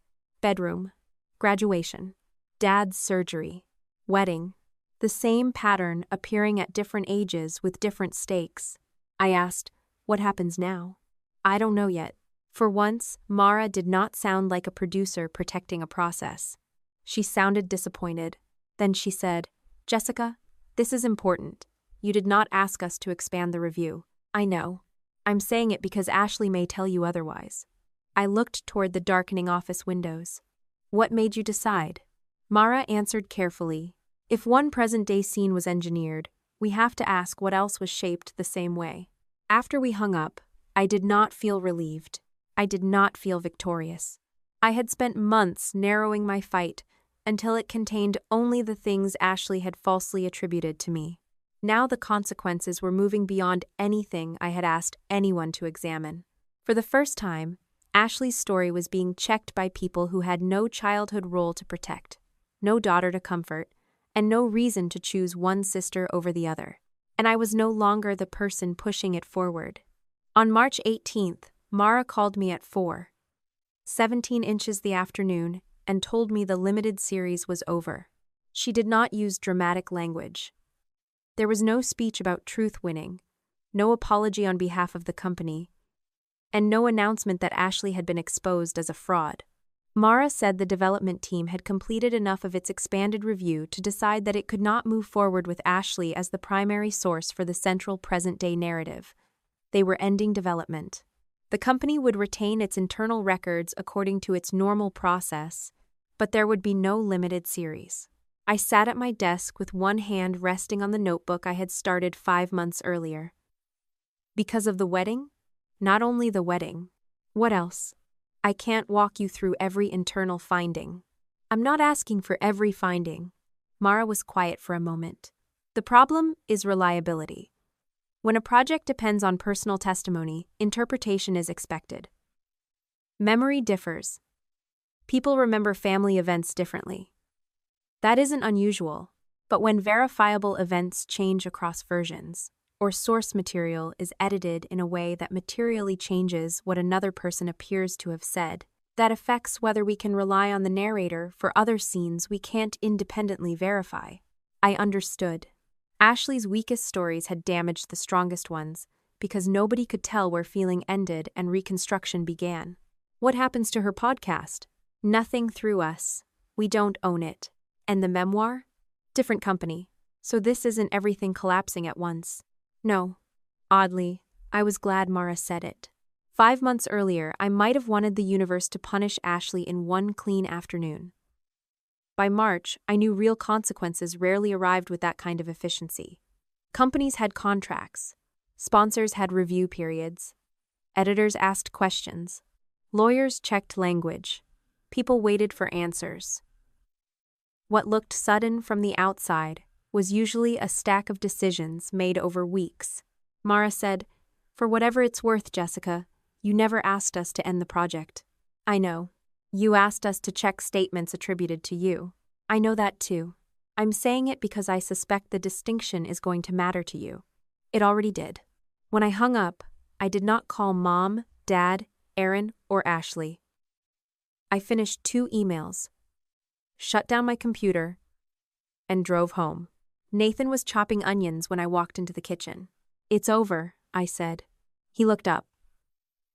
Bedroom. Graduation. Dad's surgery. Wedding. The same pattern appearing at different ages with different stakes. I asked, "What happens now?" "I don't know yet." For once, Mara did not sound like a producer protecting a process. She sounded disappointed. Then she said, "Jessica, this is important. You did not ask us to expand the review." "I know. I'm saying it because Ashley may tell you otherwise." I looked toward the darkening office windows. "What made you decide?" Mara answered carefully. "If one present-day scene was engineered, we have to ask what else was shaped the same way." After we hung up, I did not feel relieved. I did not feel victorious. I had spent months narrowing my fight until it contained only the things Ashley had falsely attributed to me. Now the consequences were moving beyond anything I had asked anyone to examine. For the first time, Ashley's story was being checked by people who had no childhood role to protect, no daughter to comfort, and no reason to choose one sister over the other. And I was no longer the person pushing it forward. On March 18th, Mara called me at 4:17 the afternoon and told me the limited series was over. She did not use dramatic language. There was no speech about truth winning, no apology on behalf of the company, and no announcement that Ashley had been exposed as a fraud. Mara said the development team had completed enough of its expanded review to decide that it could not move forward with Ashley as the primary source for the central present-day narrative. They were ending development. The company would retain its internal records according to its normal process, but there would be no limited series. I sat at my desk with one hand resting on the notebook I had started 5 months earlier. Because of the wedding? Not only the wedding. What else? I can't walk you through every internal finding. I'm not asking for every finding. Mara was quiet for a moment. The problem is reliability. When a project depends on personal testimony, interpretation is expected. Memory differs. People remember family events differently. That isn't unusual, but when verifiable events change across versions, or source material is edited in a way that materially changes what another person appears to have said, that affects whether we can rely on the narrator for other scenes we can't independently verify. I understood. Ashley's weakest stories had damaged the strongest ones because nobody could tell where feeling ended and reconstruction began. What happens to her podcast? Nothing through us. We don't own it. And the memoir? Different company. So this isn't everything collapsing at once. No. Oddly, I was glad Mara said it. 5 months earlier, I might have wanted the universe to punish Ashley in one clean afternoon. By March, I knew real consequences rarely arrived with that kind of efficiency. Companies had contracts. Sponsors had review periods. Editors asked questions. Lawyers checked language. People waited for answers. What looked sudden from the outside was usually a stack of decisions made over weeks. Mara said, "For whatever it's worth, Jessica, you never asked us to end the project." "I know. You asked us to check statements attributed to you." "I know that too. I'm saying it because I suspect the distinction is going to matter to you." It already did. When I hung up, I did not call Mom, Dad, Aaron, or Ashley. I finished 2 emails, shut down my computer, and drove home. Nathan was chopping onions when I walked into the kitchen. "It's over," I said. He looked up.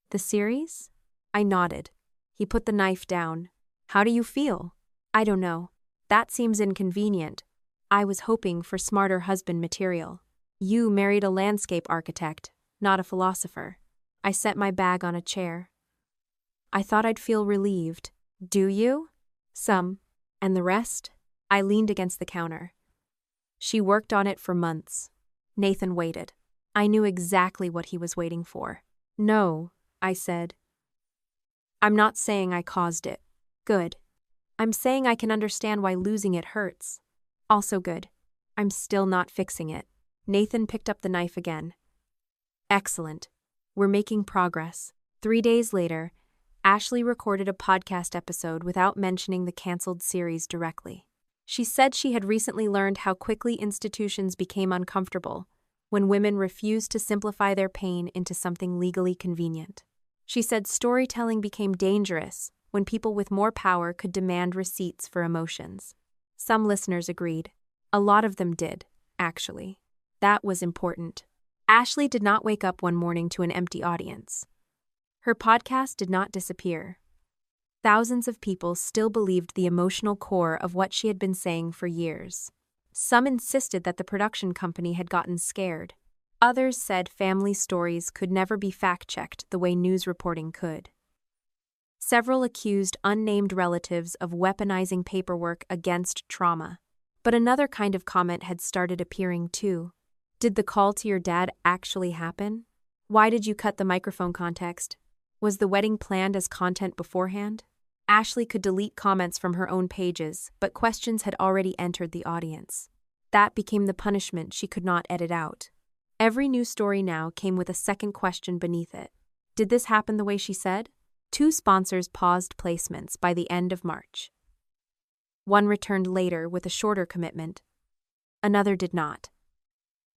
"The series?" I nodded. He put the knife down. "How do you feel?" "I don't know. That seems inconvenient. I was hoping for smarter husband material. You married a landscape architect, not a philosopher." I set my bag on a chair. "I thought I'd feel relieved." "Do you?" "Some. And the rest?" I leaned against the counter. "She worked on it for months." Nathan waited. I knew exactly what he was waiting for. "No," I said. "I'm not saying I caused it." "Good. I'm saying I can understand why losing it hurts." "Also good. I'm still not fixing it." Nathan picked up the knife again. "Excellent. We're making progress." 3 days later, Ashley recorded a podcast episode without mentioning the canceled series directly. She said she had recently learned how quickly institutions became uncomfortable when women refused to simplify their pain into something legally convenient. She said storytelling became dangerous when people with more power could demand receipts for emotions. Some listeners agreed. A lot of them did, actually. That was important. Ashley did not wake up one morning to an empty audience. Her podcast did not disappear. Thousands of people still believed the emotional core of what she had been saying for years. Some insisted that the production company had gotten scared. Others said family stories could never be fact-checked the way news reporting could. Several accused unnamed relatives of weaponizing paperwork against trauma. But another kind of comment had started appearing too. Did the call to your dad actually happen? Why did you cut the microphone context? Was the wedding planned as content beforehand? Ashley could delete comments from her own pages, but questions had already entered the audience. That became the punishment she could not edit out. Every news story now came with a second question beneath it. Did this happen the way she said? 2 sponsors paused placements by the end of March. One returned later with a shorter commitment. Another did not.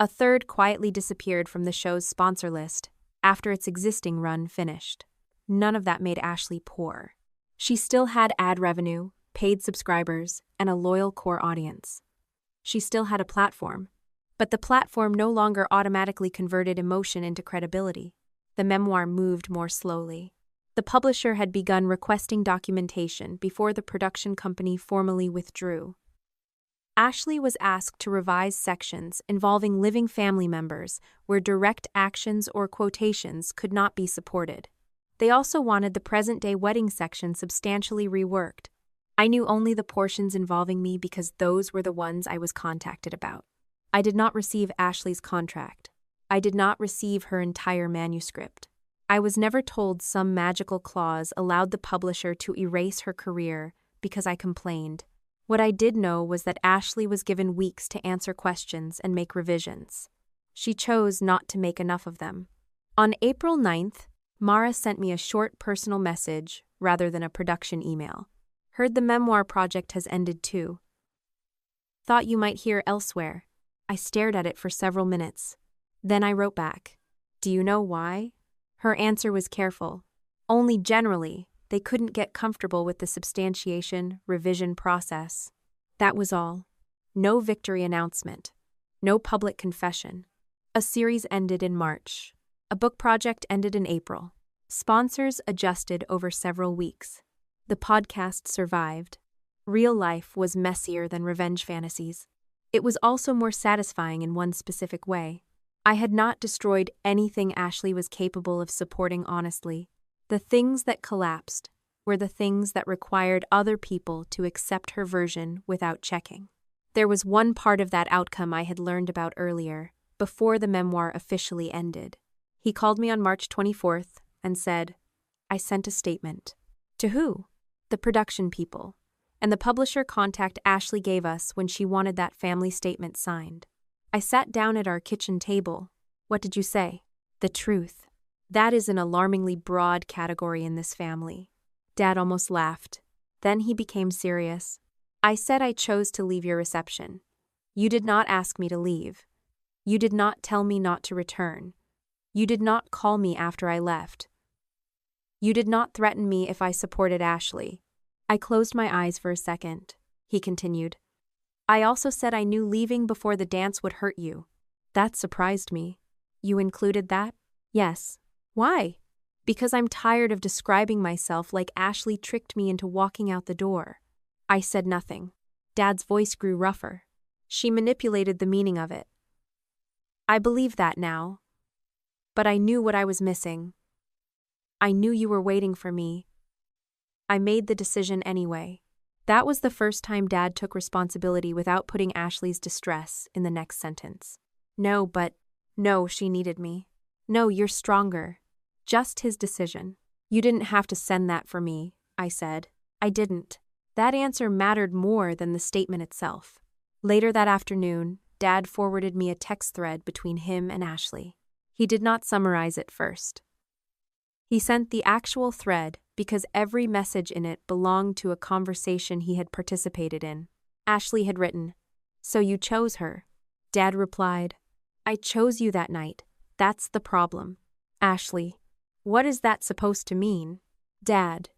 A third quietly disappeared from the show's sponsor list after its existing run finished. None of that made Ashley poor. She still had ad revenue, paid subscribers, and a loyal core audience. She still had a platform, but the platform no longer automatically converted emotion into credibility. The memoir moved more slowly. The publisher had begun requesting documentation before the production company formally withdrew. Ashley was asked to revise sections involving living family members where direct actions or quotations could not be supported. They also wanted the present-day wedding section substantially reworked. I knew only the portions involving me because those were the ones I was contacted about. I did not receive Ashley's contract. I did not receive her entire manuscript. I was never told some magical clause allowed the publisher to erase her career because I complained. What I did know was that Ashley was given weeks to answer questions and make revisions. She chose not to make enough of them. On April 9th, Mara sent me a short personal message rather than a production email. Heard the memoir project has ended too. Thought you might hear elsewhere. I stared at it for several minutes. Then I wrote back. Do you know why? Her answer was careful. Only generally. They couldn't get comfortable with the substantiation, revision process. That was all. No victory announcement. No public confession. A series ended in March. A book project ended in April. Sponsors adjusted over several weeks. The podcast survived. Real life was messier than revenge fantasies. It was also more satisfying in one specific way. I had not destroyed anything Ashley was capable of supporting honestly. The things that collapsed were the things that required other people to accept her version without checking. There was one part of that outcome I had learned about earlier, before the memoir officially ended. He called me on March 24th and said, I sent a statement. To who? The production people. And the publisher contact Ashley gave us when she wanted that family statement signed. I sat down at our kitchen table. What did you say? The truth. That is an alarmingly broad category in this family. Dad almost laughed. Then he became serious. I said I chose to leave your reception. You did not ask me to leave. You did not tell me not to return. You did not call me after I left. You did not threaten me if I supported Ashley. I closed my eyes for a second. He continued. I also said I knew leaving before the dance would hurt you. That surprised me. You included that? Yes. Why? Because I'm tired of describing myself like Ashley tricked me into walking out the door. I said nothing. Dad's voice grew rougher. She manipulated the meaning of it. I believe that now. But I knew what I was missing. I knew you were waiting for me. I made the decision anyway. That was the first time Dad took responsibility without putting Ashley's distress in the next sentence. No, she needed me. No, you're stronger. Just his decision. You didn't have to send that for me, I said. I didn't. That answer mattered more than the statement itself. Later that afternoon, Dad forwarded me a text thread between him and Ashley. He did not summarize it first. He sent the actual thread because every message in it belonged to a conversation he had participated in. Ashley had written, "So you chose her." Dad replied, "I chose you that night. That's the problem." Ashley, what is that supposed to mean? Dad,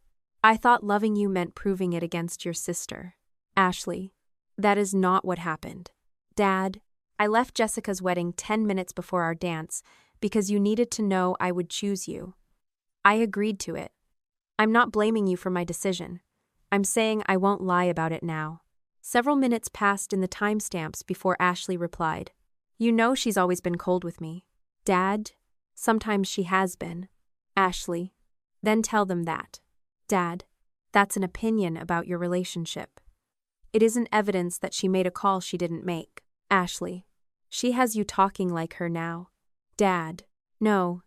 I thought loving you meant proving it against your sister. Ashley, that is not what happened. Dad, I left Jessica's wedding 10 minutes before our dance because you needed to know I would choose you. I agreed to it. I'm not blaming you for my decision. I'm saying I won't lie about it now. Several minutes passed in the timestamps before Ashley replied. You know she's always been cold with me. Dad, sometimes she has been. Ashley, then tell them that. Dad, that's an opinion about your relationship. It isn't evidence that she made a call she didn't make. Ashley, she has you talking like her now. Dad, no.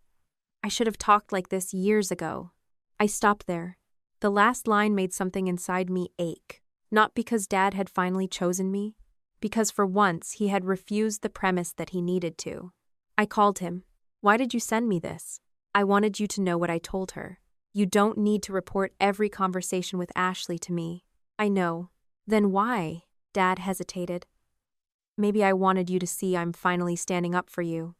I should have talked like this years ago. I stopped there. The last line made something inside me ache. Not because Dad had finally chosen me, because for once he had refused the premise that he needed to. I called him. Why did you send me this? I wanted you to know what I told her. You don't need to report every conversation with Ashley to me. I know. Then why? Dad hesitated. Maybe I wanted you to see I'm finally standing up for you.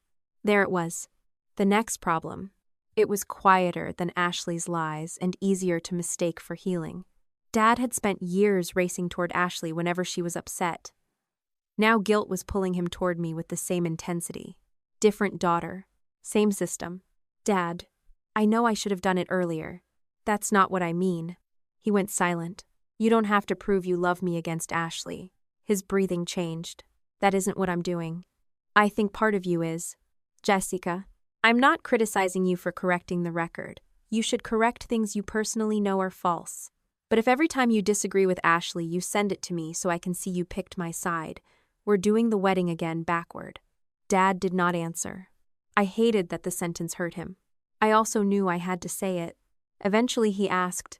There it was. The next problem. It was quieter than Ashley's lies and easier to mistake for healing. Dad had spent years racing toward Ashley whenever she was upset. Now guilt was pulling him toward me with the same intensity. Different daughter. Same system. Dad, I know I should have done it earlier. That's not what I mean. He went silent. You don't have to prove you love me against Ashley. His breathing changed. That isn't what I'm doing. I think part of you is. Jessica, I'm not criticizing you for correcting the record. You should correct things you personally know are false. But if every time you disagree with Ashley you send it to me so I can see you picked my side, we're doing the wedding again backward. Dad did not answer. I hated that the sentence hurt him. I also knew I had to say it. Eventually he asked,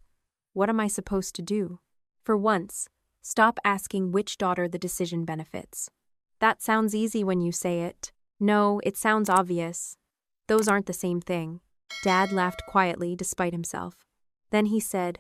what am I supposed to do? For once, stop asking which daughter the decision benefits. That sounds easy when you say it. No, it sounds obvious. Those aren't the same thing. Dad laughed quietly despite himself. Then he said,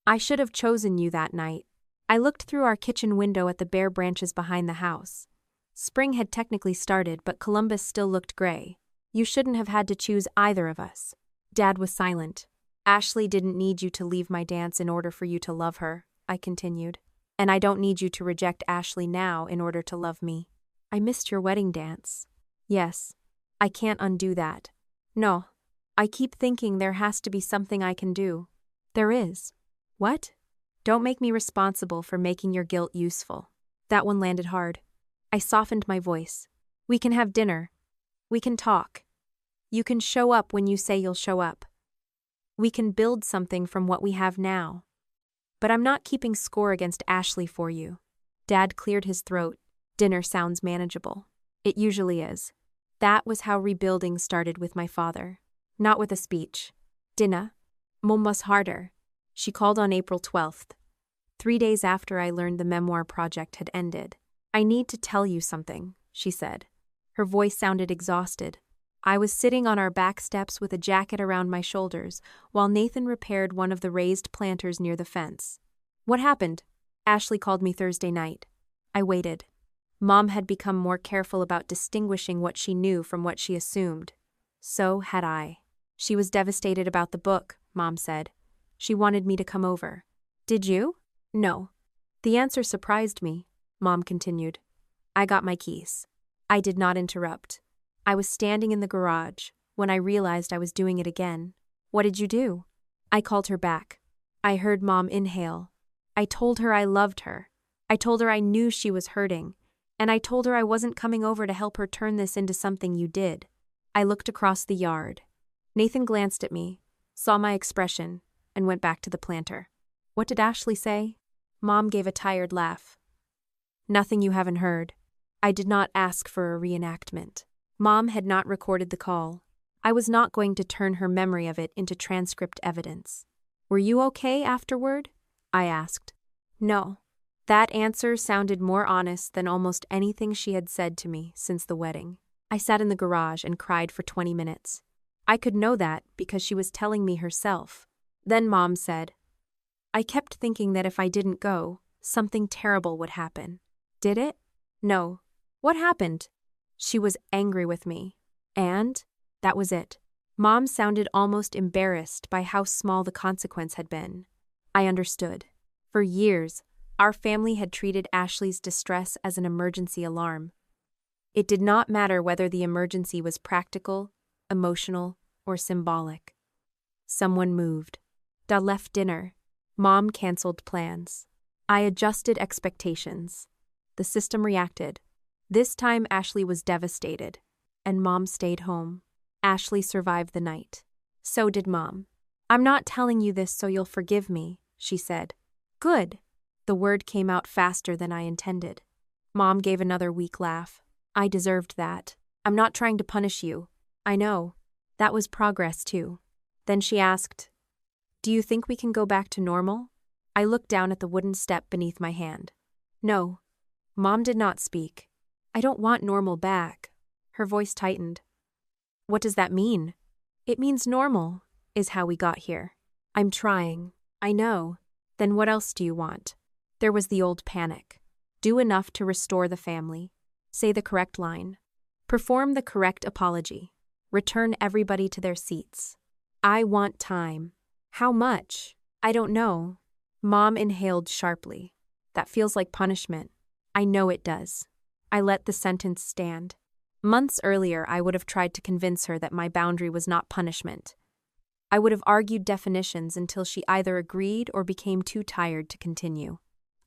I should have chosen you that night. I looked through our kitchen window at the bare branches behind the house. Spring had technically started, but Columbus still looked gray. You shouldn't have had to choose either of us. Dad was silent. Ashley didn't need you to leave my dance in order for you to love her, I continued. And I don't need you to reject Ashley now in order to love me. I missed your wedding dance. Yes, I can't undo that. No, I keep thinking there has to be something I can do. There is. What? Don't make me responsible for making your guilt useful. That one landed hard. I softened my voice. We can have dinner. We can talk. You can show up when you say you'll show up. We can build something from what we have now. But I'm not keeping score against Ashley for you. Dad cleared his throat. Dinner sounds manageable. It usually is. That was how rebuilding started with my father. Not with a speech. Dinner. Mom was harder. She called on April 12th. 3 days after I learned the memoir project had ended. I need to tell you something, she said. Her voice sounded exhausted. I was sitting on our back steps with a jacket around my shoulders while Nathan repaired one of the raised planters near the fence. What happened? Ashley called me Thursday night. I waited. Mom had become more careful about distinguishing what she knew from what she assumed. So had I. She was devastated about the book, Mom said. She wanted me to come over. Did you? No. The answer surprised me, Mom continued. I got my keys. I did not interrupt. I was standing in the garage when I realized I was doing it again. What did you do? I called her back. I heard Mom inhale. I told her I loved her. I told her I knew she was hurting. And I told her I wasn't coming over to help her turn this into something you did. I looked across the yard. Nathan glanced at me, saw my expression, and went back to the planter. What did Ashley say? Mom gave a tired laugh. Nothing you haven't heard. I did not ask for a reenactment. Mom had not recorded the call. I was not going to turn her memory of it into transcript evidence. Were you okay afterward? I asked. No. That answer sounded more honest than almost anything she had said to me since the wedding. I sat in the garage and cried for 20 minutes. I could know that because she was telling me herself. Then Mom said, I kept thinking that if I didn't go, something terrible would happen. Did it? No. What happened? She was angry with me. And that was it. Mom sounded almost embarrassed by how small the consequence had been. I understood. For years, our family had treated Ashley's distress as an emergency alarm. It did not matter whether the emergency was practical, emotional, or symbolic. Someone moved. Da left dinner. Mom canceled plans. I adjusted expectations. The system reacted. This time Ashley was devastated, and Mom stayed home. Ashley survived the night. So did Mom. "I'm not telling you this so you'll forgive me," she said. "Good." The word came out faster than I intended. Mom gave another weak laugh. "I deserved that. I'm not trying to punish you. I know. That was progress too." Then she asked, "Do you think we can go back to normal?" I looked down at the wooden step beneath my hand. "No." Mom did not speak. "I don't want normal back." Her voice tightened. "What does that mean?" "It means normal is how we got here." "I'm trying." "I know." "Then what else do you want?" There was the old panic. Do enough to restore the family. Say the correct line. Perform the correct apology. Return everybody to their seats. "I want time." "How much?" "I don't know." Mom inhaled sharply. "That feels like punishment." "I know it does." I let the sentence stand. Months earlier, I would have tried to convince her that my boundary was not punishment. I would have argued definitions until she either agreed or became too tired to continue.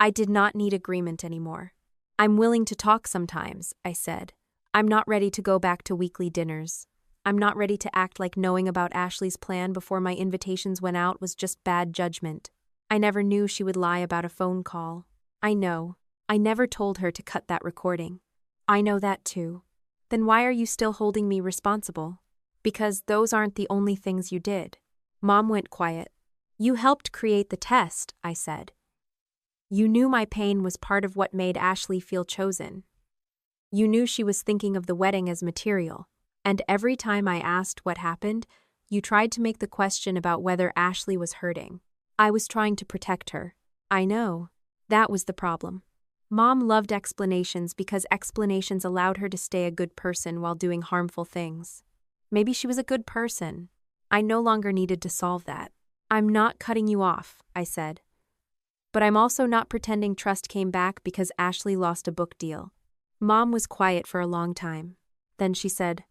I did not need agreement anymore. "I'm willing to talk sometimes," I said. "I'm not ready to go back to weekly dinners. I'm not ready to act like knowing about Ashley's plan before my invitations went out was just bad judgment. I never knew she would lie about a phone call. I know. I never told her to cut that recording. I know that too. Then why are you still holding me responsible?" "Because those aren't the only things you did." Mom went quiet. "You helped create the test," I said. "You knew my pain was part of what made Ashley feel chosen. You knew she was thinking of the wedding as material, and every time I asked what happened, you tried to make the question about whether Ashley was hurting. I was trying to protect her." "I know." That was the problem. Mom loved explanations because explanations allowed her to stay a good person while doing harmful things. Maybe she was a good person. I no longer needed to solve that. "I'm not cutting you off," I said. "But I'm also not pretending trust came back because Ashley lost a book deal." Mom was quiet for a long time. Then she said,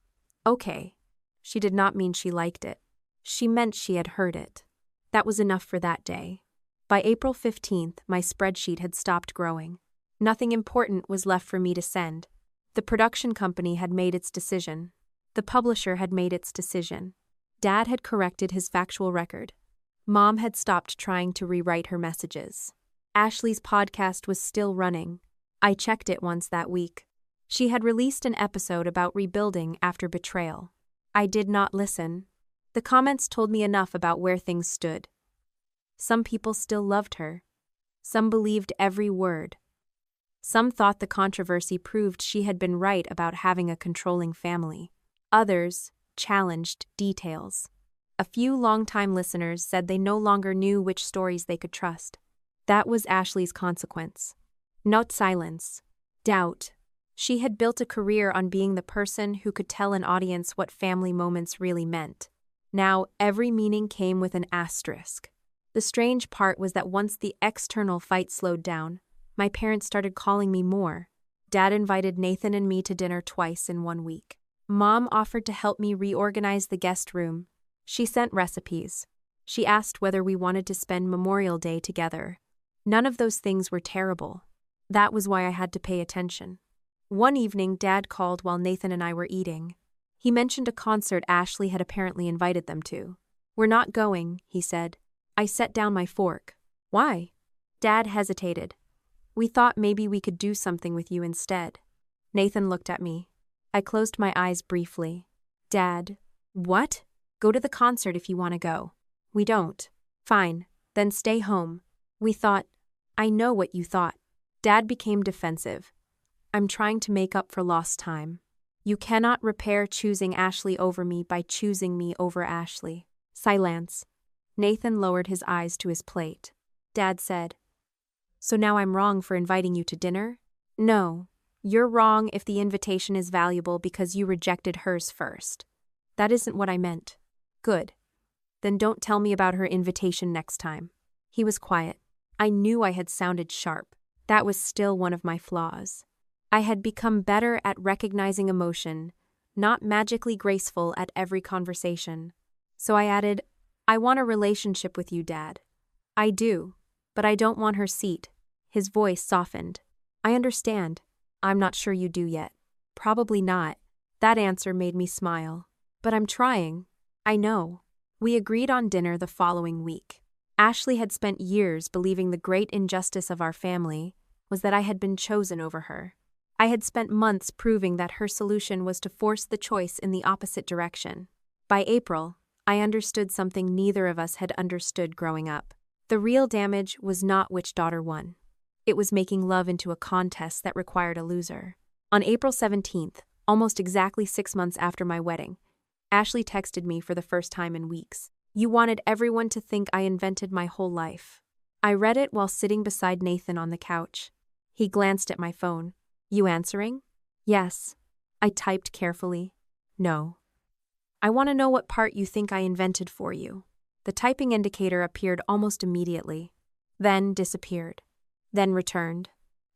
"Okay." She did not mean she liked it. She meant she had heard it. That was enough for that day. By April 15th, my spreadsheet had stopped growing. Nothing important was left for me to send. The production company had made its decision. The publisher had made its decision. Dad had corrected his factual record. Mom had stopped trying to rewrite her messages. Ashley's podcast was still running. I checked it once that week. She had released an episode about rebuilding after betrayal. I did not listen. The comments told me enough about where things stood. Some people still loved her. Some believed every word. Some thought the controversy proved she had been right about having a controlling family. Others challenged details. A few longtime listeners said they no longer knew which stories they could trust. That was Ashley's consequence. Not silence. Doubt. She had built a career on being the person who could tell an audience what family moments really meant. Now, every meaning came with an asterisk. The strange part was that once the external fight slowed down, my parents started calling me more. Dad invited Nathan and me to dinner twice in 1 week. Mom offered to help me reorganize the guest room. She sent recipes. She asked whether we wanted to spend Memorial Day together. None of those things were terrible. That was why I had to pay attention. One evening, Dad called while Nathan and I were eating. He mentioned a concert Ashley had apparently invited them to. "We're not going," he said. I set down my fork. "Why?" Dad hesitated. "We thought maybe we could do something with you instead." Nathan looked at me. I closed my eyes briefly. "Dad, what?" "Go to the concert if you want to go." "We don't." "Fine, then stay home." "We thought." "I know what you thought." Dad became defensive. "I'm trying to make up for lost time. You cannot repair choosing Ashley over me by choosing me over Ashley." Silence. Nathan lowered his eyes to his plate. Dad said, "So now I'm wrong for inviting you to dinner?" "No. You're wrong if the invitation is valuable because you rejected hers first. That isn't what I meant." Good. Then don't tell me about her invitation next time. He was quiet. I knew I had sounded sharp. That was still one of my flaws. I had become better at recognizing emotion, not magically graceful at every conversation. So I added, I want a relationship with you, Dad. I do, but I don't want her seat. His voice softened. I understand. I'm not sure you do yet. Probably not. That answer made me smile. But I'm trying. I know. We agreed on dinner the following week. Ashley had spent years believing the great injustice of our family was that I had been chosen over her. I had spent months proving that her solution was to force the choice in the opposite direction. By April, I understood something neither of us had understood growing up. The real damage was not which daughter won. It was making love into a contest that required a loser. On April 17th, almost exactly 6 months after my wedding, Ashley texted me for the first time in weeks. You wanted everyone to think I invented my whole life. I read it while sitting beside Nathan on the couch. He glanced at my phone. You answering? Yes. I typed carefully. No. I want to know what part you think I invented for you. The typing indicator appeared almost immediately, then disappeared, then returned.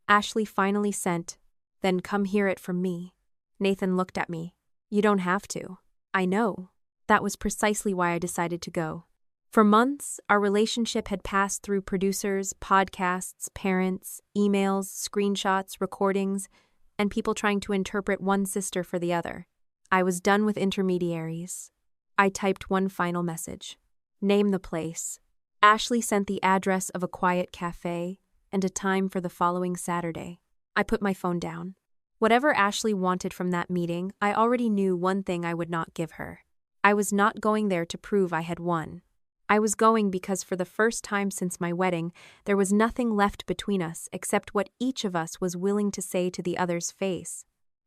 Ashley finally sent, then come hear it from me. Nathan looked at me. You don't have to. I know. That was precisely why I decided to go. For months, our relationship had passed through producers, podcasts, parents, emails, screenshots, recordings, and people trying to interpret one sister for the other. I was done with intermediaries. I typed one final message. Name the place. Ashley sent the address of a quiet cafe and a time for the following Saturday. I put my phone down. Whatever Ashley wanted from that meeting, I already knew one thing I would not give her. I was not going there to prove I had won. I was going because for the first time since my wedding, there was nothing left between us except what each of us was willing to say to the other's face.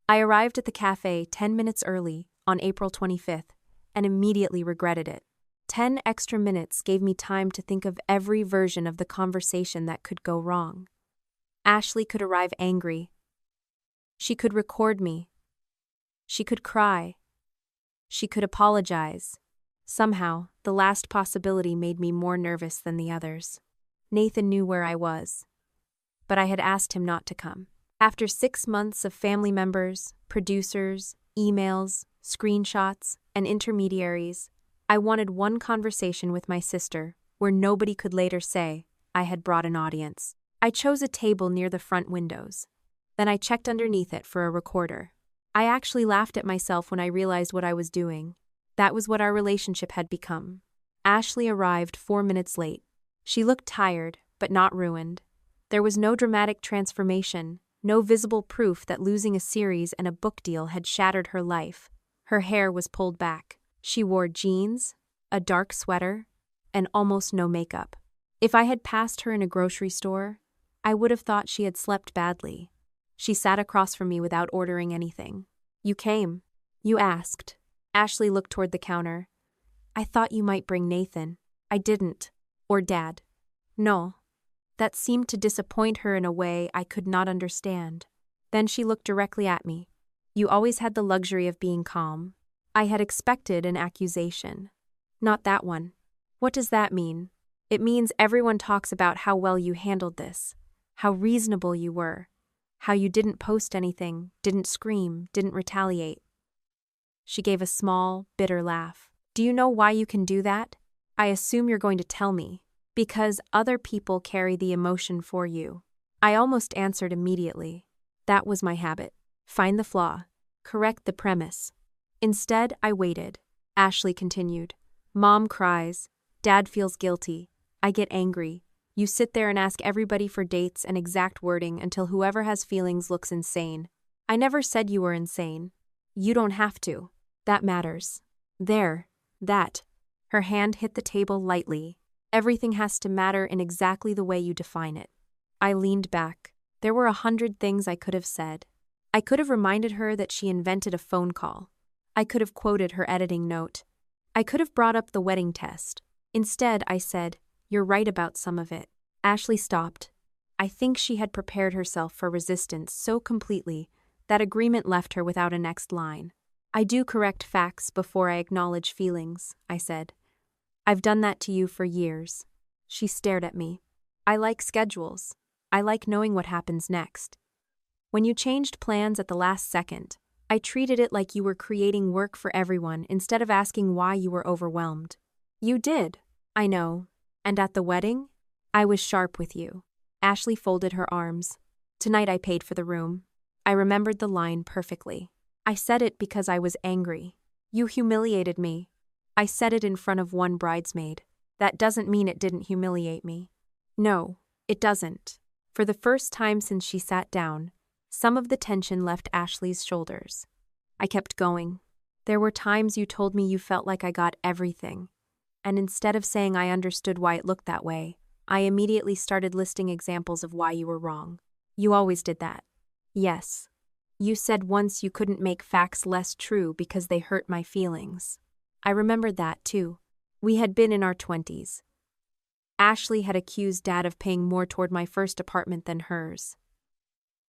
I arrived at the cafe 10 minutes early on April 25th and immediately regretted it. 10 extra minutes gave me time to think of every version of the conversation that could go wrong. Ashley could arrive angry. She could record me. She could cry. She could apologize. Somehow, the last possibility made me more nervous than the others. Nathan knew where I was, but I had asked him not to come. After 6 months of family members, producers, emails, screenshots, and intermediaries, I wanted one conversation with my sister where nobody could later say I had brought an audience. I chose a table near the front windows. Then I checked underneath it for a recorder. I actually laughed at myself when I realized what I was doing. That was what our relationship had become. Ashley arrived 4 minutes late. She looked tired, but not ruined. There was no dramatic transformation, no visible proof that losing a series and a book deal had shattered her life. Her hair was pulled back. She wore jeans, a dark sweater, and almost no makeup. If I had passed her in a grocery store, I would have thought she had slept badly. She sat across from me without ordering anything. You came. You asked. Ashley looked toward the counter. I thought you might bring Nathan. I didn't. Or Dad. No. That seemed to disappoint her in a way I could not understand. Then she looked directly at me. You always had the luxury of being calm. I had expected an accusation. Not that one. What does that mean? It means everyone talks about how well you handled this, how reasonable you were, how you didn't post anything, didn't scream, didn't retaliate. She gave a small, bitter laugh. Do you know why you can do that? I assume you're going to tell me. Because other people carry the emotion for you. I almost answered immediately. That was my habit. Find the flaw. Correct the premise. Instead, I waited. Ashley continued. Mom cries. Dad feels guilty. I get angry. You sit there and ask everybody for dates and exact wording until whoever has feelings looks insane. I never said you were insane. You don't have to. That matters. There. That. Her hand hit the table lightly. Everything has to matter in exactly the way you define it. I leaned back. There were 100 things I could have said. I could have reminded her that she invented a phone call. I could have quoted her editing note. I could have brought up the wedding test. Instead, I said, You're right about some of it. Ashley stopped. I think she had prepared herself for resistance so completely that agreement left her without a next line. I do correct facts before I acknowledge feelings, I said. I've done that to you for years. She stared at me. I like schedules. I like knowing what happens next. When you changed plans at the last second, I treated it like you were creating work for everyone instead of asking why you were overwhelmed. You did, I know. And at the wedding, I was sharp with you. Ashley folded her arms. Tonight I paid for the room. I remembered the line perfectly. I said it because I was angry. You humiliated me. I said it in front of one bridesmaid. That doesn't mean it didn't humiliate me. No, it doesn't. For the first time since she sat down, some of the tension left Ashley's shoulders. I kept going. There were times you told me you felt like I got everything. And instead of saying I understood why it looked that way, I immediately started listing examples of why you were wrong. You always did that. Yes. You said once you couldn't make facts less true because they hurt my feelings. I remembered that, too. We had been in our 20s. Ashley had accused Dad of paying more toward my first apartment than hers.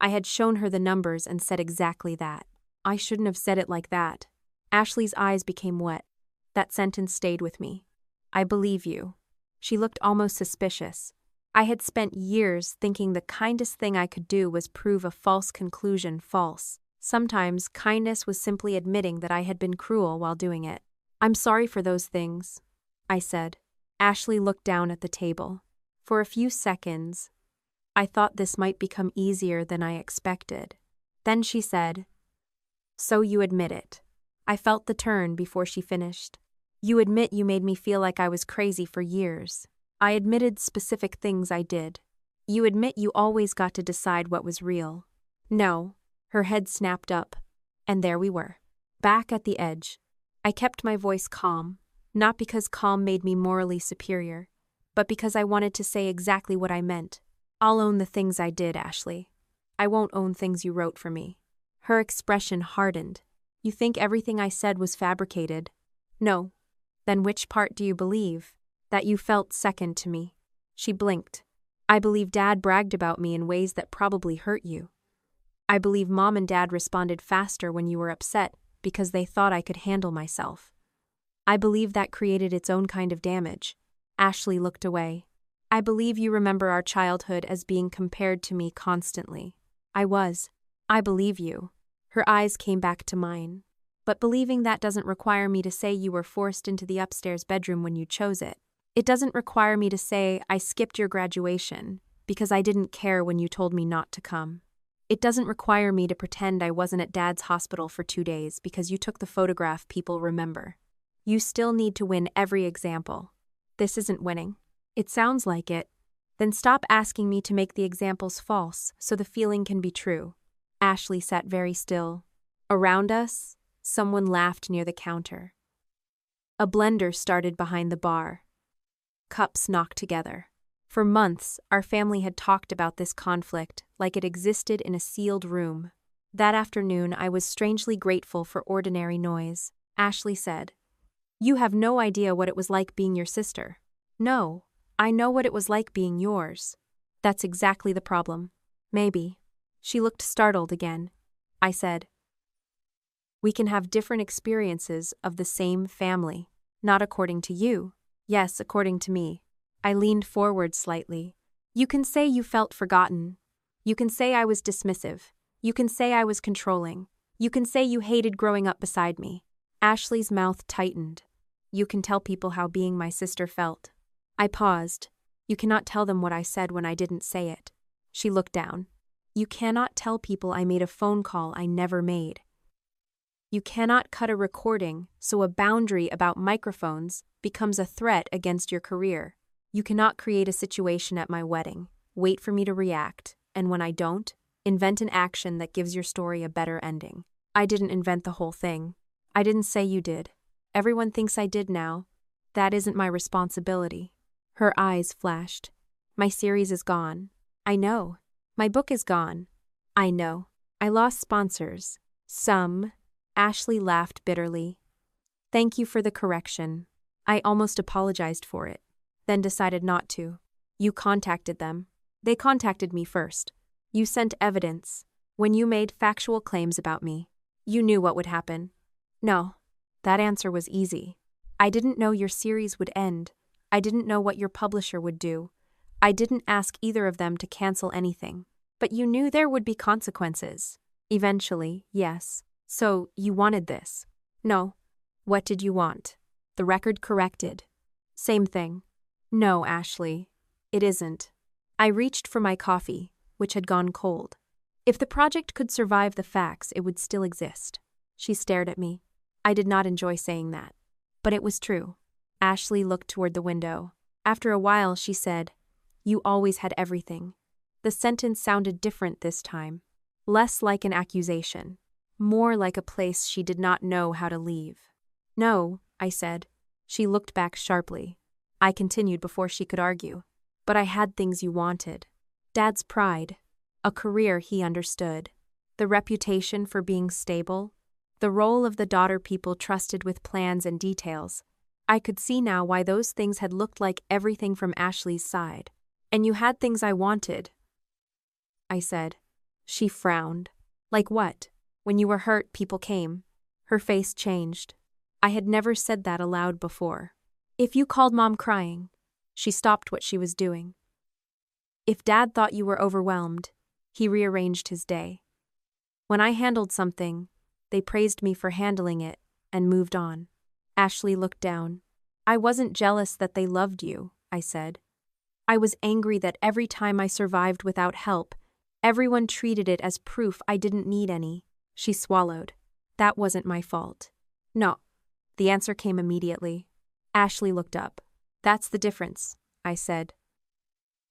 I had shown her the numbers and said exactly that. I shouldn't have said it like that. Ashley's eyes became wet. That sentence stayed with me. I believe you. She looked almost suspicious. I had spent years thinking the kindest thing I could do was prove a false conclusion false. Sometimes kindness was simply admitting that I had been cruel while doing it. I'm sorry for those things, I said. Ashley looked down at the table. For a few seconds, I thought this might become easier than I expected. Then she said, "So you admit it." I felt the turn before she finished. You admit you made me feel like I was crazy for years. I admitted specific things I did. You admit you always got to decide what was real. No. Her head snapped up. And there we were. Back at the edge. I kept my voice calm, not because calm made me morally superior, but because I wanted to say exactly what I meant. I'll own the things I did, Ashley. I won't own things you wrote for me. Her expression hardened. You think everything I said was fabricated? No. Then which part do you believe? That you felt second to me. She blinked. I believe Dad bragged about me in ways that probably hurt you. I believe Mom and Dad responded faster when you were upset because they thought I could handle myself. I believe that created its own kind of damage. Ashley looked away. I believe you remember our childhood as being compared to me constantly. I was. I believe you. Her eyes came back to mine. But believing that doesn't require me to say you were forced into the upstairs bedroom when you chose it. It doesn't require me to say I skipped your graduation because I didn't care when you told me not to come. It doesn't require me to pretend I wasn't at Dad's hospital for 2 days because you took the photograph people remember. You still need to win every example. This isn't winning. It sounds like it. Then stop asking me to make the examples false so the feeling can be true. Ashley sat very still. Around us, someone laughed near the counter. A blender started behind the bar. Cups knocked together. For months, our family had talked about this conflict like it existed in a sealed room. That afternoon, I was strangely grateful for ordinary noise. Ashley said, "You have no idea what it was like being your sister." "No, I know what it was like being yours." "That's exactly the problem." "Maybe." She looked startled again. I said, "We can have different experiences of the same family. Not according to you. Yes, according to me." I leaned forward slightly. "You can say you felt forgotten. You can say I was dismissive. You can say I was controlling. You can say you hated growing up beside me." Ashley's mouth tightened. "You can tell people how being my sister felt." I paused. "You cannot tell them what I said when I didn't say it." She looked down. "You cannot tell people I made a phone call I never made. You cannot cut a recording so a boundary about microphones becomes a threat against your career. You cannot create a situation at my wedding, wait for me to react, and when I don't, invent an action that gives your story a better ending. I didn't invent the whole thing. I didn't say you did. Everyone thinks I did now. That isn't my responsibility." Her eyes flashed. "My series is gone." "I know. My book is gone." "I know. I lost sponsors. Some." Ashley laughed bitterly. "Thank you for the correction. I almost apologized for it, then decided not to. You contacted them. They contacted me first. You sent evidence. When you made factual claims about me, you knew what would happen. No. That answer was easy. I didn't know your series would end. I didn't know what your publisher would do. I didn't ask either of them to cancel anything. But you knew there would be consequences. Eventually, yes. So, you wanted this? No. What did you want? The record corrected. Same thing. No, Ashley. It isn't. I reached for my coffee, which had gone cold. If the project could survive the facts, it would still exist. She stared at me. I did not enjoy saying that. But it was true. Ashley looked toward the window. After a while, she said, "You always had everything." The sentence sounded different this time. Less like an accusation. More like a place she did not know how to leave. No, I said. She looked back sharply. I continued before she could argue. But I had things you wanted. Dad's pride. A career he understood. The reputation for being stable. The role of the daughter people trusted with plans and details. I could see now why those things had looked like everything from Ashley's side. And you had things I wanted, I said. She frowned. Like what? When you were hurt, people came. Her face changed. I had never said that aloud before. If you called Mom crying, she stopped what she was doing. If Dad thought you were overwhelmed, he rearranged his day. When I handled something, they praised me for handling it and moved on. Ashley looked down. I wasn't jealous that they loved you, I said. I was angry that every time I survived without help, everyone treated it as proof I didn't need any. She swallowed. That wasn't my fault. No. The answer came immediately. Ashley looked up. That's the difference, I said.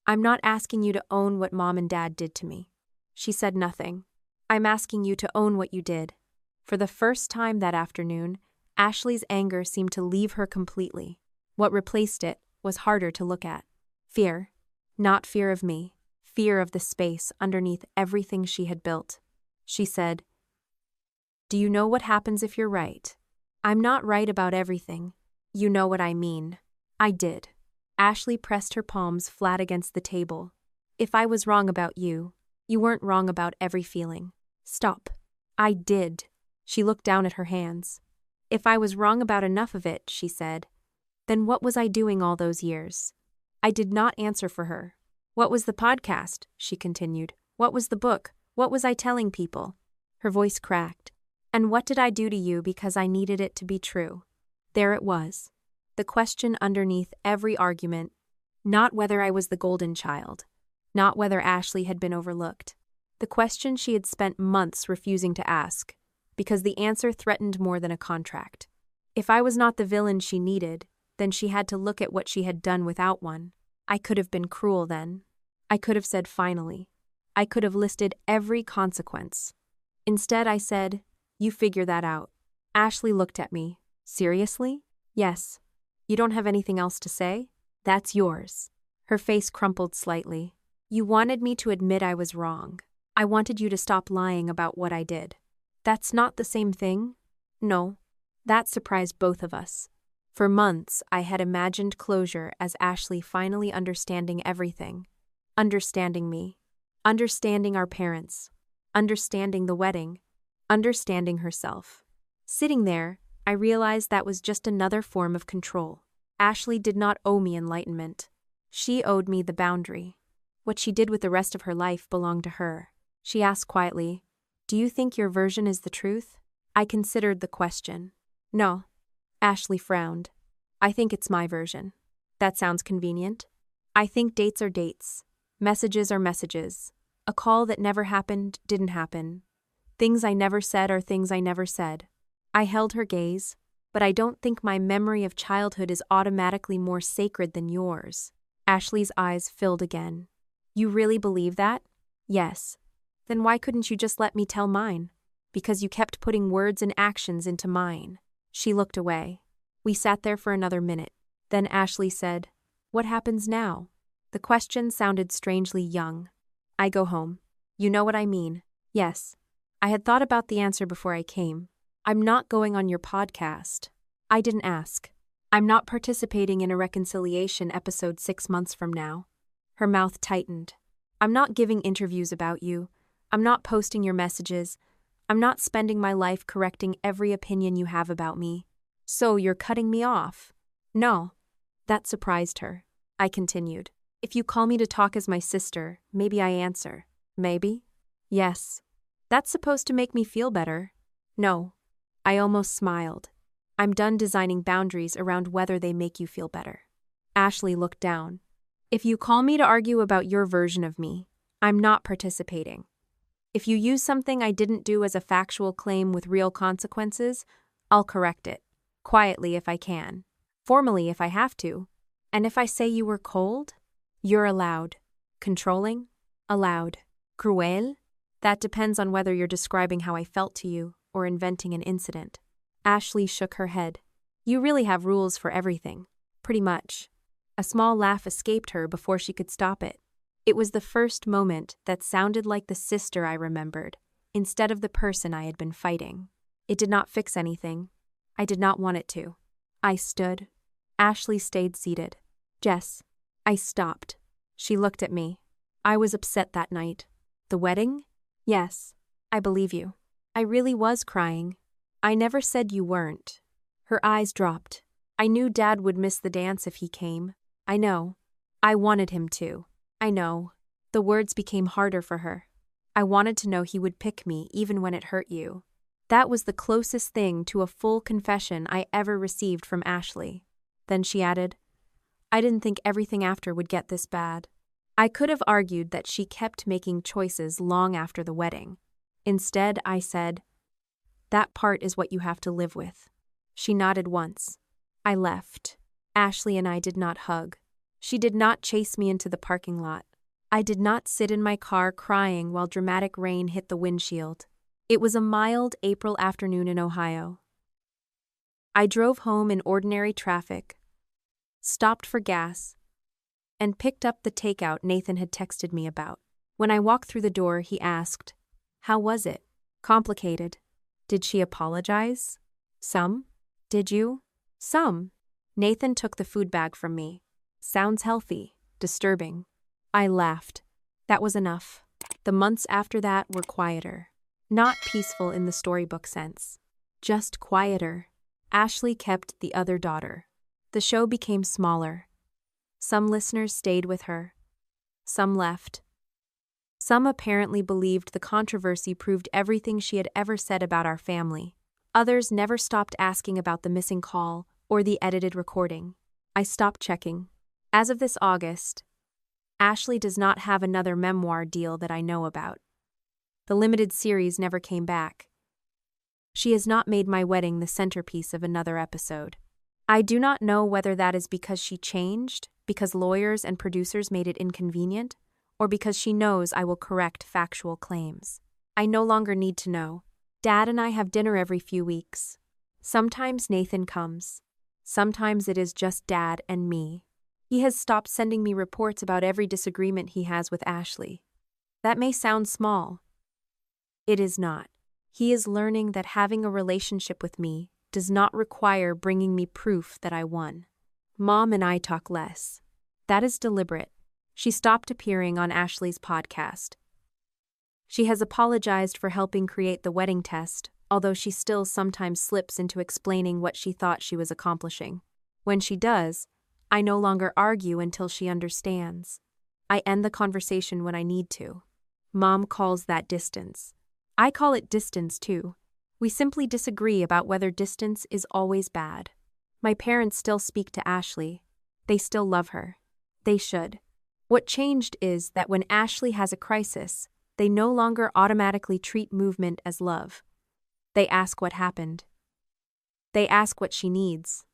I'm not asking you to own what Mom and Dad did to me. She said nothing. I'm asking you to own what you did. For the first time that afternoon, Ashley's anger seemed to leave her completely. What replaced it was harder to look at. Fear. Not fear of me. Fear of the space underneath everything she had built. She said, "Do you know what happens if you're right?" I'm not right about everything. You know what I mean. I did. Ashley pressed her palms flat against the table. If I was wrong about you, you weren't wrong about every feeling. Stop. I did. She looked down at her hands. If I was wrong about enough of it, she said, then what was I doing all those years? I did not answer for her. What was the podcast? She continued. What was the book? What was I telling people? Her voice cracked. And what did I do to you because I needed it to be true? There it was. The question underneath every argument. Not whether I was the golden child. Not whether Ashley had been overlooked. The question she had spent months refusing to ask, because the answer threatened more than a contract. If I was not the villain she needed, then she had to look at what she had done without one. I could have been cruel then. I could have said finally. I could have listed every consequence. Instead, I said, "You figure that out." Ashley looked at me. Seriously? Yes. You don't have anything else to say? That's yours. Her face crumpled slightly. You wanted me to admit I was wrong. I wanted you to stop lying about what I did. That's not the same thing? No. That surprised both of us. For months, I had imagined closure as Ashley finally understanding everything. Understanding me. Understanding our parents. Understanding the wedding. Understanding herself. Sitting there, I realized that was just another form of control. Ashley did not owe me enlightenment. She owed me the boundary. What she did with the rest of her life belonged to her. She asked quietly, "Do you think your version is the truth?" I considered the question. No. Ashley frowned. I think it's my version. That sounds convenient. I think dates are dates. Messages are messages. A call that never happened didn't happen. Things I never said are things I never said. I held her gaze, but I don't think my memory of childhood is automatically more sacred than yours. Ashley's eyes filled again. You really believe that? Yes. Then why couldn't you just let me tell mine? Because you kept putting words and actions into mine. She looked away. We sat there for another minute. Then Ashley said, "What happens now?" The question sounded strangely young. I go home. You know what I mean. Yes. I had thought about the answer before I came. I'm not going on your podcast. I didn't ask. I'm not participating in a reconciliation episode 6 months from now. Her mouth tightened. I'm not giving interviews about you. I'm not posting your messages. I'm not spending my life correcting every opinion you have about me. So you're cutting me off? No. That surprised her. I continued. If you call me to talk as my sister, maybe I answer. Maybe? Yes. That's supposed to make me feel better. No. I almost smiled. I'm done designing boundaries around whether they make you feel better. Ashley looked down. If you call me to argue about your version of me, I'm not participating. If you use something I didn't do as a factual claim with real consequences, I'll correct it. Quietly if I can. Formally if I have to. And if I say you were cold? You're allowed. Controlling? Allowed. Cruel? That depends on whether you're describing how I felt to you or inventing an incident. Ashley shook her head. You really have rules for everything. Pretty much. A small laugh escaped her before she could stop it. It was the first moment that sounded like the sister I remembered, instead of the person I had been fighting. It did not fix anything. I did not want it to. I stood. Ashley stayed seated. Jess. I stopped. She looked at me. I was upset that night. The wedding? Yes. I believe you. I really was crying. I never said you weren't. Her eyes dropped. I knew Dad would miss the dance if he came. I know. I wanted him to. I know. The words became harder for her. I wanted to know he would pick me even when it hurt you. That was the closest thing to a full confession I ever received from Ashley. Then she added, I didn't think everything after would get this bad. I could have argued that she kept making choices long after the wedding. Instead, I said, that part is what you have to live with. She nodded once. I left. Ashley and I did not hug. She did not chase me into the parking lot. I did not sit in my car crying while dramatic rain hit the windshield. It was a mild April afternoon in Ohio. I drove home in ordinary traffic, stopped for gas, and picked up the takeout Nathan had texted me about. When I walked through the door, he asked, how was it? Complicated. Did she apologize? Some. Did you? Some. Nathan took the food bag from me. Sounds healthy. Disturbing. I laughed. That was enough. The months after that were quieter. Not peaceful in the storybook sense. Just quieter. Ashley kept the other daughter. The show became smaller. Some listeners stayed with her. Some left. Some apparently believed the controversy proved everything she had ever said about our family. Others never stopped asking about the missing call or the edited recording. I stopped checking. As of this August, Ashley does not have another memoir deal that I know about. The limited series never came back. She has not made my wedding the centerpiece of another episode. I do not know whether that is because she changed, because lawyers and producers made it inconvenient, or because she knows I will correct factual claims. I no longer need to know. Dad and I have dinner every few weeks. Sometimes Nathan comes. Sometimes it is just Dad and me. He has stopped sending me reports about every disagreement he has with Ashley. That may sound small. It is not. He is learning that having a relationship with me does not require bringing me proof that I won. Mom and I talk less. That is deliberate. She stopped appearing on Ashley's podcast. She has apologized for helping create the wedding test, although she still sometimes slips into explaining what she thought she was accomplishing. When she does, I no longer argue until she understands. I end the conversation when I need to. Mom calls that distance. I call it distance too. We simply disagree about whether distance is always bad. My parents still speak to Ashley. They still love her. They should. What changed is that when Ashley has a crisis, they no longer automatically treat movement as love. They ask what happened. They ask what she needs.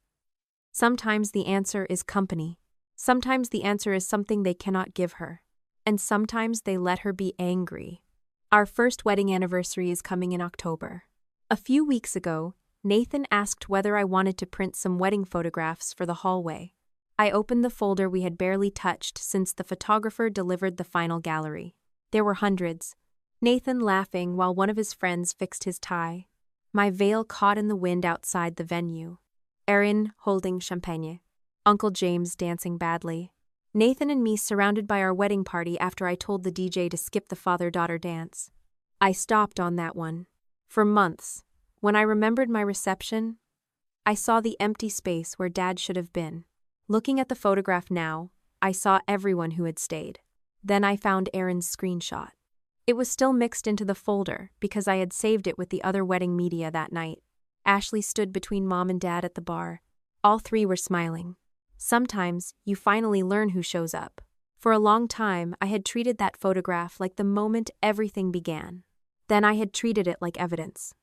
Sometimes the answer is company. Sometimes the answer is something they cannot give her. And sometimes they let her be angry. Our first wedding anniversary is coming in October. A few weeks ago, Nathan asked whether I wanted to print some wedding photographs for the hallway. I opened the folder we had barely touched since the photographer delivered the final gallery. There were hundreds. Nathan laughing while one of his friends fixed his tie. My veil caught in the wind outside the venue. Erin holding champagne. Uncle James dancing badly. Nathan and me surrounded by our wedding party after I told the DJ to skip the father-daughter dance. I stopped on that one. For months, when I remembered my reception, I saw the empty space where Dad should have been. Looking at the photograph now, I saw everyone who had stayed. Then I found Aaron's screenshot. It was still mixed into the folder because I had saved it with the other wedding media that night. Ashley stood between Mom and Dad at the bar. All three were smiling. Sometimes, you finally learn who shows up. For a long time, I had treated that photograph like the moment everything began. Then I had treated it like evidence.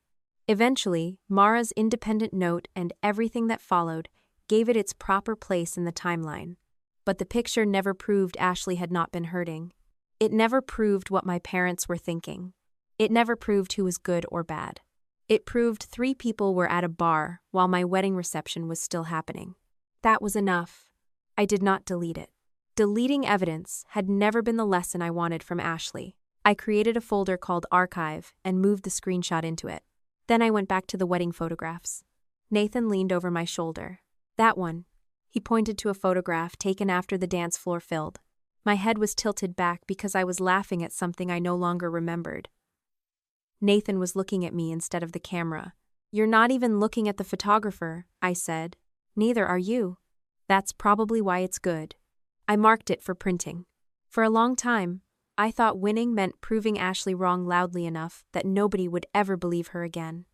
Eventually, Mara's independent note and everything that followed gave it its proper place in the timeline. But the picture never proved Ashley had not been hurting. It never proved what my parents were thinking. It never proved who was good or bad. It proved 3 people were at a bar while my wedding reception was still happening. That was enough. I did not delete it. Deleting evidence had never been the lesson I wanted from Ashley. I created a folder called Archive and moved the screenshot into it. Then I went back to the wedding photographs. Nathan leaned over my shoulder. That one. He pointed to a photograph taken after the dance floor filled. My head was tilted back because I was laughing at something I no longer remembered. Nathan was looking at me instead of the camera. "You're not even looking at the photographer," I said. "Neither are you." "That's probably why it's good." I marked it for printing. For a long time, I thought winning meant proving Ashley wrong loudly enough that nobody would ever believe her again.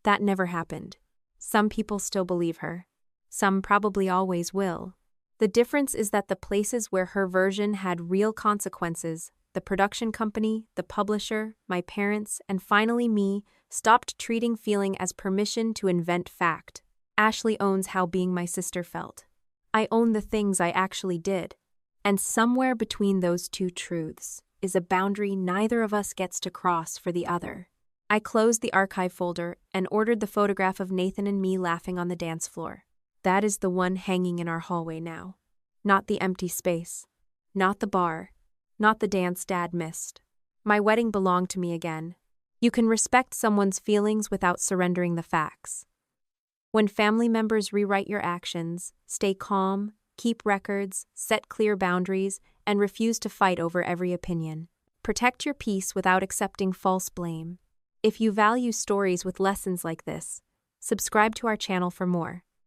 That never happened. Some people still believe her. Some probably always will. The difference is that the places where her version had real consequences, the production company, the publisher, my parents, and finally me, stopped treating feeling as permission to invent fact. Ashley owns how being my sister felt. I own the things I actually did. And somewhere between those two truths is a boundary neither of us gets to cross for the other. I closed the archive folder and ordered the photograph of Nathan and me laughing on the dance floor. That is the one hanging in our hallway now. Not the empty space. Not the bar. Not the dance Dad missed. My wedding belonged to me again. You can respect someone's feelings without surrendering the facts. When family members rewrite your actions, stay calm, keep records, set clear boundaries, and refuse to fight over every opinion. Protect your peace without accepting false blame. If you value stories with lessons like this, subscribe to our channel for more.